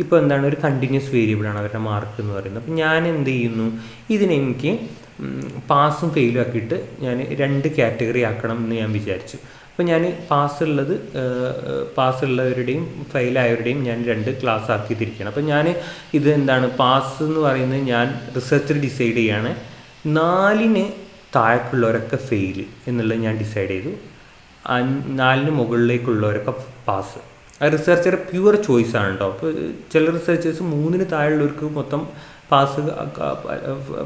ഇപ്പോൾ എന്താണ്, ഒരു കണ്ടിന്യൂസ് വേരിയബിളാണ് അവരുടെ മാർക്ക് എന്ന് പറയുന്നത്. അപ്പം ഞാൻ എന്ത് ചെയ്യുന്നു, ഇതിനെനിക്ക് പാസും ഫെയിലും ആക്കിയിട്ട് ഞാൻ 2 കാറ്റഗറി ആക്കണം എന്ന് ഞാൻ വിചാരിച്ചു. അപ്പോൾ ഞാൻ പാസ്സുള്ളവരുടെയും ഫെയിലായവരുടെയും ഞാൻ 2 ക്ലാസ് ആക്കി തിരിക്കണം. അപ്പോൾ ഞാൻ ഇത് എന്താണ്, പാസ് എന്ന് പറയുന്നത് ഞാൻ റിസർച്ചർ ഡിസൈഡ് ചെയ്യാണ്. 4ന് താഴേക്കുള്ളവരൊക്കെ ഫെയിൽ എന്നുള്ളത് ഞാൻ ഡിസൈഡ് ചെയ്തു. 4ന് മുകളിലേക്കുള്ളവരൊക്കെ പാസ്. അത് റിസർച്ചറുടെ പ്യുവർ ചോയ്സാണ് കേട്ടോ. അപ്പോൾ ചില റിസർച്ചേഴ്സ് 3ന് താഴെയുള്ളവർക്ക് മൊത്തം പാസ്,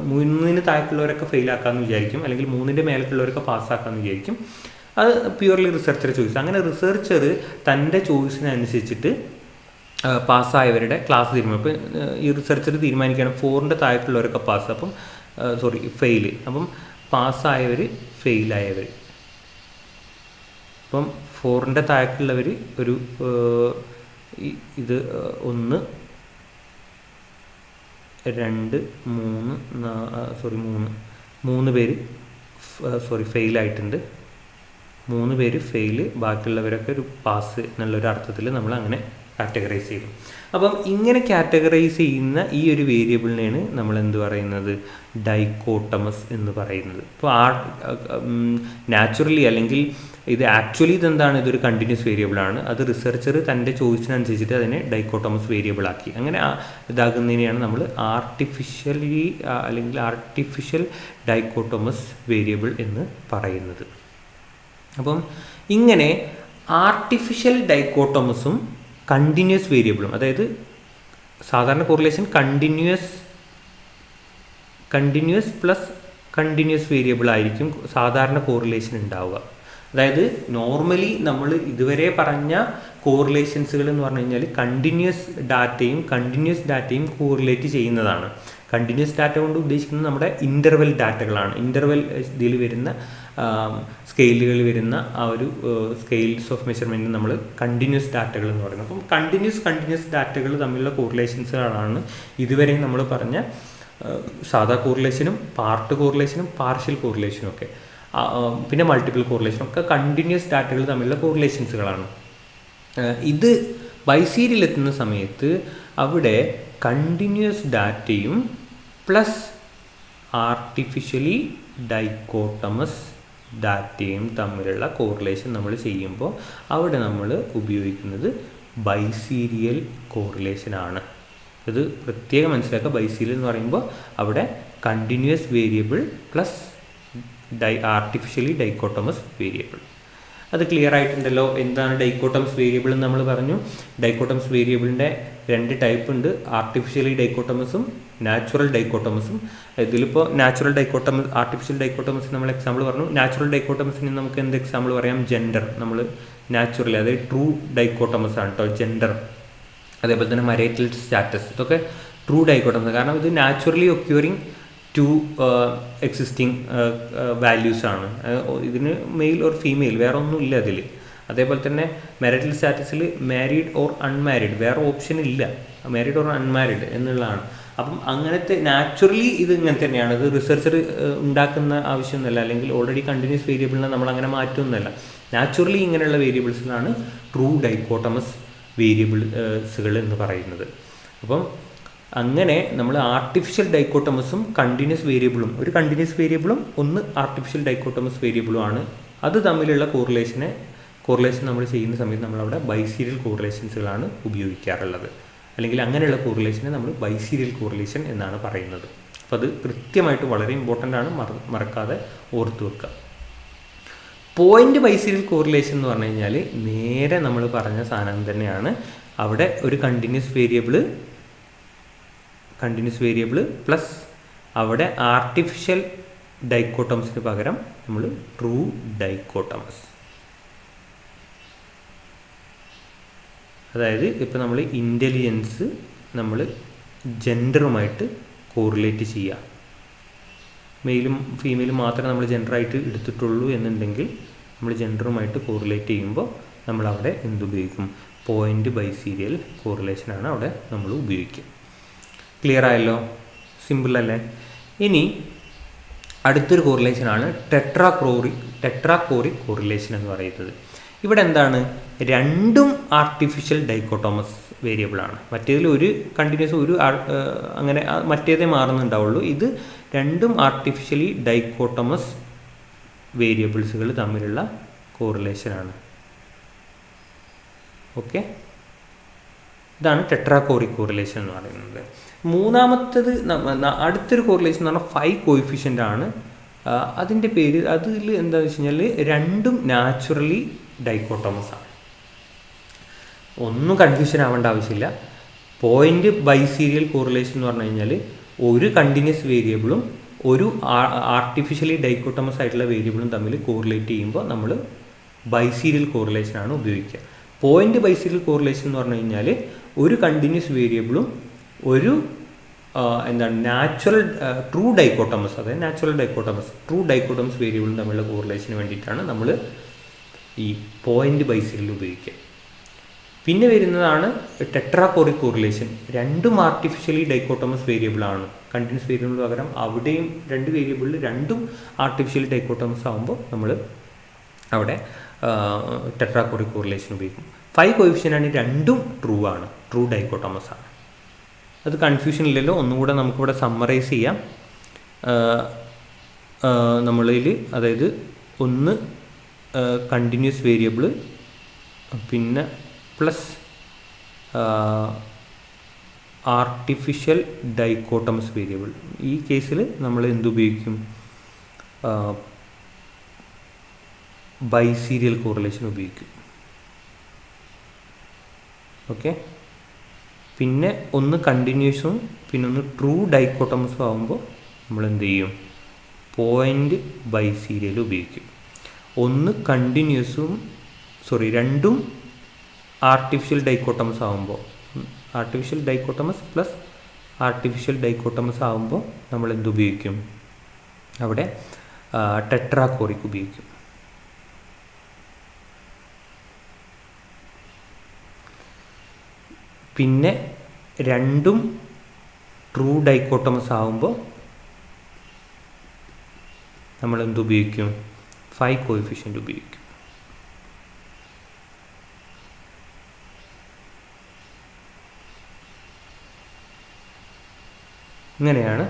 3ന് താഴെക്കുള്ളവരൊക്കെ ഫെയിലാക്കാമെന്ന് വിചാരിക്കും, അല്ലെങ്കിൽ 3ൻ്റെ മേലേക്കുള്ളവരൊക്കെ പാസ്സാക്കാമെന്ന് വിചാരിക്കും. അത് പ്യുവർലി റിസർച്ചറുടെ ചോയ്സ്. അങ്ങനെ റിസർച്ചർ തൻ്റെ ചോയ്സിനനുസരിച്ചിട്ട് പാസ്സായവരുടെ ക്ലാസ് തീരുമാനം. അപ്പം ഈ റിസർച്ചർ തീരുമാനിക്കുകയാണ് 4ൻ്റെ താഴേക്കുള്ളവരൊക്കെ പാസ്, അപ്പം ഫെയിൽ, അപ്പം പാസ്സായവർ ഫെയിലായവർ. അപ്പം 4ൻ്റെ താഴേക്കുള്ളവർ ഒരു ഇത് 1, 2, 3 പേര് ഫെയിലായിട്ടുണ്ട്. 3 പേര് ഫെയിൽ, ബാക്കിയുള്ളവരൊക്കെ ഒരു പാസ് എന്നുള്ളൊരു അർത്ഥത്തിൽ നമ്മൾ അങ്ങനെ കാറ്റഗറൈസ് ചെയ്തു. അപ്പം ഇങ്ങനെ കാറ്റഗറൈസ് ചെയ്യുന്ന ഈ ഒരു വേരിയബിളിനെയാണ് നമ്മൾ എന്ത് പറയുന്നത്, ഡൈക്കോട്ടമസ് എന്ന് പറയുന്നത്. ഇപ്പോൾ നാച്ചുറലി അല്ലെങ്കിൽ ഇത് ആക്ച്വലി ഇതെന്താണ്, ഇതൊരു കണ്ടിന്യൂസ് വേരിയബിളാണ്. അത് റിസർച്ചർ തൻ്റെ ചോയ്സിനനുസരിച്ചിട്ട് അതിനെ ഡൈക്കോട്ടമസ് വേരിയബിളാക്കി. അങ്ങനെ ഇതാകുന്നതിനെയാണ് നമ്മൾ ആർട്ടിഫിഷ്യലി അല്ലെങ്കിൽ ആർട്ടിഫിഷ്യൽ ഡൈക്കോട്ടമസ് വേരിയബിൾ എന്ന് പറയുന്നത്. അപ്പം ഇങ്ങനെ ആർട്ടിഫിഷ്യൽ ഡൈക്കോട്ടമസും കണ്ടിന്യൂസ് വേരിയബിളും, അതായത് സാധാരണ correlation continuous plus continuous variable ആയിരിക്കും സാധാരണ കോറിലേഷൻ ഉണ്ടാവുക. അതായത് നോർമലി നമ്മൾ ഇതുവരെ പറഞ്ഞ കോറിലേഷൻസുകൾ എന്ന് പറഞ്ഞു കഴിഞ്ഞാൽ കണ്ടിന്യൂസ് ഡാറ്റയും കോറിലേറ്റ് ചെയ്യുന്നതാണ്. കണ്ടിന്യൂസ് ഡാറ്റ കൊണ്ട് ഉദ്ദേശിക്കുന്നത് നമ്മുടെ ഇൻ്റർവെൽ ഡാറ്റകളാണ്. ഇൻ്റർവെൽ ഇതിൽ വരുന്ന സ്കെയിലുകളിൽ വരുന്ന ആ ഒരു സ്കെയിൽസ് ഓഫ് മെഷർമെൻറ്റ് നമ്മൾ കണ്ടിന്യൂസ് ഡാറ്റകൾ എന്ന് പറയുന്നത്. അപ്പം കണ്ടിന്യൂസ് ഡാറ്റകൾ തമ്മിലുള്ള കോറിലേഷൻസുകളാണ് ഇതുവരെ നമ്മൾ പറഞ്ഞ സാധാ കോറിലേഷനും പാർട്ട് കോറിലേഷനും പാർഷ്യൽ കോറിലേഷനും ഒക്കെ, പിന്നെ മൾട്ടിപ്പിൾ കോറിലേഷനും ഒക്കെ കണ്ടിന്യൂസ് ഡാറ്റകൾ തമ്മിലുള്ള കോറിലേഷൻസുകളാണ്. ഇത് ബൈസീരിയൽ എത്തുന്ന സമയത്ത് അവിടെ കണ്ടിന്യൂസ് ഡാറ്റയും പ്ലസ് ആർട്ടിഫിഷ്യലി ഡൈക്കോട്ടമസ് ഡാറ്റയും തമ്മിലുള്ള കോറിലേഷൻ നമ്മൾ ചെയ്യുമ്പോൾ അവിടെ നമ്മൾ ഉപയോഗിക്കുന്നത് ബൈസീരിയൽ കോറിലേഷനാണ്. ഇത് പ്രത്യേകം മനസ്സിലാക്കുക. ബൈസീരിയൽ എന്ന് പറയുമ്പോൾ അവിടെ continuous variable plus artificially dichotomous variable. അത് ക്ലിയർ ആയിട്ടുണ്ടല്ലോ. എന്താണ് ഡൈക്കോട്ടമസ് വേരിയബിൾ എന്ന് നമ്മൾ പറഞ്ഞു. ഡൈക്കോട്ടമസ് വേരിയബിളിൻ്റെ 2 ടൈപ്പ് ഉണ്ട്, ആർട്ടിഫിഷ്യലി ഡൈക്കോട്ടമസും നാച്ചുറൽ ഡൈക്കോട്ടമസും. ഇതിലിപ്പോൾ നാച്ചുറൽ ഡൈക്കോട്ടമസ്, ആർട്ടിഫിഷ്യൽ ഡൈക്കോട്ടമസ് നമ്മൾ എക്സാമ്പിൾ പറഞ്ഞു. നാച്ചുറൽ ഡൈക്കോട്ടമസിന് നമുക്ക് എന്ത് എക്സാമ്പിൾ പറയാം? ജെൻഡർ. നമ്മൾ നാച്ചുറലി, അതായത് ട്രൂ ഡൈക്കോട്ടമസ് ആണ് കേട്ടോ ജെൻഡർ. അതേപോലെ തന്നെ മരൈറ്റൽ സ്റ്റാറ്റസ്, ഇതൊക്കെ ട്രൂ ഡൈക്കോട്ടമസ്. കാരണം ഇത് നാച്ചുറലി ഒക്യൂറിങ് 2 എക്സിസ്റ്റിംഗ് വാല്യൂസ് ആണ്. ഇതിന് മെയിൽ ഓർ ഫീമെയിൽ, വേറെ ഒന്നും ഇല്ല അതിൽ. അതേപോലെ തന്നെ മാരിറ്റൽ സ്റ്റാറ്റസിൽ മാരീഡ് ഓർ അൺമാരീഡ്, വേറെ ഓപ്ഷൻ ഇല്ല, മാരീഡ് ഓർ അൺമാരീഡ് എന്നുള്ളതാണ്. അപ്പം അങ്ങനത്തെ നാച്ചുറലി ഇത് ഇങ്ങനെ തന്നെയാണ്. ഇത് റിസർച്ചർ ഉണ്ടാക്കുന്ന ആവശ്യമൊന്നുമല്ല, അല്ലെങ്കിൽ ഓൾറെഡി കണ്ടിന്യൂസ് വേരിയബിളിനെ നമ്മൾ അങ്ങനെ മാറ്റുമെന്നല്ല. നാച്ചുറലി ഇങ്ങനെയുള്ള വേരിയബിൾസിലാണ് ട്രൂ ഡൈക്കോട്ടമസ് വേരിയബിൾസുകൾ എന്ന് പറയുന്നത്. അപ്പം അങ്ങനെ നമ്മൾ ആർട്ടിഫിഷ്യൽ ഡൈക്കോട്ടമസും കണ്ടിന്യൂസ് വേരിയബിളും, ഒരു കണ്ടിന്യൂസ് വേരിയബിളും ഒന്ന് ആർട്ടിഫിഷ്യൽ ഡൈക്കോട്ടമസ് വേരിയബിളും ആണ്. അത് തമ്മിലുള്ള കോറിലേഷൻ നമ്മൾ ചെയ്യുന്ന സമയത്ത് നമ്മളവിടെ ബൈസീരിയൽ കോറിലേഷൻസുകളാണ് ഉപയോഗിക്കാറുള്ളത്. അല്ലെങ്കിൽ അങ്ങനെയുള്ള കോറിലേഷനെ നമ്മൾ ബൈസീരിയൽ കോറിലേഷൻ എന്നാണ് പറയുന്നത്. അപ്പോൾ അത് കൃത്യമായിട്ട് വളരെ ഇമ്പോർട്ടൻ്റ് ആണ്, മറക്കാതെ ഓർത്ത് വെക്കുക. പോയിൻ്റ് ബൈസീരിയൽ കോറിലേഷൻ എന്ന് പറഞ്ഞു കഴിഞ്ഞാൽ നേരെ നമ്മൾ പറഞ്ഞ സാധനം തന്നെയാണ്. അവിടെ ഒരു കണ്ടിന്യൂസ് വേരിയബിൾ പ്ലസ് അവിടെ ആർട്ടിഫിഷ്യൽ ഡൈക്കോട്ടമസിന് പകരം നമ്മൾ ട്രൂ ഡൈക്കോട്ടമസ്. അതായത് ഇപ്പോൾ നമ്മൾ ഇൻ്റലിജൻസ് നമ്മൾ ജെൻഡറുമായിട്ട് കോറിലേറ്റ് ചെയ്യുക. മെയിലും ഫീമെയിലും മാത്രമേ നമ്മൾ ജെൻഡറായിട്ട് എടുത്തിട്ടുള്ളൂ എന്നുണ്ടെങ്കിൽ നമ്മൾ ജെൻഡറുമായിട്ട് കോറിലേറ്റ് ചെയ്യുമ്പോൾ നമ്മളവിടെ എന്തുപയോഗിക്കും? പോയിൻ്റ് ബൈസീരിയൽ കോറിലേഷനാണ് അവിടെ നമ്മൾ ഉപയോഗിക്കുക. ക്ലിയർ ആയല്ലോ? സിമ്പിൾ അല്ലേ? ഇനി അടുത്തൊരു കോറിലേഷനാണ് ടെട്രാകോറിക് കോറിലേഷൻ എന്ന് പറയുന്നത്. ഇവിടെ എന്താണ്? രണ്ടും ആർട്ടിഫിഷ്യൽ ഡൈക്കോട്ടോമസ് വേരിയബിളാണ്. മറ്റേതിൽ ഒരു കണ്ടിന്യൂസ് ഒരു അങ്ങനെ മറ്റേതേ മാറുന്നുണ്ടാവുള്ളൂ. ഇത് രണ്ടും ആർട്ടിഫിഷ്യലി ഡൈക്കോട്ടോമസ് വേരിയബിൾസുകൾ തമ്മിലുള്ള കോറിലേഷനാണ്. ഓക്കെ, ഇതാണ് ടെട്രാകോറിക് കോറിലേഷൻ എന്ന് പറയുന്നത്. മൂന്നാമത്തേത് അടുത്തൊരു കോറിലേഷൻ എന്ന് പറഞ്ഞാൽ 5 കോയിഫിഷ്യൻ്റ് ആണ്. അതിൻ്റെ പേര് അതിൽ എന്താണെന്ന് വെച്ച് കഴിഞ്ഞാൽ രണ്ടും നാച്ചുറലി ഡൈക്കോട്ടോമസ് ആണ്. ഒന്നും കൺഫ്യൂഷൻ ആവേണ്ട ആവശ്യമില്ല. പോയിൻ്റ് ബൈസീരിയൽ കോറിലേഷൻ എന്ന് പറഞ്ഞു കഴിഞ്ഞാൽ ഒരു കണ്ടിന്യൂസ് വേരിയബിളും ഒരു ആർട്ടിഫിഷ്യലി ഡൈക്കോട്ടോമസ് ആയിട്ടുള്ള വേരിയബിളും തമ്മിൽ കോറിലേറ്റ് ചെയ്യുമ്പോൾ നമ്മൾ ബൈസീരിയൽ കോറിലേഷനാണ് ഉപയോഗിക്കുക. പോയിൻ്റ് ബൈസീരിയൽ കോറിലേഷൻ എന്ന് പറഞ്ഞു കഴിഞ്ഞാൽ ഒരു കണ്ടിന്യൂസ് വേരിയബിളും ഒരു നാച്ചുറൽ ട്രൂ ഡൈക്കോട്ടോമസ്, അതായത് നാച്ചുറൽ ഡൈക്കോട്ടോമസ് ട്രൂ ഡൈക്കോട്ടോമസ് വേരിയബിളും തമ്മിലുള്ള കോറിലേഷന് വേണ്ടിയിട്ടാണ് നമ്മൾ ഈ പോയിൻ്റ് ബൈസീരിയൽ ഉപയോഗിക്കുക. പിന്നെ വരുന്നതാണ് ടെട്രാകോറിക് കോറിലേഷൻ. രണ്ടും ആർട്ടിഫിഷ്യലി ഡൈക്കോട്ടോമസ് വേരിയബിളാണ്. കണ്ടിന്യൂസ് വേരിയബിളിന് പകരം അവിടെയും 2 വേരിയബിളിൽ രണ്ടും ആർട്ടിഫിഷ്യലി ഡൈക്കോട്ടോമസ് ആകുമ്പോൾ നമ്മൾ അവിടെ ടെട്രാകോറിക് കോറിലേഷൻ ഉപയോഗിക്കും. 5 കോയിഫിഷ്യൻ്റ് ആണ്, രണ്ടും ട്രൂ ഡൈക്കോട്ടോമസ് ആണ്. അത് കൺഫ്യൂഷൻ ഇല്ലല്ലോ. ഒന്നുകൂടെ നമുക്കിവിടെ സമ്മറൈസ് ചെയ്യാം. നമ്മളിൽ അതായത് ഒന്ന് കണ്ടിന്യൂസ് വേരിയബിൾ, പിന്നെ പ്ലസ് ആർട്ടിഫിഷ്യൽ ഡൈക്കോട്ടമസ് വേരിയബിൾ. ഈ കേസിൽ നമ്മൾ എന്തുപയോഗിക്കും? ബൈസീരിയൽ കോറിലേഷൻ ഉപയോഗിക്കും. ഓക്കെ, പിന്നെ ഒന്ന് കണ്ടിന്യൂസും പിന്നെ ഒന്ന് ട്രൂ ഡൈക്കോട്ടമസും ആകുമ്പോൾ നമ്മൾ എന്ത് ചെയ്യും? പോയിൻ്റ് ബൈസീരിയൽ ഉപയോഗിക്കും. ഒന്ന് കണ്ടിന്യൂസും രണ്ടും ആർട്ടിഫിഷ്യൽ ഡൈക്കോട്ടമസ് ആകുമ്പോൾ, artificial dichotomous plus artificial dichotomous ആകുമ്പോൾ നമ്മൾ എന്തുപയോഗിക്കും? അവിടെ ടെട്രാകോറിക് ഉപയോഗിക്കും. പിന്നെ രണ്ടും ട്രൂ ഡൈക്കോട്ടമസ് ആകുമ്പോൾ നമ്മൾ എന്തുപയോഗിക്കും? 5 കോയിഫിഷ്യൻ്റ് ഉപയോഗിക്കും. ഇങ്ങനെയാണ്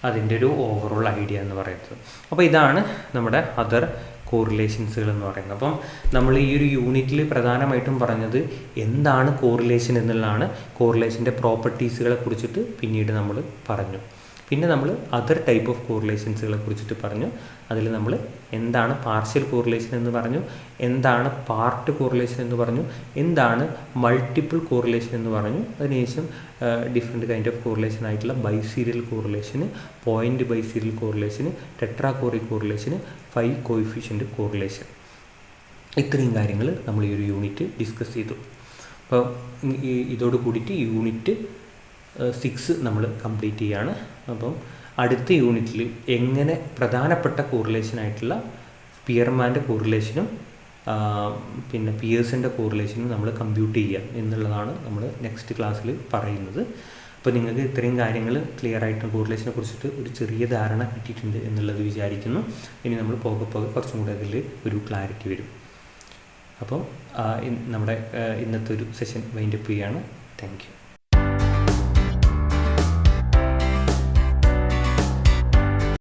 അതിൻ്റെ ഒരു ഓവറോൾ ഐഡിയ എന്ന് പറയുന്നത്. അപ്പോൾ ഇതാണ് നമ്മുടെ അതർ കോറിലേഷൻസുകൾ എന്ന് പറയുന്നത്. അപ്പം നമ്മൾ ഈ ഒരു യൂണിറ്റിൽ പ്രധാനമായിട്ടും പറഞ്ഞത് എന്താണ് കോറിലേഷൻ എന്നുള്ളതാണ്. കോറിലേഷൻ്റെ പ്രോപ്പർട്ടീസുകളെ കുറിച്ചിട്ട് പിന്നീട് നമ്മൾ പറഞ്ഞു. പിന്നെ നമ്മൾ അതർ ടൈപ്പ് ഓഫ് കോറിലേഷൻസുകളെ കുറിച്ചിട്ട് പറഞ്ഞു. അതിൽ നമ്മൾ എന്താണ് പാർഷ്യൽ കോറിലേഷൻ എന്ന് പറഞ്ഞു, എന്താണ് പാർട്ട് കോറിലേഷൻ എന്ന് പറഞ്ഞു, എന്താണ് മൾട്ടിപ്പിൾ കോറിലേഷൻ എന്ന് പറഞ്ഞു. അതിനുശേഷം ഡിഫറെൻറ്റ് കൈൻഡ് ഓഫ് കോറിലേഷൻ ആയിട്ടുള്ള ബൈസീരിയൽ കോറിലേഷന്, പോയിൻ്റ് ബൈസീരിയൽ കോറിലേഷന്, ടെട്രാകോറി കോറിലേഷന്, 5 കോയിഫിഷ്യൻ്റ് കോറിലേഷൻ, ഇത്രയും കാര്യങ്ങൾ നമ്മൾ ഈ ഒരു യൂണിറ്റ് ഡിസ്കസ് ചെയ്തു. അപ്പോൾ ഇതോട് കൂടിയിട്ട് യൂണിറ്റ് 6 നമ്മൾ കംപ്ലീറ്റ് ചെയ്യുകയാണ്. അപ്പം അടുത്ത യൂണിറ്റിൽ എങ്ങനെ പ്രധാനപ്പെട്ട കോറിലേഷനായിട്ടുള്ള സ്പിയർമാൻ്റെ കോറിലേഷനും പിന്നെ പിയേഴ്സൻ്റെ കോറിലേഷനും നമ്മൾ കമ്പ്യൂട്ട് ചെയ്യാം എന്നുള്ളതാണ് നമ്മൾ നെക്സ്റ്റ് ക്ലാസ്സിൽ പറയുന്നത്. അപ്പോൾ നിങ്ങൾക്ക് ഇത്രയും കാര്യങ്ങൾ ക്ലിയർ ആയിട്ട് കോറിലേഷനെ കുറിച്ചിട്ട് ഒരു ചെറിയ ധാരണ കിട്ടിയിട്ടുണ്ട് എന്നുള്ളത് വിചാരിക്കുന്നു. ഇനി നമ്മൾ പോകെ കുറച്ചും കൂടെ അതിൽ ഒരു ക്ലാരിറ്റി വരും. അപ്പം നമ്മുടെ ഇന്നത്തെ ഒരു സെഷൻ വൈൻഡപ്പ് ചെയ്യുകയാണ്. Thank you.